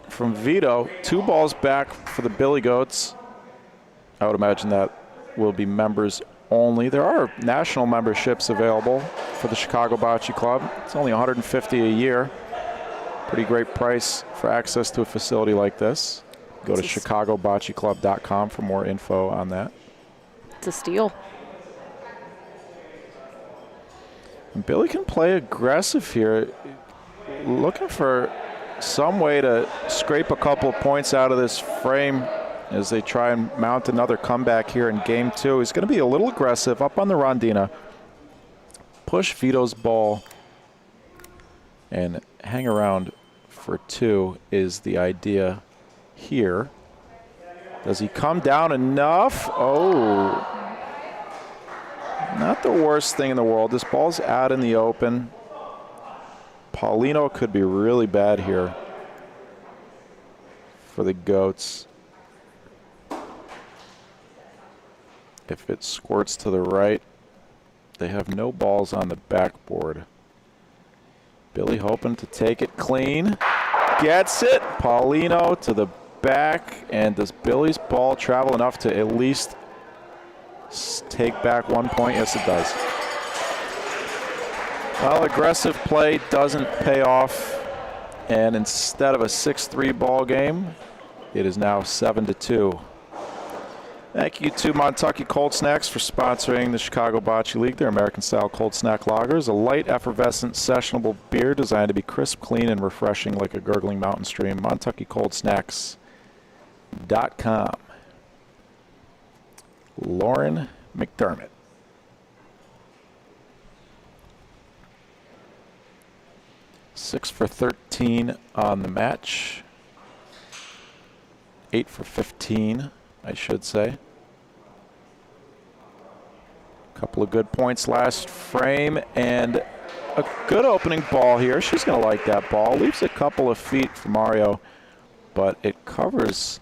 from Vito. 2 balls back for the Billy Goats. I would imagine that will be members only. There are national memberships available for the Chicago Bocce Club. It's only $150 a year. Pretty great price for access to a facility like this. Go to chicagoboceclub.com for more info on that. It's a steal. And Billy can play aggressive here. Looking for some way to scrape a couple of points out of this frame as they try and mount another comeback here in game 2. He's going to be a little aggressive up on the Rondina. Push Vito's ball and hang around for 2 is the idea here. Does he come down enough? Oh. Not the worst thing in the world. This ball's out in the open. Paulino could be really bad here for the Goats. If it squirts to the right, they have no balls on the backboard. Billy hoping to take it clean. Gets it. Paulino to the back. And does Billy's ball travel enough to at least take back 1 point? Yes, it does. Well, aggressive play doesn't pay off. And instead of a 6-3 ball game, it is now 7-2. Thank you to Montucky Cold Snacks for sponsoring the Chicago Bocce League. Their American-style cold snack lagers, a light, effervescent, sessionable beer designed to be crisp, clean, and refreshing like a gurgling mountain stream. MontuckyColdSnacks.com. Lauren McDermott. Six for 13 on the match. 8 for 15. I should say. A couple of good points last frame and a good opening ball here. She's going to like that ball. Leaves a couple of feet for Mario, but it covers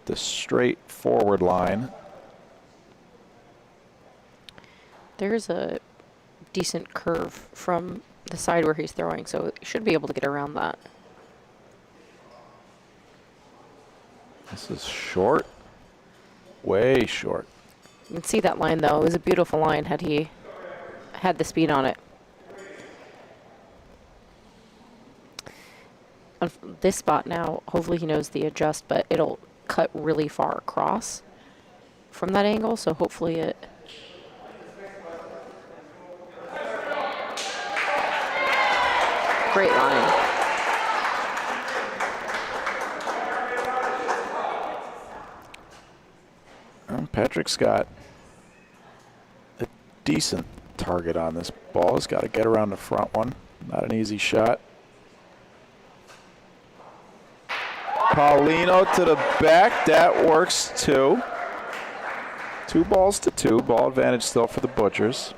the straight forward line. There's a decent curve from the side where he's throwing, so you should be able to get around that. This is short, way short. You can see that line, though. It was a beautiful line had he had the speed on it. On this spot now, hopefully he knows the adjust, but it'll cut really far across from that angle, so hopefully it... Great line. Patrick's got a decent target on this ball. He's got to get around the front one. Not an easy shot. Paulino to the back. That works too. 2 balls to 2. Ball advantage still for the Butchers.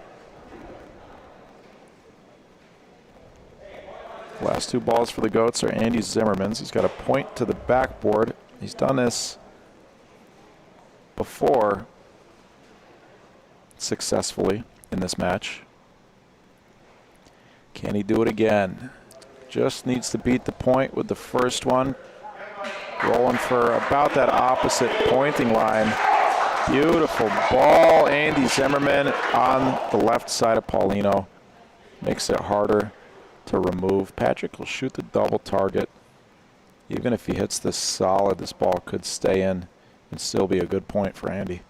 Last 2 balls for the Goats are Andy Zimmerman's. He's got a point to the backboard. He's done this before successfully in this match. Can he do it again? Just needs to beat the point with the first one. Rolling for about that opposite pointing line. Beautiful ball. Andy Zimmerman on the left side of Paulino. Makes it harder to remove. Patrick will shoot the double target. Even if he hits this solid, this ball could stay in and still be a good point for Andy.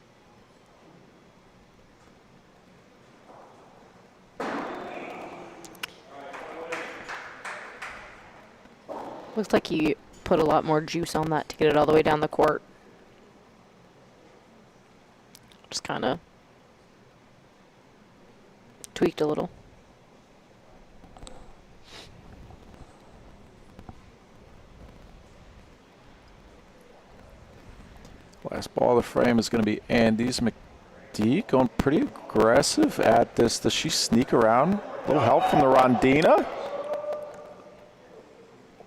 Looks like he put a lot more juice on that to get it all the way down the court. Just kind of tweaked a little. Last ball of the frame is going to be Andy's. McD going pretty aggressive at this. Does she sneak around? A little help from the Rondina.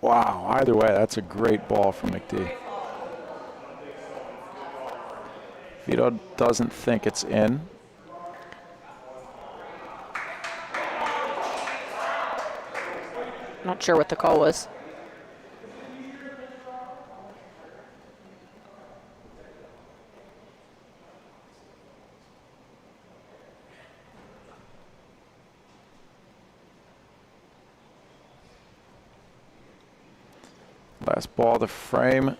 Wow, either way, that's a great ball from McD. Vito doesn't think it's in. Not sure what the call was. Last ball of the frame.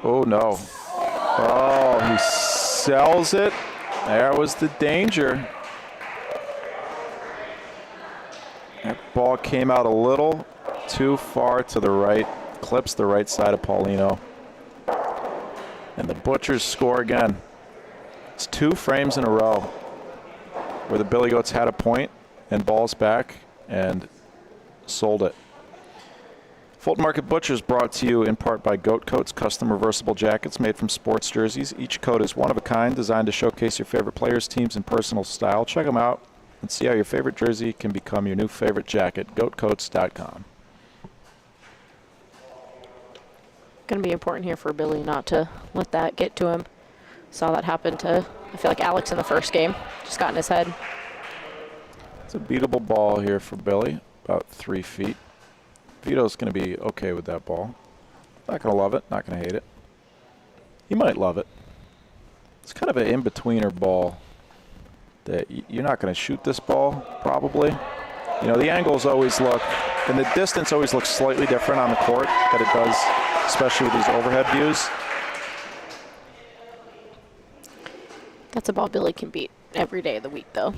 Oh, no. Oh, he sells it. There was the danger. That ball came out a little too far to the right. Clips the right side of Paulino. And the Butchers score again. It's 2 frames in a row where the Billy Goats had a point and balls back and sold it. Fulton Market Butchers brought to you in part by Goat Coats, custom reversible jackets made from sports jerseys. Each coat is one of a kind, designed to showcase your favorite players, teams, and personal style. Check them out and see how your favorite jersey can become your new favorite jacket. GoatCoats.com. Going to be important here for Billy not to let that get to him. Saw that happen to, I feel like, Alex in the first game. Just got in his head. It's a beatable ball here for Billy, about 3 feet. Vito's going to be okay with that ball. Not going to love it, not going to hate it. He might love it. It's kind of an in-betweener ball that you're not going to shoot this ball, probably. You know, the angles always look, and the distance always looks slightly different on the court that it does, especially with these overhead views. That's a ball Billy can beat every day of the week, though.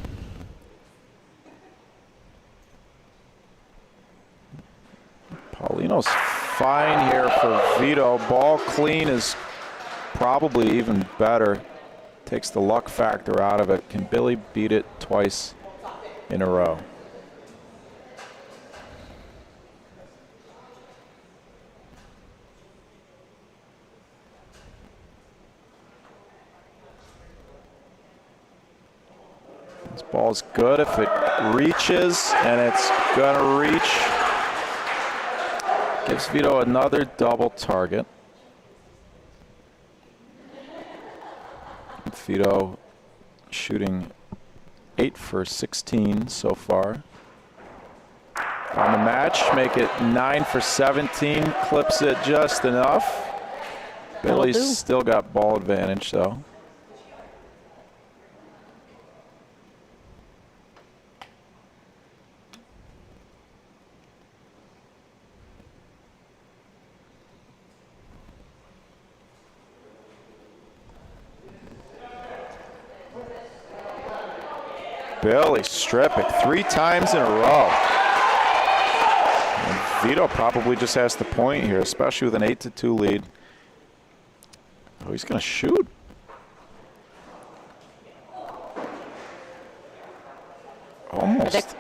Paulino's fine here for Vito. Ball clean is probably even better. Takes the luck factor out of it. Can Billy beat it twice in a row? This ball's good if it reaches, and it's gonna reach. Gives Vito another double target. Vito shooting 8 for 16 so far. On the match, make it 9 for 17. Clips it just enough. Billy's still got ball advantage though. Billy stripping 3 times in a row. And Vito probably just has the point here, especially with an 8-2 lead. Oh, he's going to shoot. Almost.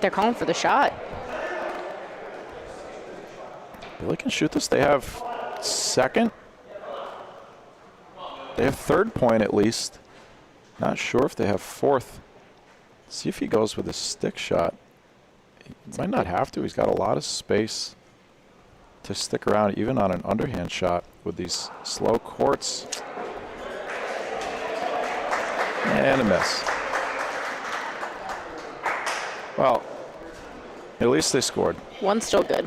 They're calling for the shot. Billy can shoot this. They have second. They have third point at least. Not sure if they have fourth. See if he goes with a stick shot. He might not have to. He's got a lot of space to stick around even on an underhand shot with these slow courts. And a miss. Well, at least they scored. One's still good.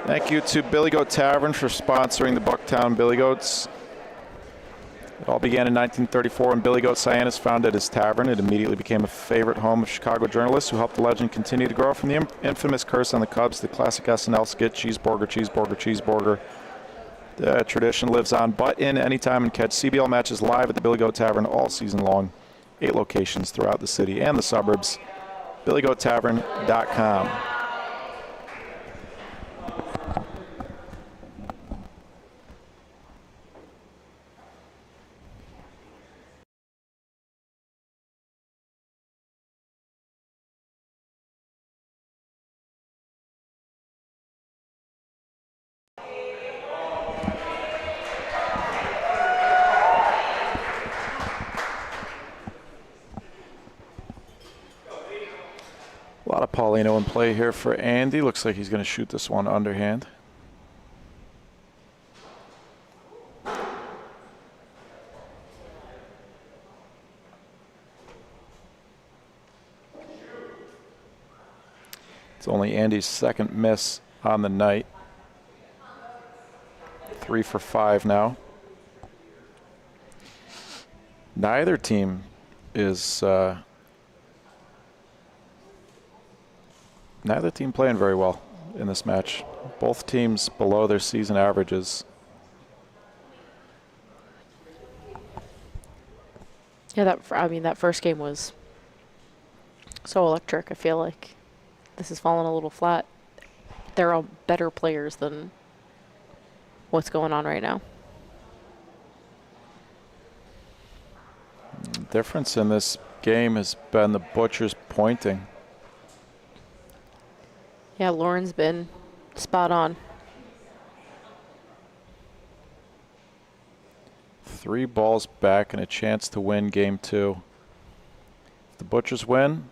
Thank you to Billy Goat Tavern for sponsoring the Bucktown Billy Goats. It all began in 1934 when Billy Goat Cyanus founded his tavern. It immediately became a favorite home of Chicago journalists who helped the legend continue to grow. From the infamous curse on the Cubs, the classic SNL skit, cheeseburger, cheeseburger, cheeseburger. The tradition lives on. Butt in anytime and catch CBL matches live at the Billy Goat Tavern all season long. 8 locations throughout the city and the suburbs. BillyGoatTavern.com. A lot of Paulino in play here for Andy. Looks like he's going to shoot this one underhand. It's only Andy's second miss on the night. 3 for 5 now. Neither team is neither team playing very well in this match. Both teams below their season averages. Yeah, that first game was so electric. I feel like this has fallen a little flat. They're all better players than what's going on right now. The difference in this game has been the Butchers pointing. Yeah, Lauren's been spot on. 3 balls back and a chance to win game 2. If the Butchers win,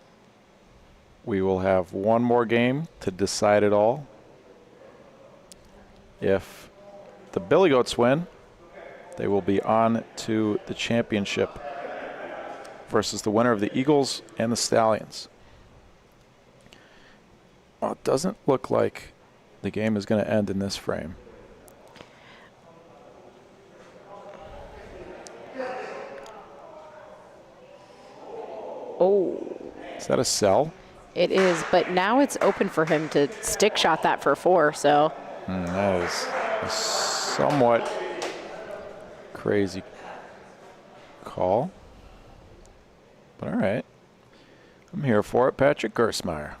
we will have one more game to decide it all. If the Billy Goats win, they will be on to the championship versus the winner of the Eagles and the Stallions. Well, it doesn't look like the game is going to end in this frame. Oh. Is that a sell? It is, but now it's open for him to stick shot that for 4, so. That is a somewhat crazy call. But all right. I'm here for it. Patrick Gersmeyer.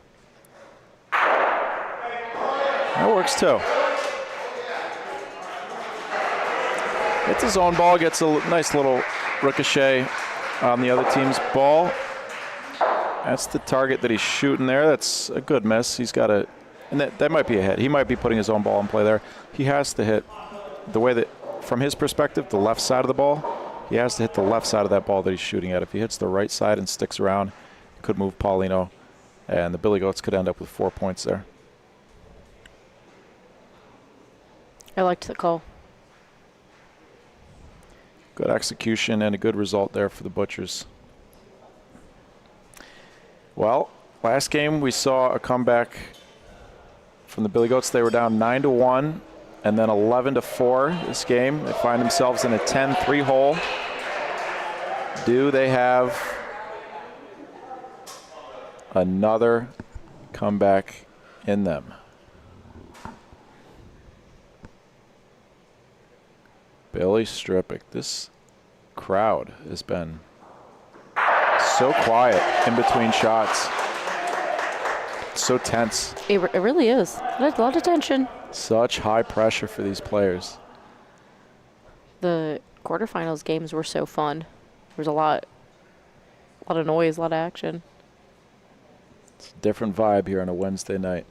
That works too. Gets his own ball, gets a nice little ricochet on the other team's ball. That's the target that he's shooting there. That's a good miss. He's got a, and that might be a hit. He might be putting his own ball in play there. He has to hit the way that, from his perspective, the left side of the ball. He has to hit the left side of that ball that he's shooting at. If he hits the right side and sticks around, it could move Paulino, and the Billy Goats could end up with 4 points there. I liked the call. Good execution and a good result there for the Butchers. Well, last game we saw a comeback from the Billy Goats. They were down 9-1 and then 11-4 this game. They find themselves in a 10-3 hole. Do they have another comeback in them? Billy Strippick. This crowd has been so quiet in between shots. It's so tense. It really is. There's a lot of tension. Such high pressure for these players. The quarterfinals games were so fun. There was a lot of noise, a lot of action. It's a different vibe here on a Wednesday night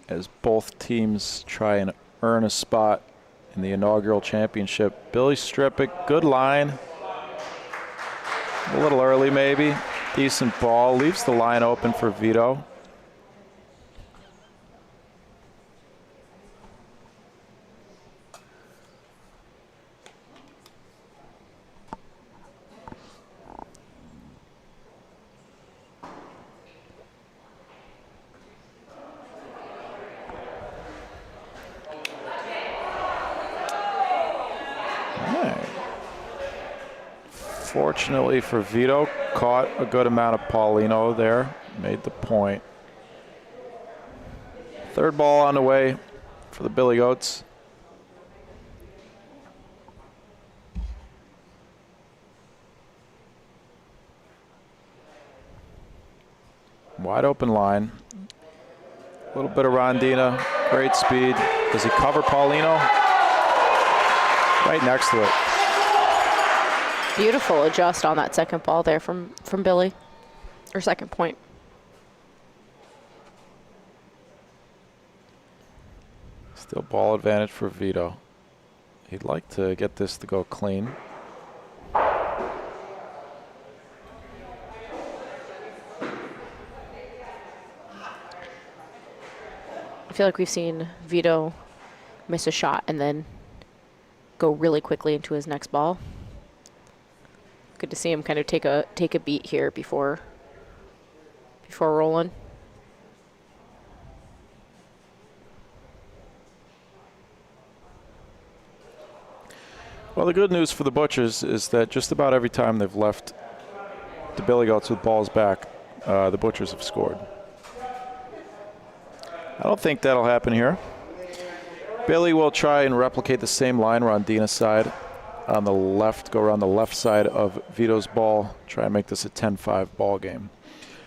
as both teams try and earn a spot in the inaugural championship. Billy Strippick, good line. A little early maybe. Decent ball. Leaves the line open for Vito. Fortunately for Vito, caught a good amount of Paulino there, made the point. Third ball on the way for the Billy Goats. Wide open line. A little bit of Rondina, great speed. Does he cover Paulino? Right next to it. Beautiful adjust on that second ball there from Billy, or second point. Still ball advantage for Vito. He'd like to get this to go clean. I feel like we've seen Vito miss a shot and then go really quickly into his next ball. Good to see him kind of take a beat here before rolling. Well, the good news for the Butchers is that just about every time they've left the Billy Goats with balls back, the Butchers have scored. I don't think that'll happen here. Billy will try and replicate the same line Rondina's side on the left, go around the left side of Vito's ball, try and make this a 10-5 ball game.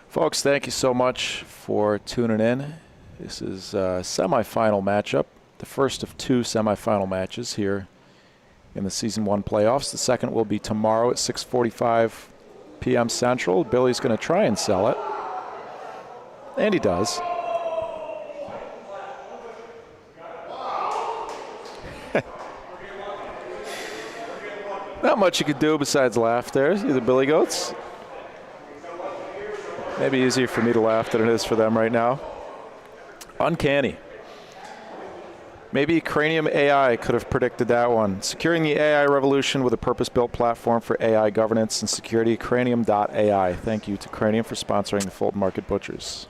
Folks, thank you so much for tuning in. This is a semifinal matchup, the first of 2 semifinal matches here in the Season 1 playoffs. The second will be tomorrow at 6:45 p.m. Central. Billy's going to try and sell it, and he does. Not much you could do besides laugh there. See the Billy Goats? Maybe easier for me to laugh than it is for them right now. Uncanny. Maybe Cranium AI could have predicted that one. Securing the AI revolution with a purpose-built platform for AI governance and security, Cranium.ai. Thank you to Cranium for sponsoring the Fulton Market Butchers.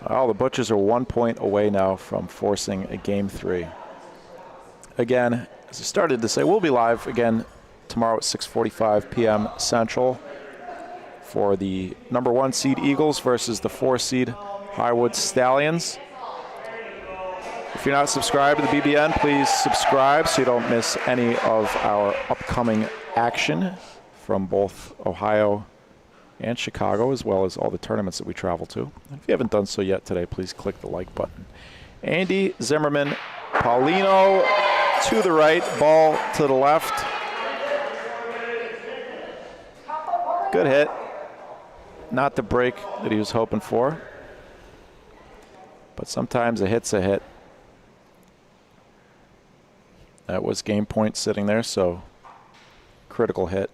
Well, the Butchers are 1 point away now from forcing a Game 3. Again, as I started to say, we'll be live again tomorrow at 6:45 p.m. Central for the number 1 seed Eagles versus the 4 seed Highwood Stallions. If you're not subscribed to the BBN, please subscribe so you don't miss any of our upcoming action from both Ohio and Chicago, as well as all the tournaments that we travel to. If you haven't done so yet today, please click the like button. Andy Zimmerman, Paulino to the right, ball to the left. Good hit. Not the break that he was hoping for, but sometimes a hit's a hit. That was game point sitting there, so critical hit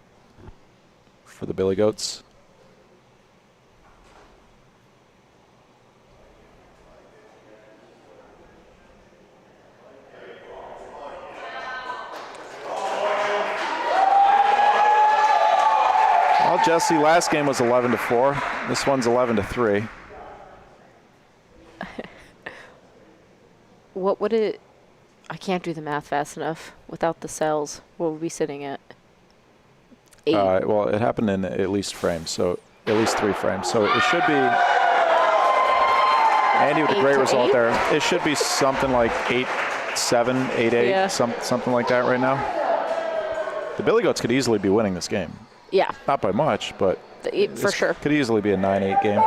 for the Billy Goats. Well, Jesse, last game was 11-4. This one's 11-3. What would it... I can't do the math fast enough. Without the cells, what would we be sitting at? 8. Well, it happened in at least frames, so at least 3 frames. So it should be... Andy with a great result 8? there. It should be something like 8-7, 8-8, Yeah. something like that right now. The Billy Goats could easily be winning this game. Yeah. Not by much, but For sure. Could easily be a 9-8 game.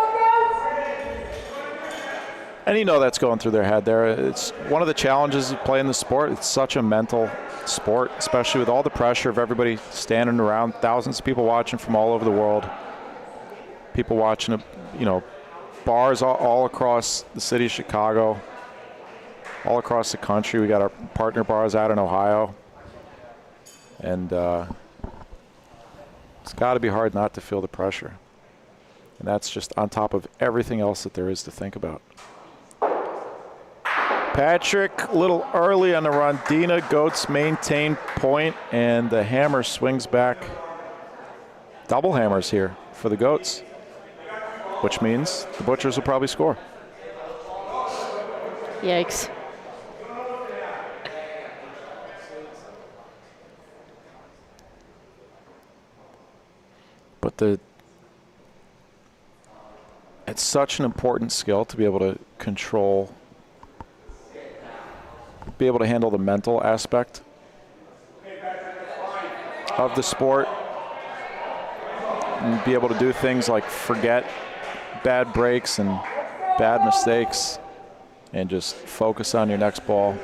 And you know that's going through their head there. It's one of the challenges of playing the sport. It's such a mental sport, especially with all the pressure of everybody standing around, thousands of people watching from all over the world. People watching, bars all across the city of Chicago, all across the country. We got our partner bars out in Ohio. And it's got to be hard not to feel the pressure. And that's just on top of everything else that there is to think about. Patrick, a little early on the Rondina. Goats maintain point, and the hammer swings back. Double hammers here for the Goats, which means the Butchers will probably score. Yikes. But it's such an important skill to be able to control, be able to handle the mental aspect of the sport and be able to do things like forget bad breaks and bad mistakes and just focus on your next ball.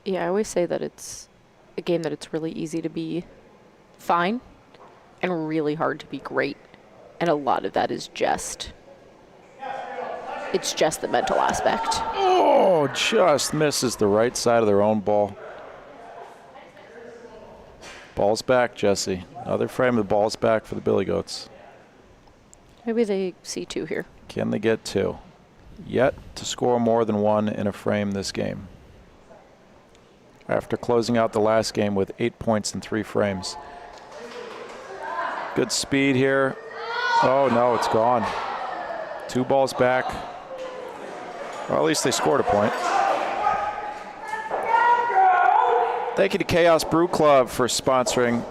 Yeah, I always say that it's a game that it's really easy to be fine and really hard to be great. And a lot of that is just the mental aspect. Oh, just misses the right side of their own ball. Ball's back, Jesse. Another frame of the ball's back for the Billy Goats. Maybe they see 2 here. Can they get 2? Yet to score more than 1 in a frame this game, after closing out the last game with 8 points in 3 frames. Good speed here. Oh, no, it's gone. 2 balls back. Well, at least they scored a point. Thank you to Chaos Brew Club for sponsoring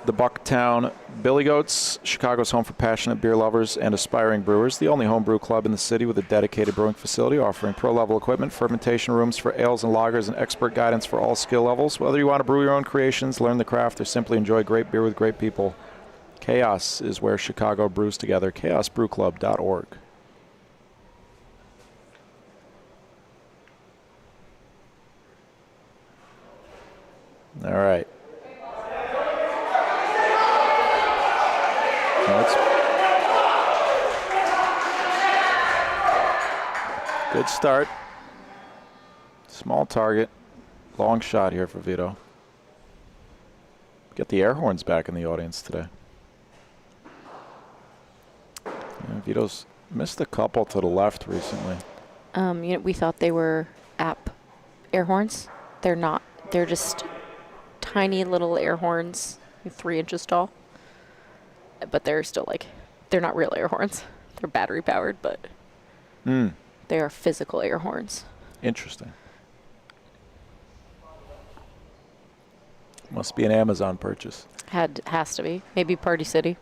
the Bucktown Billy Goats, Chicago's home for passionate beer lovers and aspiring brewers, the only home brew club in the city with a dedicated brewing facility offering pro-level equipment, fermentation rooms for ales and lagers, and expert guidance for all skill levels. Whether you want to brew your own creations, learn the craft, or simply enjoy great beer with great people, Chaos is where Chicago brews together. chaosbrewclub.org. All right. Good start. Small target. Long shot here for Vito. Get the air horns back in the audience today. Yeah, Vito's missed a couple to the left recently. We thought they were app air horns. They're not. They're just tiny little air horns, 3 inches tall. But they're still they're not real air horns. They're battery powered, but they are physical air horns. Interesting. Must be an Amazon purchase. Has to be. Maybe Party City.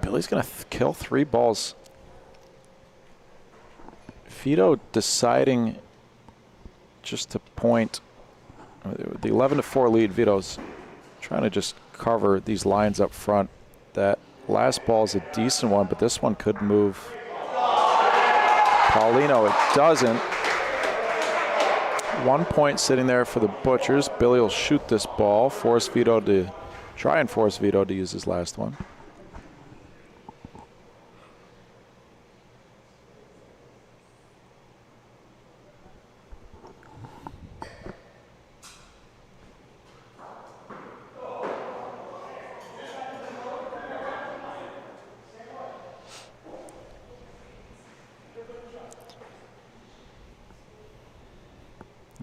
Billy's going to kill 3 balls. Vito deciding just to point. The 11-4 lead, Vito's trying to just cover these lines up front. That last ball is a decent one, but this one could move. Paulino, it doesn't. 1 point sitting there for the Butchers. Billy will shoot this ball, try and force Vito to use his last one.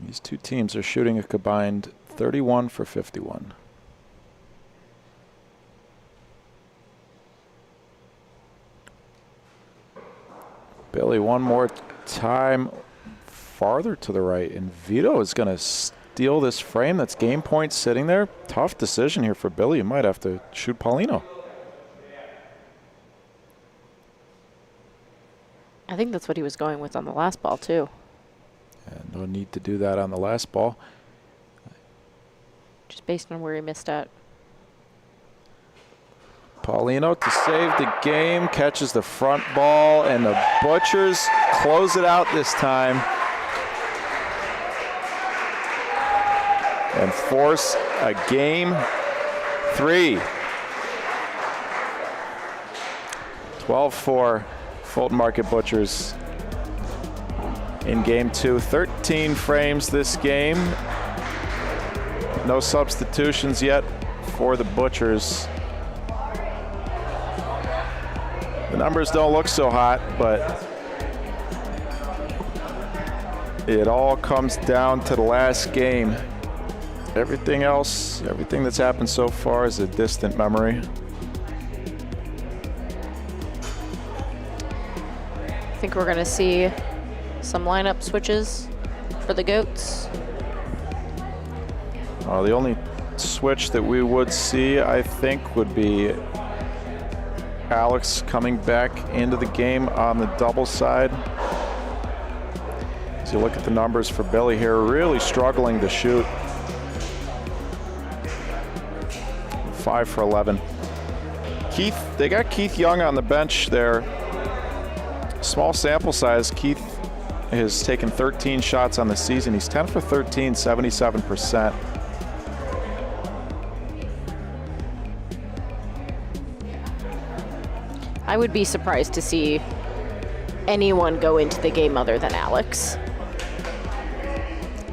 These two teams are shooting a combined 31 for 51. Billy one more time farther to the right, and Vito is going to steal this frame. That's game point sitting there. Tough decision here for Billy. You might have to shoot Paulino. I think that's what he was going with on the last ball, too. And no need to do that on the last ball. Just based on where he missed at. Paulino to save the game, catches the front ball, and the Butchers close it out this time. And force a game 3. 12-4 Fulton Market Butchers in game 2. 13 frames this game. No substitutions yet for the Butchers. The numbers don't look so hot, but it all comes down to the last game. Everything else, everything that's happened so far is a distant memory. I think we're going to see some lineup switches for the Goats. The only switch that we would see, I think, would be Alex coming back into the game on the double side. As you look at the numbers for Billy here, really struggling to shoot. 5 for 11. They got Keith Young on the bench there. Small sample size. Keith has taken 13 shots on the season. He's 10 for 13, 77%. I would be surprised to see anyone go into the game other than Alex.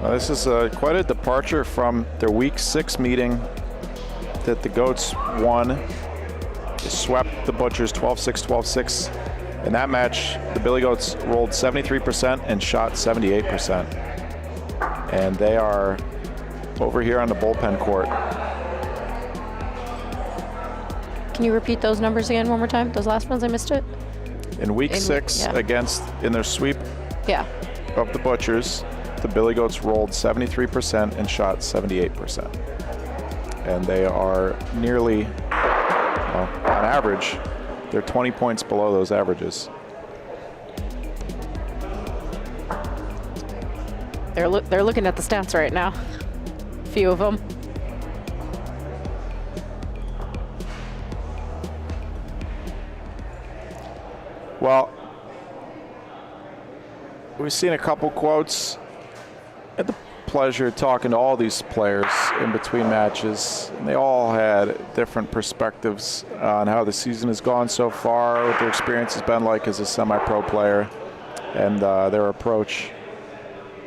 This is quite a departure from their Week 6 meeting that the Goats won. They swept the Butchers 12-6, 12-6. In that match, the Billy Goats rolled 73% and shot 78%. And they are over here on the bullpen court. Can you repeat those numbers again one more time? Those last ones, I missed it. In Week 6, in their sweep of the Butchers, the Billy Goats rolled 73% and shot 78%. And they are nearly, on average, they're 20 points below those averages. They're looking at the stats right now. A few of them. Well, we've seen a couple quotes. Had the pleasure of talking to all these players in between matches, and they all had different perspectives on how the season has gone so far, what their experience has been like as a semi-pro player. and their approach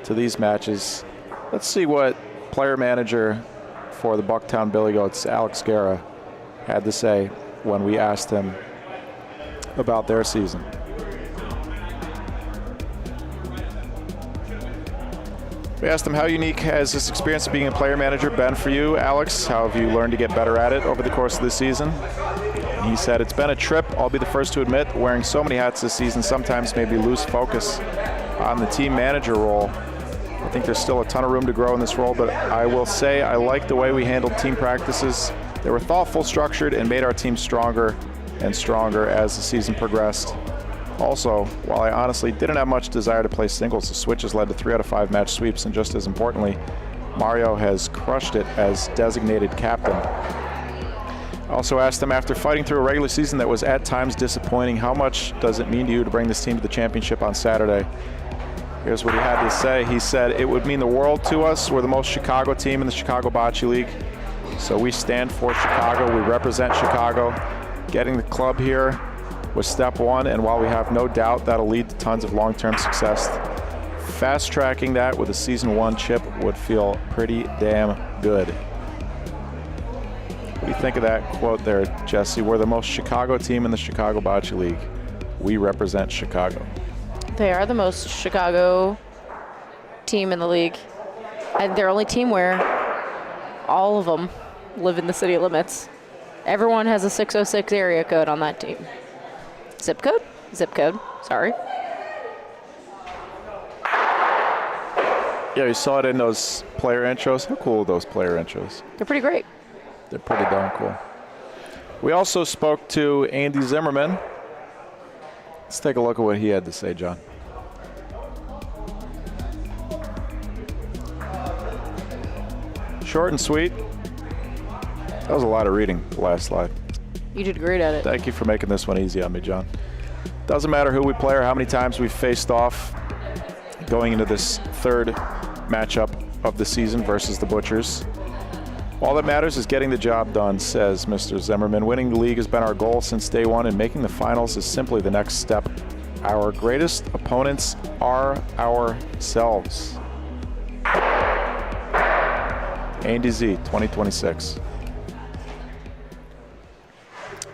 to these matches. Let's see what player manager for the Bucktown Billy Goats, Alex Guerra, had to say when we asked him about their season. We asked him, how unique has this experience of being a player manager been for you, Alex? How have you learned to get better at it over the course of this season? He said, it's been a trip, I'll be the first to admit. Wearing so many hats this season sometimes made me lose focus on the team manager role. I think there's still a ton of room to grow in this role, but I will say I like the way we handled team practices. They were thoughtful, structured, and made our team stronger and stronger as the season progressed. Also, while I honestly didn't have much desire to play singles, the switches led to 3 out of 5 match sweeps, and just as importantly, Mario has crushed it as designated captain. I also asked him, after fighting through a regular season that was at times disappointing, how much does it mean to you to bring this team to the championship on Saturday? Here's what he had to say. He said, it would mean the world to us. We're the most Chicago team in the Chicago Bocce League. So we stand for Chicago. We represent Chicago. Getting the club here was step one, and while we have no doubt that'll lead to tons of long-term success, fast-tracking that with a Season 1 chip would feel pretty damn good. What do you think of that quote there, Jesse? We're the most Chicago team in the Chicago Bocce League. We represent Chicago. They are the most Chicago team in the league. And they're only team where all of them live in the city limits. Everyone has a 606 area code on that team. Zip code? Zip code, sorry. Yeah, you saw it in those player intros. How cool are those player intros? They're pretty great. They're pretty darn cool. We also spoke to Andy Zimmerman. Let's take a look at what he had to say, John. Short and sweet. That was a lot of reading, the last slide. You did great at it. Thank you for making this one easy on me, John. Doesn't matter who we play or how many times we've faced off going into this third matchup of the season versus the Butchers. All that matters is getting the job done, says Mr. Zimmerman. Winning the league has been our goal since day one, and making the finals is simply the next step. Our greatest opponents are ourselves. Andy Z, 2026.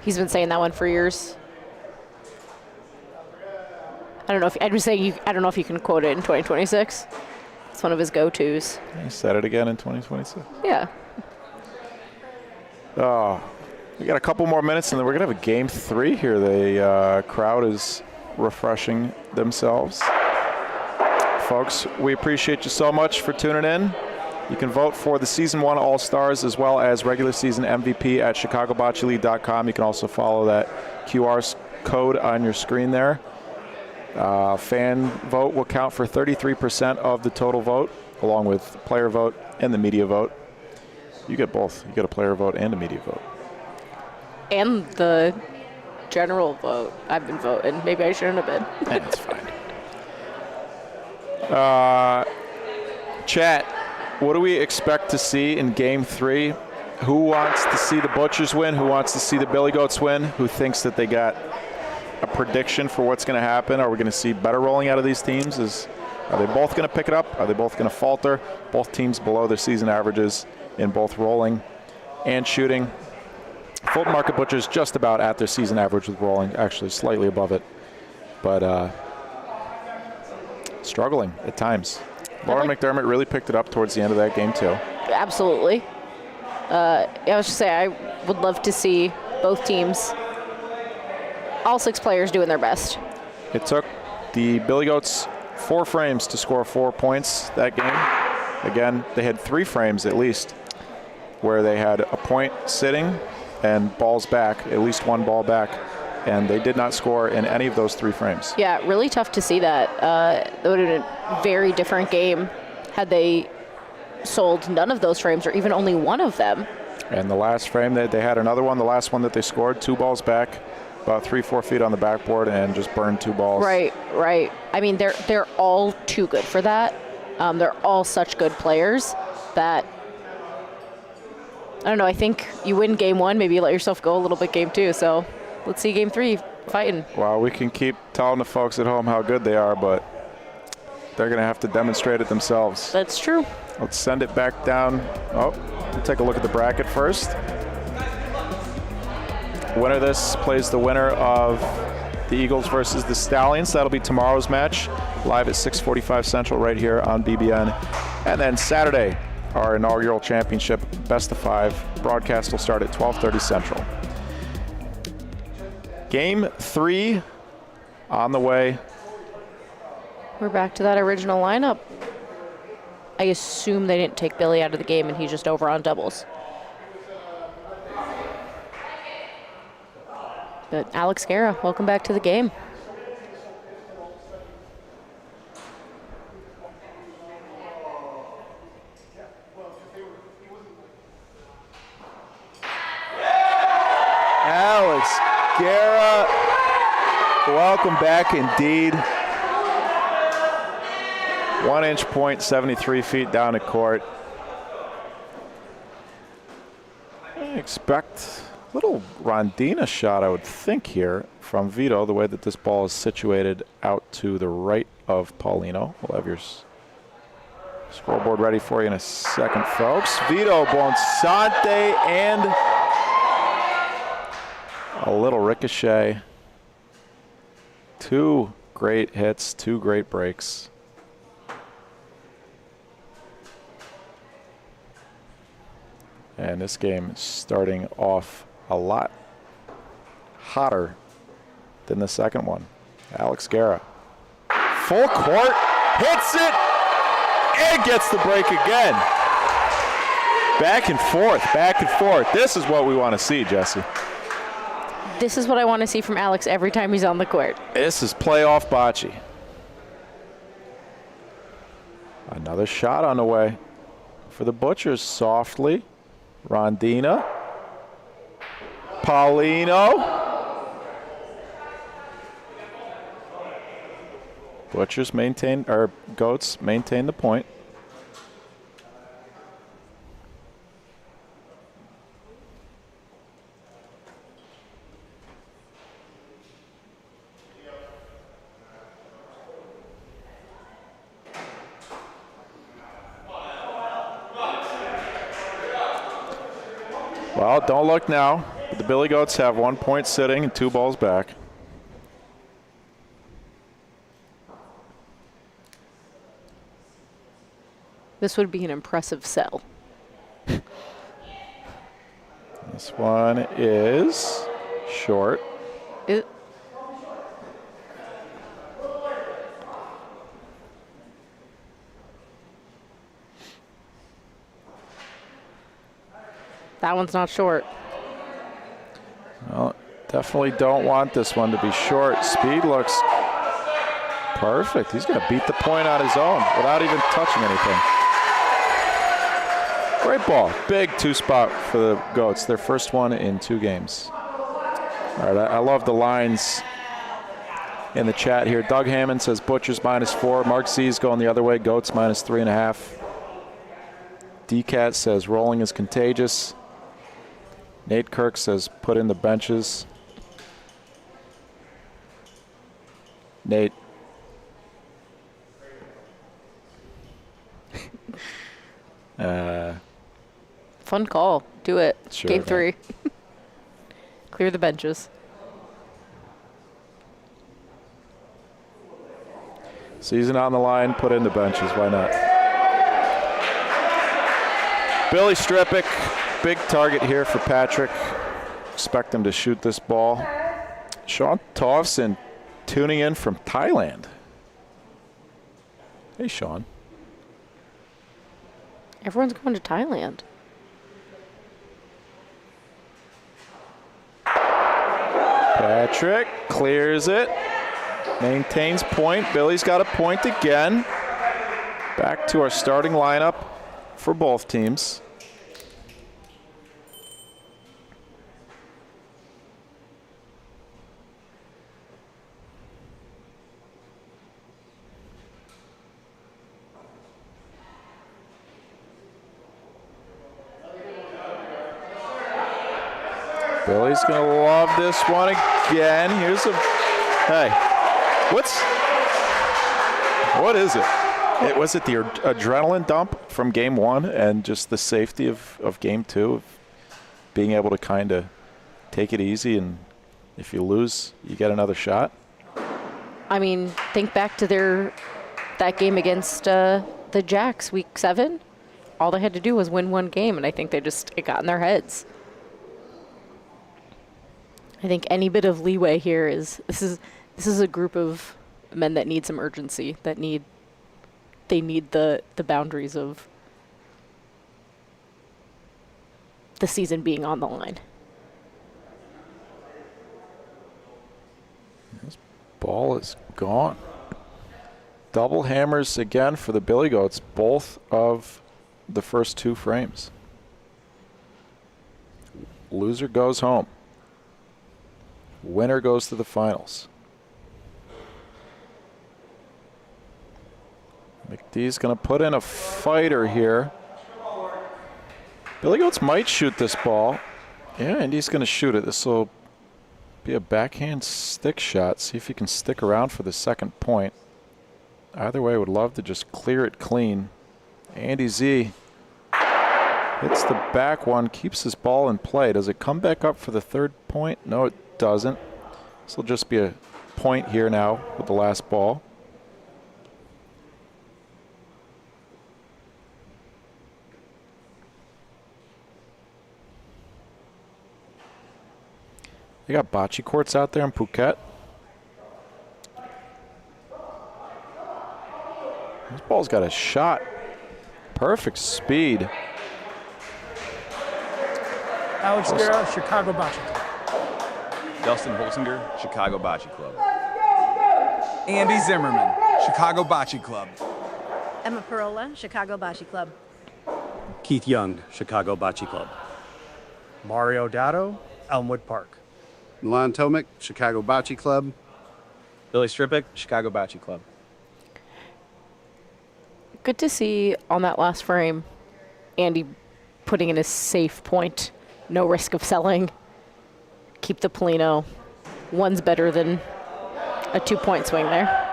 He's been saying that one for years. I don't know if I don't know if you can quote it in 2026. It's one of his go-tos. He said it again in 2026. Yeah. We got a couple more minutes, and then we're gonna have a game 3 here. The crowd is refreshing themselves. Folks, we appreciate you so much for tuning in. You can vote for the Season 1 All-Stars as well as regular season MVP at ChicagoBocceLeague.com. You can also follow that QR code on your screen there. Fan vote will count for 33% of the total vote, along with player vote and the media vote. You get both. You get a player vote and a media vote. And the general vote. I've been voting. Maybe I shouldn't have been. That's fine. Chat, what do we expect to see in Game 3? Who wants to see the Butchers win? Who wants to see the Billy Goats win? Who thinks that they got a prediction for what's going to happen? Are we going to see better rolling out of these teams? Are they both going to pick it up? Are they both going to falter? Both teams below their season averages in both rolling and shooting. Fulton Market Butchers just about at their season average with rolling, actually slightly above it, but struggling at times. Lauren McDermott really picked it up towards the end of that game too. Absolutely. I was just say I would love to see both teams, all 6 players doing their best. It took the Billy Goats 4 frames to score 4 points that game. Again, they had 3 frames at least where they had a point sitting and balls back, at least 1 ball back, and they did not score in any of those 3 frames. Yeah, really tough to see that. It would have been a very different game had they sold none of those frames or even only one of them. And the last frame, they had another one, the last one that they scored, 2 balls back, about 3-4 feet on the backboard, and just burned 2 balls. Right. I mean, they're all too good for that. They're all such good players that, I don't know, I think you win Game 1, maybe you let yourself go a little bit Game 2. So let's see Game 3 fighting. Well, we can keep telling the folks at home how good they are, but they're going to have to demonstrate it themselves. That's true. Let's send it back down. Oh, we'll take a look at the bracket first. Winner of this plays the winner of the Eagles versus the Stallions. That'll be tomorrow's match, live at 6:45 Central right here on BBN. And then Saturday, our inaugural championship, best of 5. Broadcast will start at 12:30 Central. Game 3 on the way. We're back to that original lineup. I assume they didn't take Billy out of the game and he's just over on doubles. But Alex Guerra, welcome back to the game. Alex Guerra, welcome back indeed. 1 inch point, 73 feet down the court. I expect a little Rondina shot, I would think, here from Vito, the way that this ball is situated out to the right of Paulino. We'll have your scoreboard ready for you in a second, folks. Vito Bonsante and a little ricochet. 2 great hits, 2 great breaks. And this game is starting off a lot hotter than the second one. Alex Guerra, full court, hits it, and gets the break again. Back and forth, back and forth. This is what we want to see, Jesse. This is what I want to see from Alex every time he's on the court. This is playoff bocce. Another shot on the way for the Butchers, softly. Rondina. Paulino. Butchers maintain, or Goats maintain the point. Well, don't look now. But the Billy Goats have 1 point sitting and 2 balls back. This would be an impressive sell. This one is short. That one's not short. Well, definitely don't want this one to be short. Speed looks perfect. He's going to beat the point on his own without even touching anything. Great ball. Big 2-spot for the Goats. Their first one in 2 games. All right, I love the lines in the chat here. Doug Hammond says Butchers -4. Mark Z's going the other way. Goats -3.5. DCAT says rolling is contagious. Nate Kirk says put in the benches. Nate. Fun call. Do it. Sure, Game 3. Clear the benches. Season on the line, put in the benches. Why not? Billy Strippick, big target here for Patrick. Expect him to shoot this ball. Sean Tovson tuning in from Thailand. Hey, Sean. Everyone's going to Thailand. Patrick clears it. Maintains point. Billy's got a point again. Back to our starting lineup for both teams. Billy's going to love this one again. Here's a, hey, what is it? Was it the adrenaline dump from game one and just the safety of game two, of being able to kind of take it easy, and if you lose, you get another shot? I mean, think back to that game against the Jacks, week 7. All they had to do was win one game, and I think it got in their heads. I think any bit of leeway here this is a group of men that need some urgency, they need the boundaries of the season being on the line. This ball is gone. Double hammers again for the Billy Goats, both of the first 2 frames. Loser goes home. Winner goes to the finals. McDee's going to put in a fighter here. Billy Goats might shoot this ball. Yeah, and he's going to shoot it. This will be a backhand stick shot. See if he can stick around for the second point. Either way, would love to just clear it clean. Andy Z hits the back one, keeps his ball in play. Does it come back up for the third point? No, it doesn't. This will just be a point here now with the last ball. They got bocce courts out there in Phuket. This ball's got a shot. Perfect speed. Alex Guerra, Chicago Bocce Club. Dustin Holsinger, Chicago Bocce Club. Andy Zimmerman, Chicago Bocce Club. Emma Perola, Chicago Bocce Club. Keith Young, Chicago Bocce Club. Mario Dado, Elmwood Park. Milan Tomic, Chicago Bocce Club. Billy Stripik, Chicago Bocce Club. Good to see on that last frame, Andy putting in a safe point. No risk of selling. Keep the Polino. One's better than a 2-point swing there.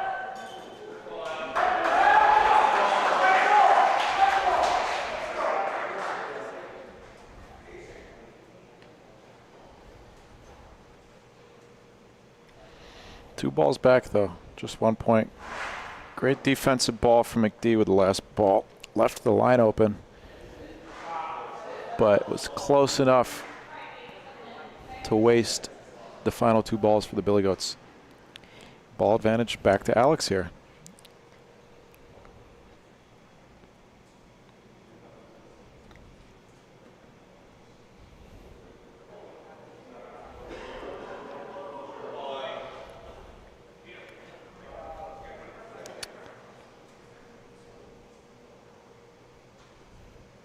Two balls back, though. Just 1 point. Great defensive ball from McD with the last ball. Left the line open, but was close enough to waste the final 2 balls for the Billy Goats. Ball advantage back to Alex here.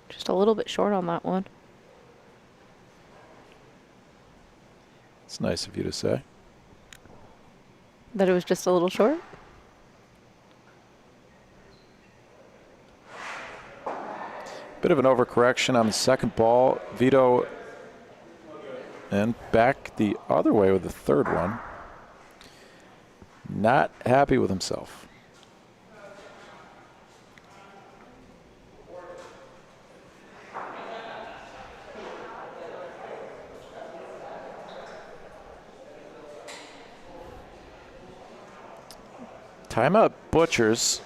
Just a little bit short on that one. It's nice of you to say. That it was just a little short? Bit of an overcorrection on the second ball. Vito, and back the other way with the third one. Not happy with himself. Timeout Butchers.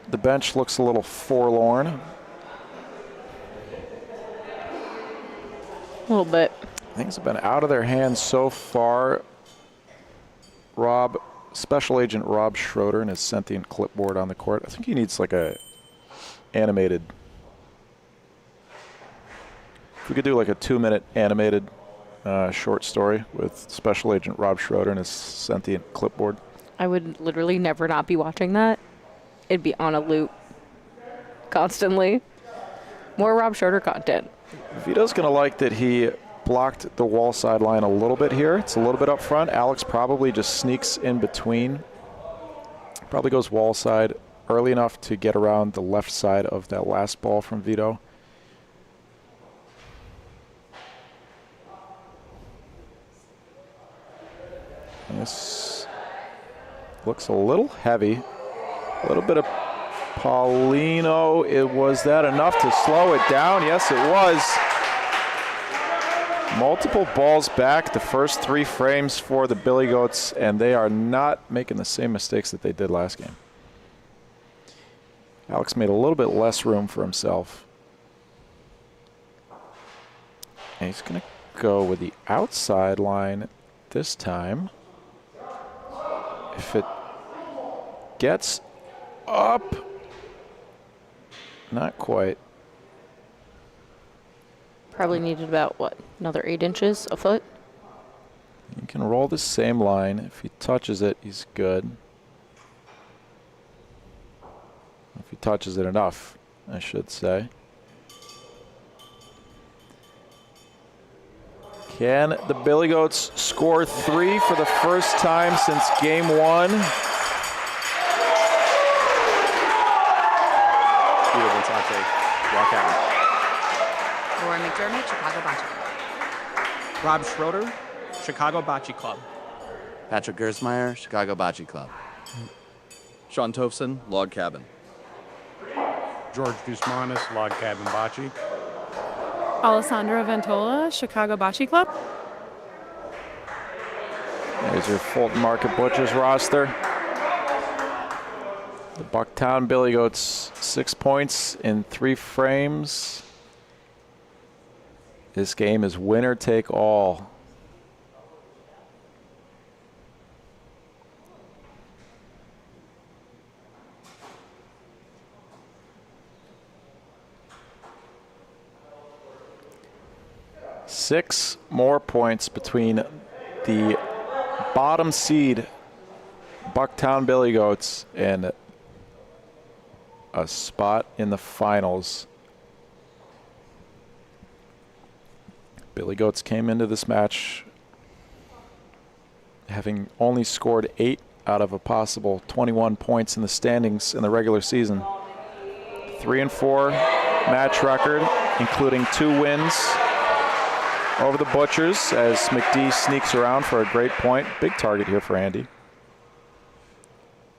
The bench looks a little forlorn. A little bit. Things have been out of their hands so far. Special Agent Rob Schroeder and his sentient clipboard on the court. I think he needs like a animated. If we could do like a 2-minute animated short story with Special Agent Rob Schroeder and his sentient clipboard. I would literally never not be watching that. It'd be on a loop constantly. More Rob Schroeder content. Vito's going to like that he blocked the wall sideline a little bit here. It's a little bit up front. Alex probably just sneaks in between. Probably goes wall side early enough to get around the left side of that last ball from Vito. This looks a little heavy. A little bit of Paulino. Was that enough to slow it down? Yes, it was. Multiple balls back, the first 3 frames for the Billy Goats, and they are not making the same mistakes that they did last game. Alex made a little bit less room for himself. And he's going to go with the outside line this time. If it gets up, not quite. Probably needed about, what, another 8 inches, a foot? You can roll the same line. If he touches it, he's good. If he touches it enough, I should say. Can the Billy Goats score 3 for the first time since game 1? Walk out. Laura McDermott, Chicago Bocce Club. Rob Schroeder, Chicago Bocce Club. Patrick Gersmeyer, Chicago Bocce Club. Sean Tofson, Log Cabin. George Guzmanis, Log Cabin Bocce. Alessandra Ventola, Chicago Bocce Club. There's your Fulton Market Butchers roster. The Bucktown Billy Goats, 6 points in 3 frames. This game is winner take all. Six more points between the bottom seed Bucktown Billy Goats and a spot in the finals. Billy Goats came into this match having only scored 8 out of a possible 21 points in the standings in the regular season. 3-4 match record, including 2 wins over the Butchers as McD sneaks around for a great point. Big target here for Andy.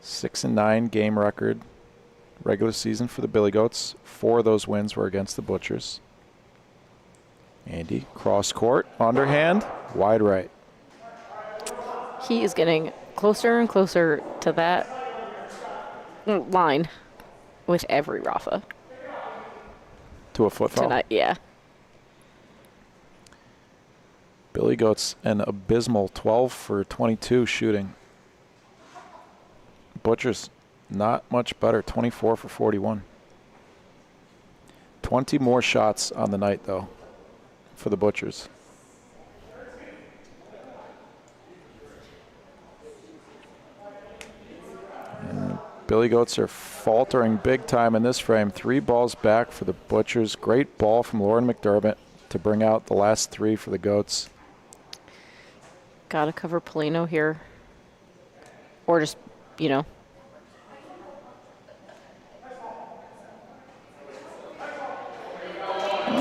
6-9 game record, regular season for the Billy Goats. 4 of those wins were against the Butchers. Andy, cross court, underhand, wide right. He is getting closer and closer to that line with every Rafa. To a foot foul? Tonight, yeah. Billy Goats an abysmal 12 for 22 shooting. Butchers not much better, 24 for 41. 20 more shots on the night, though, for the Butchers. And Billy Goats are faltering big time in this frame. 3 balls back for the Butchers. Great ball from Lauren McDermott to bring out the last 3 for the Goats. Gotta cover Polino here. Or just, you know.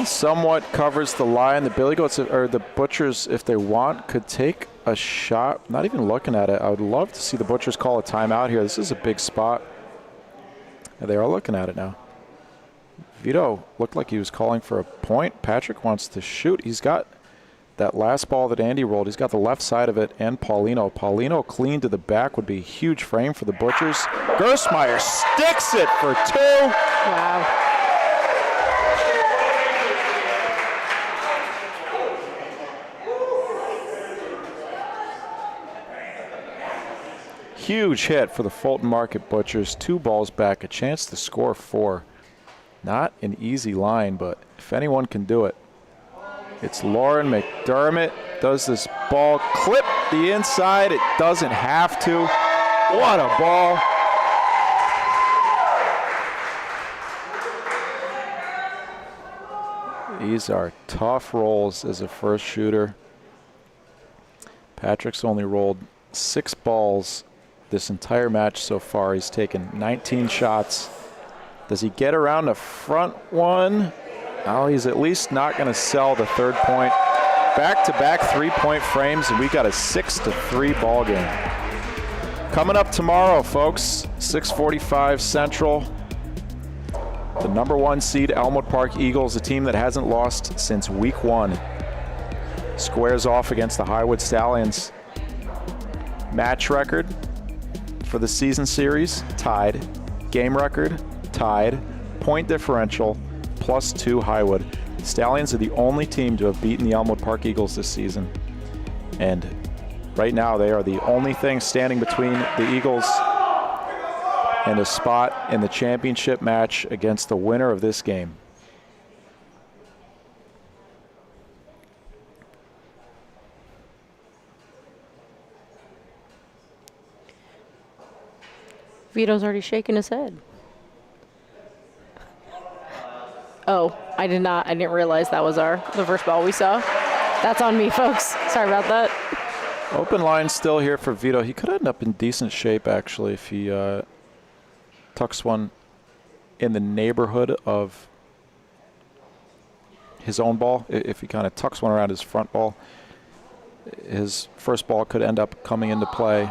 Somewhat covers the line. The Billy Goats, or the Butchers, if they want, could take a shot. Not even looking at it. I would love to see the Butchers call a timeout here. This is a big spot. And they are looking at it now. Vito looked like he was calling for a point. Patrick wants to shoot. He's got that last ball that Andy rolled. He's got the left side of it and Paulino. Paulino clean to the back would be a huge frame for the Butchers. Gersmeyer sticks it for 2. Wow. Huge hit for the Fulton Market Butchers. 2 balls back, a chance to score 4. Not an easy line, but if anyone can do it, it's Lauren McDermott. Does this ball clip the inside? It doesn't have to. What a ball. These are tough rolls as a first shooter. Patrick's only rolled 6 balls this entire match so far. He's taken 19 shots. Does he get around the front one? Oh, he's at least not going to sell the 3rd point. back-to-back three-point frames, and we got a 6-3 ball game. Coming up tomorrow, folks, 6:45 Central. The number 1 seed, Elmwood Park Eagles, a team that hasn't lost since week 1, squares off against the Highwood Stallions. Match record for the season series, tied. Game record, tied. Point differential, +2 Highwood. The Stallions are the only team to have beaten the Elmwood Park Eagles this season. And right now, they are the only thing standing between the Eagles and a spot in the championship match against the winner of this game. Vito's already shaking his head. Oh, I didn't realize that was the first ball we saw. That's on me, folks. Sorry about that. Open line still here for Vito. He could end up in decent shape, actually, if he tucks one in the neighborhood of his own ball. If he kind of tucks one around his front ball, his first ball could end up coming into play.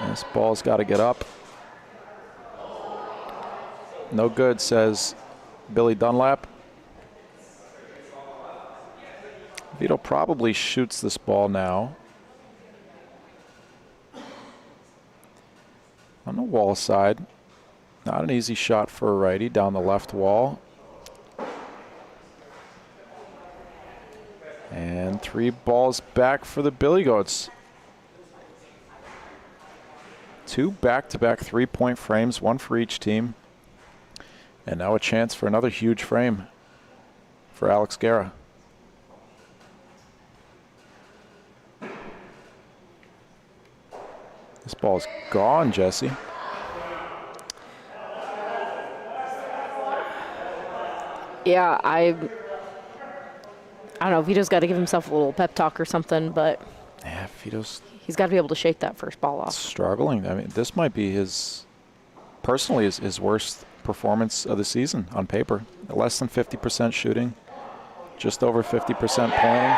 And this ball's got to get up. No good, says Billy Dunlap. Vito probably shoots this ball now. On the wall side. Not an easy shot for a righty down the left wall. And 3 balls back for the Billy Goats. 2 back-to-back three-point frames, 1 for each team. And now a chance for another huge frame for Alex Guerra. This ball's gone, Jesse. Yeah, I don't know. Vito's got to give himself a little pep talk or something, but yeah, Vito's he's got to be able to shake that first ball off. Struggling. I mean, this might be his worst performance of the season on paper. Less than 50% shooting, just over 50% pointing.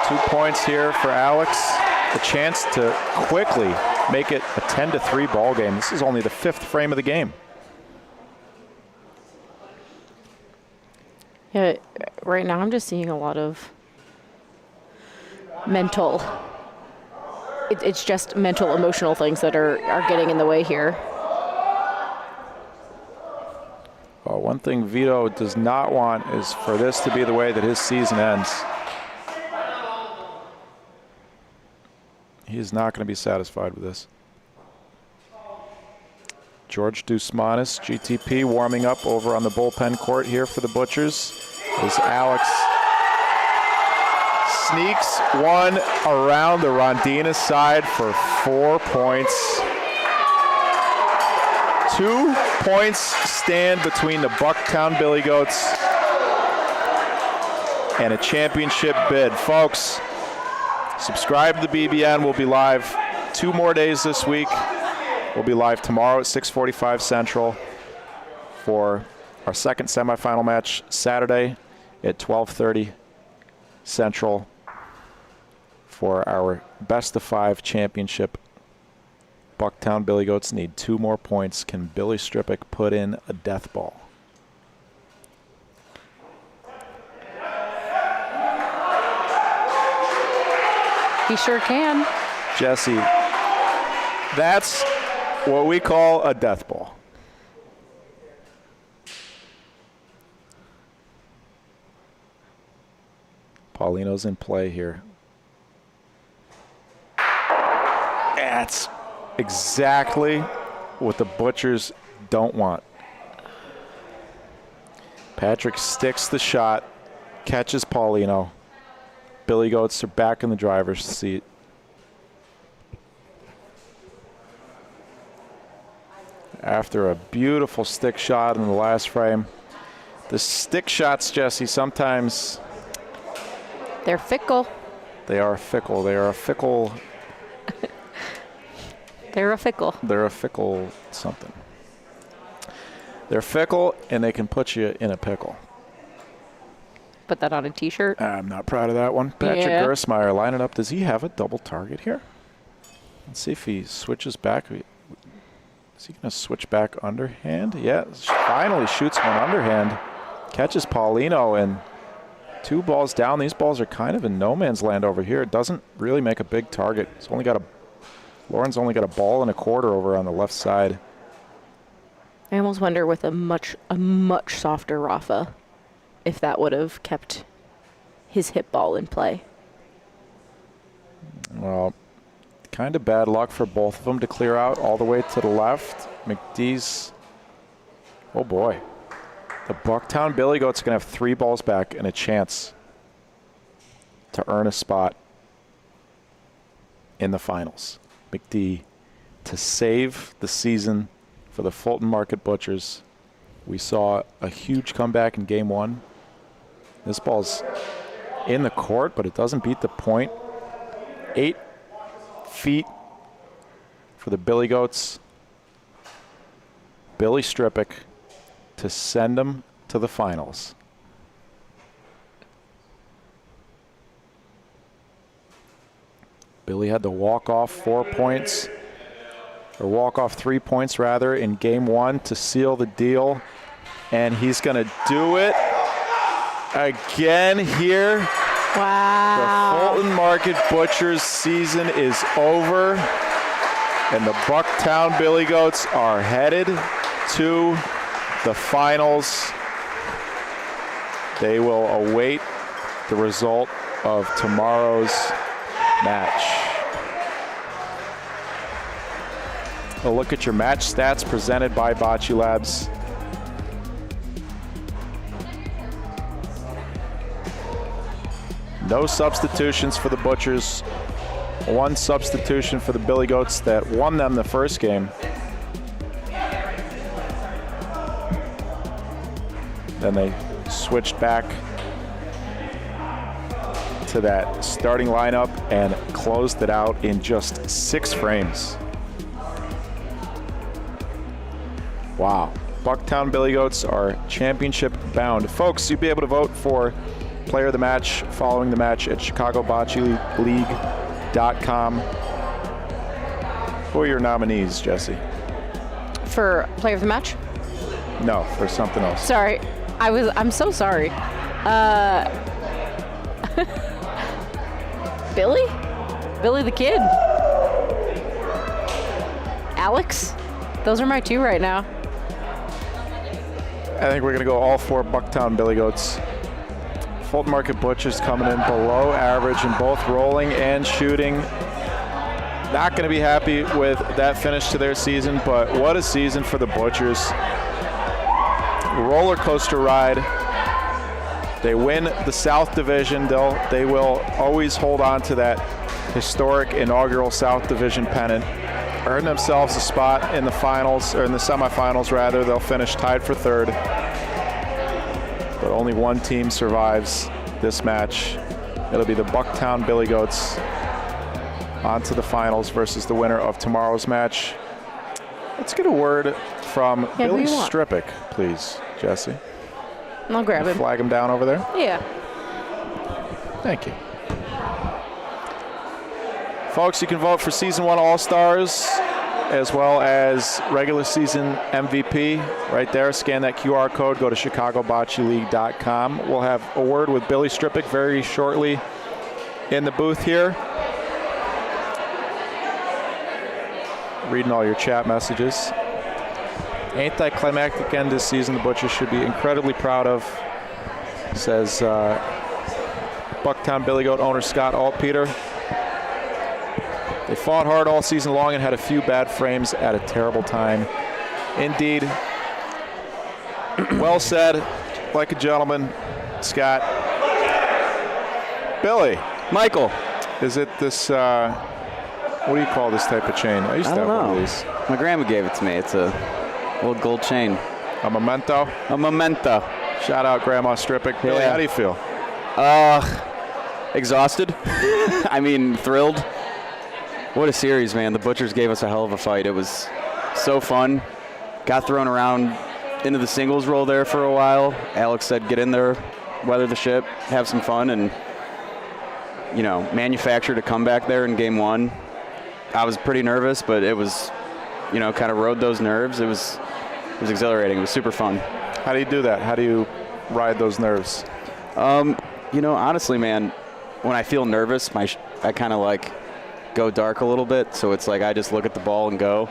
2 points here for Alex. A chance to quickly make it a 10-3 ball game. This is only the 5th frame of the game. Yeah, right now I'm just seeing a lot of mental. It's just mental, emotional things that are getting in the way here. Well, one thing Vito does not want is for this to be the way that his season ends. He is not going to be satisfied with this. George Dusmanis, GTP, warming up over on the bullpen court here for the Butchers. As Alex sneaks one around the Rondina side for 4 points. 2 points stand between the Bucktown Billy Goats and a championship bid. Folks, subscribe to the BBN. We'll be live 2 more days this week. We'll be live tomorrow at 6:45 Central for our second semifinal match Saturday at 12:30 Central for our best-of-5 championship. Bucktown Billy Goats need 2 more points. Can Billy Stripick put in a death ball? He sure can. Jesse, that's what we call a death ball. Paulino's in play here. That's exactly what the Butchers don't want. Patrick sticks the shot, catches Paulino. Billy Goats are back in the driver's seat. After a beautiful stick shot in the last frame. The stick shots, Jesse, sometimes they're fickle. They are fickle. They are a fickle. They're a fickle. They're a fickle something. They're fickle, and they can put you in a pickle. Put that on a T-shirt. I'm not proud of that one. Patrick Gersmeyer lining up. Does he have a double target here? Let's see if he switches back. Is he going to switch back underhand? Yeah, finally shoots one underhand. Catches Paulino, and 2 balls down. These balls are kind of in no man's land over here. It doesn't really make a big target. Lauren's only got a ball and a quarter over on the left side. I almost wonder with a much softer Rafa if that would have kept his hip ball in play. Well, kind of bad luck for both of them to clear out all the way to the left. McDee's, oh boy. The Bucktown Billy Goats are going to have 3 balls back and a chance to earn a spot in the finals. McDee to save the season for the Fulton Market Butchers. We saw a huge comeback in game 1. This ball's in the court, but it doesn't beat the point. 8 feet for the Billy Goats. Billy Strippick to send them to the finals. Billy had to walk off 4 points, or walk off 3 points rather, in game 1 to seal the deal. And he's going to do it again here. Wow. The Fulton Market Butchers season is over, and the Bucktown Billy Goats are headed to the finals. They will await the result of tomorrow's match. A look at your match stats presented by Bocce Labs. No substitutions for the Butchers. 1 substitution for the Billy Goats that won them the first game. Then they switched back to that starting lineup and closed it out in just 6 frames. Wow. Bucktown Billy Goats are championship bound. Folks, you'll be able to vote for player of the match following the match at ChicagoBocceLeague.com. Who are your nominees, Jesse? For player of the match? No, for something else. Sorry. I'm so sorry. Billy? Billy the Kid. Alex? Those are my 2 right now. I think we're going to go all 4 Bucktown Billy Goats. Fulton Market Butchers coming in below average in both rolling and shooting. Not going to be happy with that finish to their season, but what a season for the Butchers. Roller coaster ride. They win the South Division. They will always hold on to that historic inaugural South Division pennant. Earn themselves a spot in the finals, or in the semifinals rather. They'll finish tied for 3rd. But only 1 team survives this match. It'll be the Bucktown Billy Goats on to the finals versus the winner of tomorrow's match. Let's get a word from Billy Strippick, please, Jesse. I'll grab him. Flag him down over there? Yeah. Thank you. Folks, you can vote for Season 1 All-Stars as well as regular season MVP right there. Scan that QR code. Go to ChicagoBocceLeague.com. We'll have a word with Billy Strippick very shortly in the booth here. Reading all your chat messages. Anticlimactic end this season the Butchers should be incredibly proud of, says Bucktown Billy Goat owner Scott Altpeter. They fought hard all season long and had a few bad frames at a terrible time. Indeed. Well said. Like a gentleman, Scott. Billy. Michael. Is it this, what do you call this type of chain? I used to have one of these. My grandma gave it to me. It's a little gold chain. A memento? A memento. Shout out Grandma Strippick. Billy, how do you feel? Exhausted. I mean, thrilled. What a series, man. The Butchers gave us a hell of a fight. It was so fun. Got thrown around into the singles roll there for a while. Alex said, get in there, weather the ship, have some fun, and, you know, manufactured a comeback there in game 1. I was pretty nervous, but it was, you know, kind of rode those nerves. It was exhilarating. It was super fun. How do you do that? How do you ride those nerves? You know, honestly, man, when I feel nervous, I kind of like go dark a little bit. So it's like I just look at the ball and go.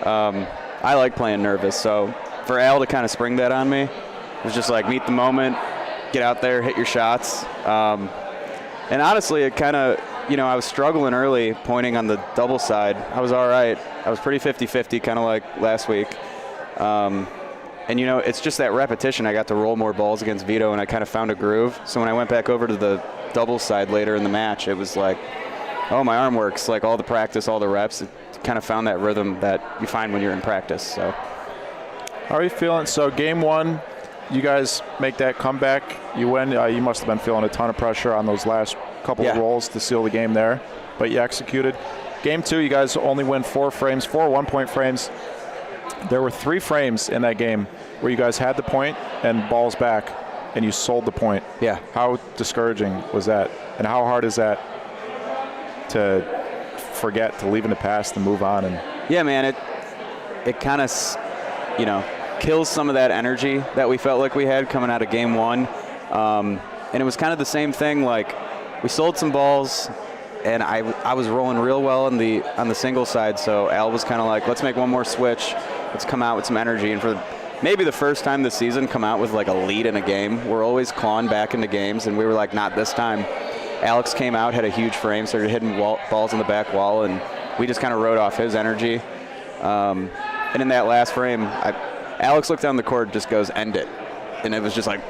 I like playing nervous. So for Al to kind of spring that on me, it was just like meet the moment, get out there, hit your shots. And honestly, it kind of, you know, I was struggling early pointing on the double side. I was all right. I was pretty 50-50, kind of like last week. And, you know, it's just that repetition. I got to roll more balls against Vito, and I kind of found a groove. So when I went back over to the double side later in the match, it was like, oh, my arm works. Like all the practice, all the reps, it kind of found that rhythm that you find when you're in practice. So, how are you feeling? So game 1, you guys make that comeback. You win. You must have been feeling a ton of pressure on those last couple of rolls to seal the game there, but you executed. Game 2, you guys only win 4 frames, 4 one-point frames. There were 3 frames in that game where you guys had the point and balls back, and you sold the point. Yeah. How discouraging was that? And how hard is that to forget, to leave in the past and move on? And yeah, man, it kind of, you know, kills some of that energy that we felt like we had coming out of game 1. And it was kind of the same thing. Like, we sold some balls, and I was rolling real well on the single side. So Al was kind of like, let's make one more switch. Let's come out with some energy. And for maybe the first time this season, come out with like a lead in a game. We're always clawing back into games, and we were like, not this time. Alex came out, had a huge frame, started hitting balls on the back wall, and we just kind of rode off his energy. And in that last frame, Alex looked down the court, just goes, end it. And it was just like,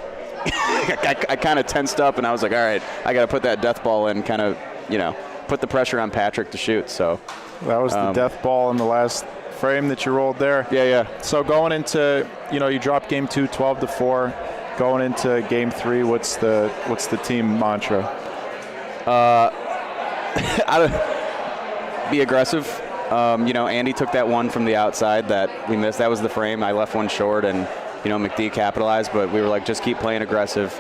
I kind of tensed up, and I was like, all right, I got to put that death ball in, kind of, you know, put the pressure on Patrick to shoot. So that was the death ball in the last frame that you rolled there. Yeah. So going into, you know, you dropped game 2 12-4. Going into game 3, what's the team mantra? Be aggressive. You know, Andy took that one from the outside that we missed. That was the frame. I left one short, and, you know, McD capitalized. But we were like, just keep playing aggressive,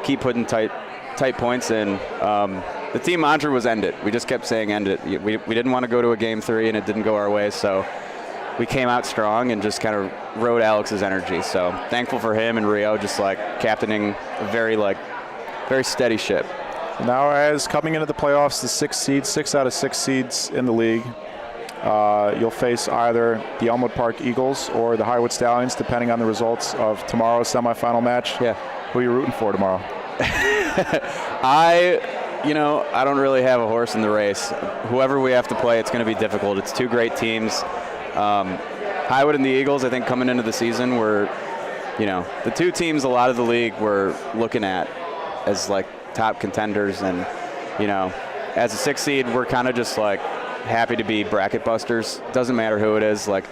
keep putting tight points in. The team mantra was end it. We just kept saying end it. We didn't want to go to a game 3, and it didn't go our way. So we came out strong and just kind of rode Alex's energy. So thankful for him and Rio, just like captaining a very steady ship. Now, as coming into the playoffs, the 6 out of 6 seeds in the league, you'll face either the Elmwood Park Eagles or the Highwood Stallions, depending on the results of tomorrow's semifinal match. Yeah. Who are you rooting for tomorrow? I don't really have a horse in the race. Whoever we have to play, it's going to be difficult. It's 2 great teams. Highwood and the Eagles, I think, coming into the season were, you know, the 2 teams a lot of the league were looking at as, like, top contenders. And, you know, as a 6 seed, we're kind of just, like, happy to be bracket busters. Doesn't matter who it is. Like,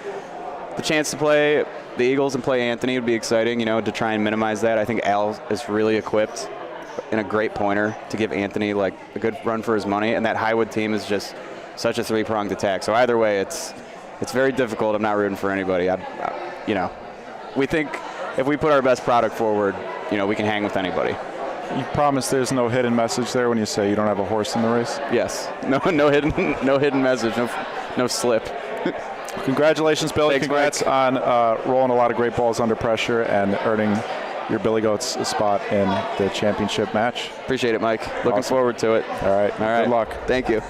the chance to play the Eagles and play Anthony would be exciting, you know, to try and minimize that. I think Al is really equipped and a great pointer to give Anthony, like, a good run for his money. And that Highwood team is just such a 3-pronged attack. So either way, it's very difficult. I'm not rooting for anybody. You know, we think if we put our best product forward, you know, we can hang with anybody. You promise there's no hidden message there when you say you don't have a horse in the race? Yes. No hidden message. No slip. Congratulations, Billy. Thanks, congrats Mike. on rolling a lot of great balls under pressure and earning your Billy Goats a spot in the championship match. Appreciate it, Mike. Looking forward to it. All right. Good luck. Thank you.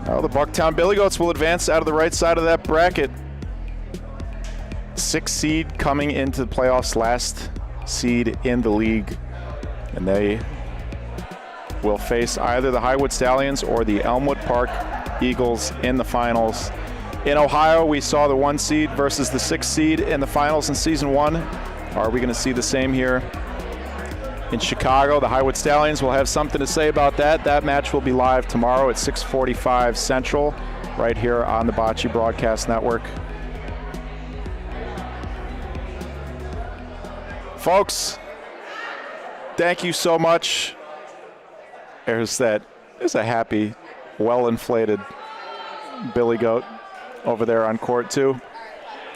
Well, the Bucktown Billy Goats will advance out of the right side of that bracket. 6 seed coming into the playoffs, last seed in the league. And they will face either the Highwood Stallions or the Elmwood Park Eagles in the finals. In Ohio, we saw the 1 seed versus the 6 seed in the finals in season 1. Are we going to see the same here in Chicago? The Highwood Stallions will have something to say about that. That match will be live tomorrow at 6:45 Central, right here on the Bocce Broadcast Network. Folks, thank you so much. There's a happy, well-inflated Billy Goat over there on court too.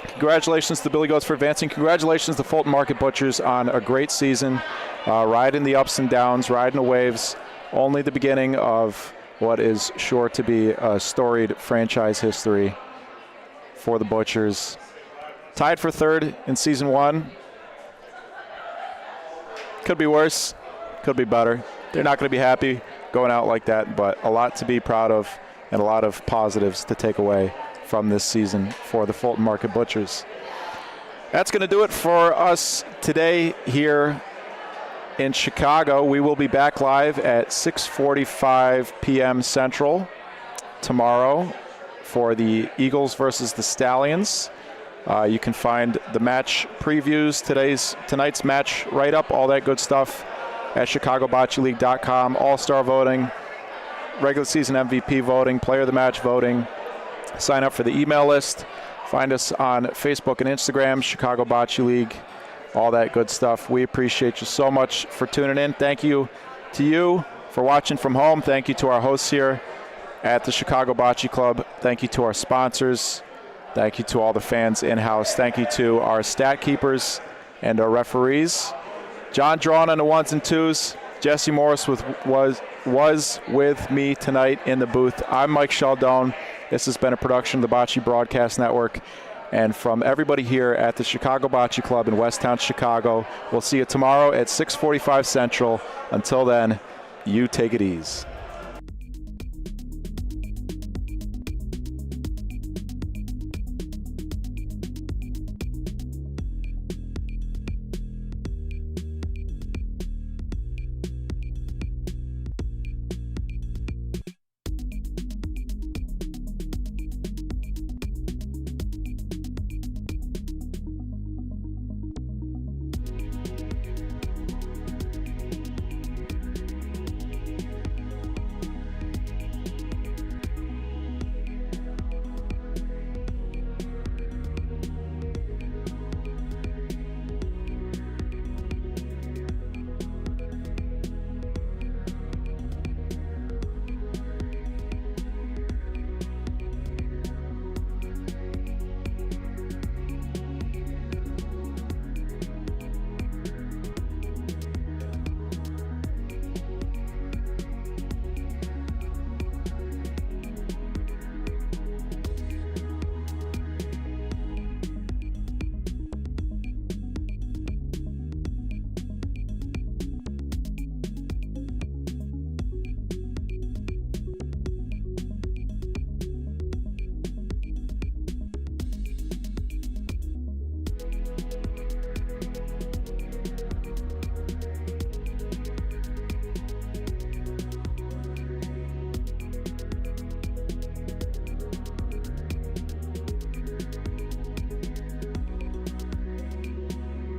Congratulations to the Billy Goats for advancing. Congratulations to Fulton Market Butchers on a great season, riding the ups and downs, riding the waves. Only the beginning of what is sure to be a storied franchise history for the Butchers. Tied for third in season 1. Could be worse, could be better. They're not going to be happy going out like that, but a lot to be proud of and a lot of positives to take away from this season for the Fulton Market Butchers. That's going to do it for us today here in Chicago. We will be back live at 6:45 p.m. Central tomorrow for the Eagles versus the Stallions. You can find the match previews, tonight's match write-up, all that good stuff at ChicagoBocceLeague.com. All-star voting, regular season MVP voting, player of the match voting. Sign up for the email list. Find us on Facebook and Instagram, Chicago Bocce League, all that good stuff. We appreciate you so much for tuning in. Thank you to you for watching from home. Thank you to our hosts here at the Chicago Bocce Club. Thank you to our sponsors. Thank you to all the fans in-house. Thank you to our stat keepers and our referees. John Drawn on the 1s and 2s. Jesse Morris was with me tonight in the booth. I'm Mike Sheldon. This has been a production of the Bocce Broadcast Network. And from everybody here at the Chicago Bocce Club in Westtown, Chicago, we'll see you tomorrow at 6:45 Central. Until then, you take it easy.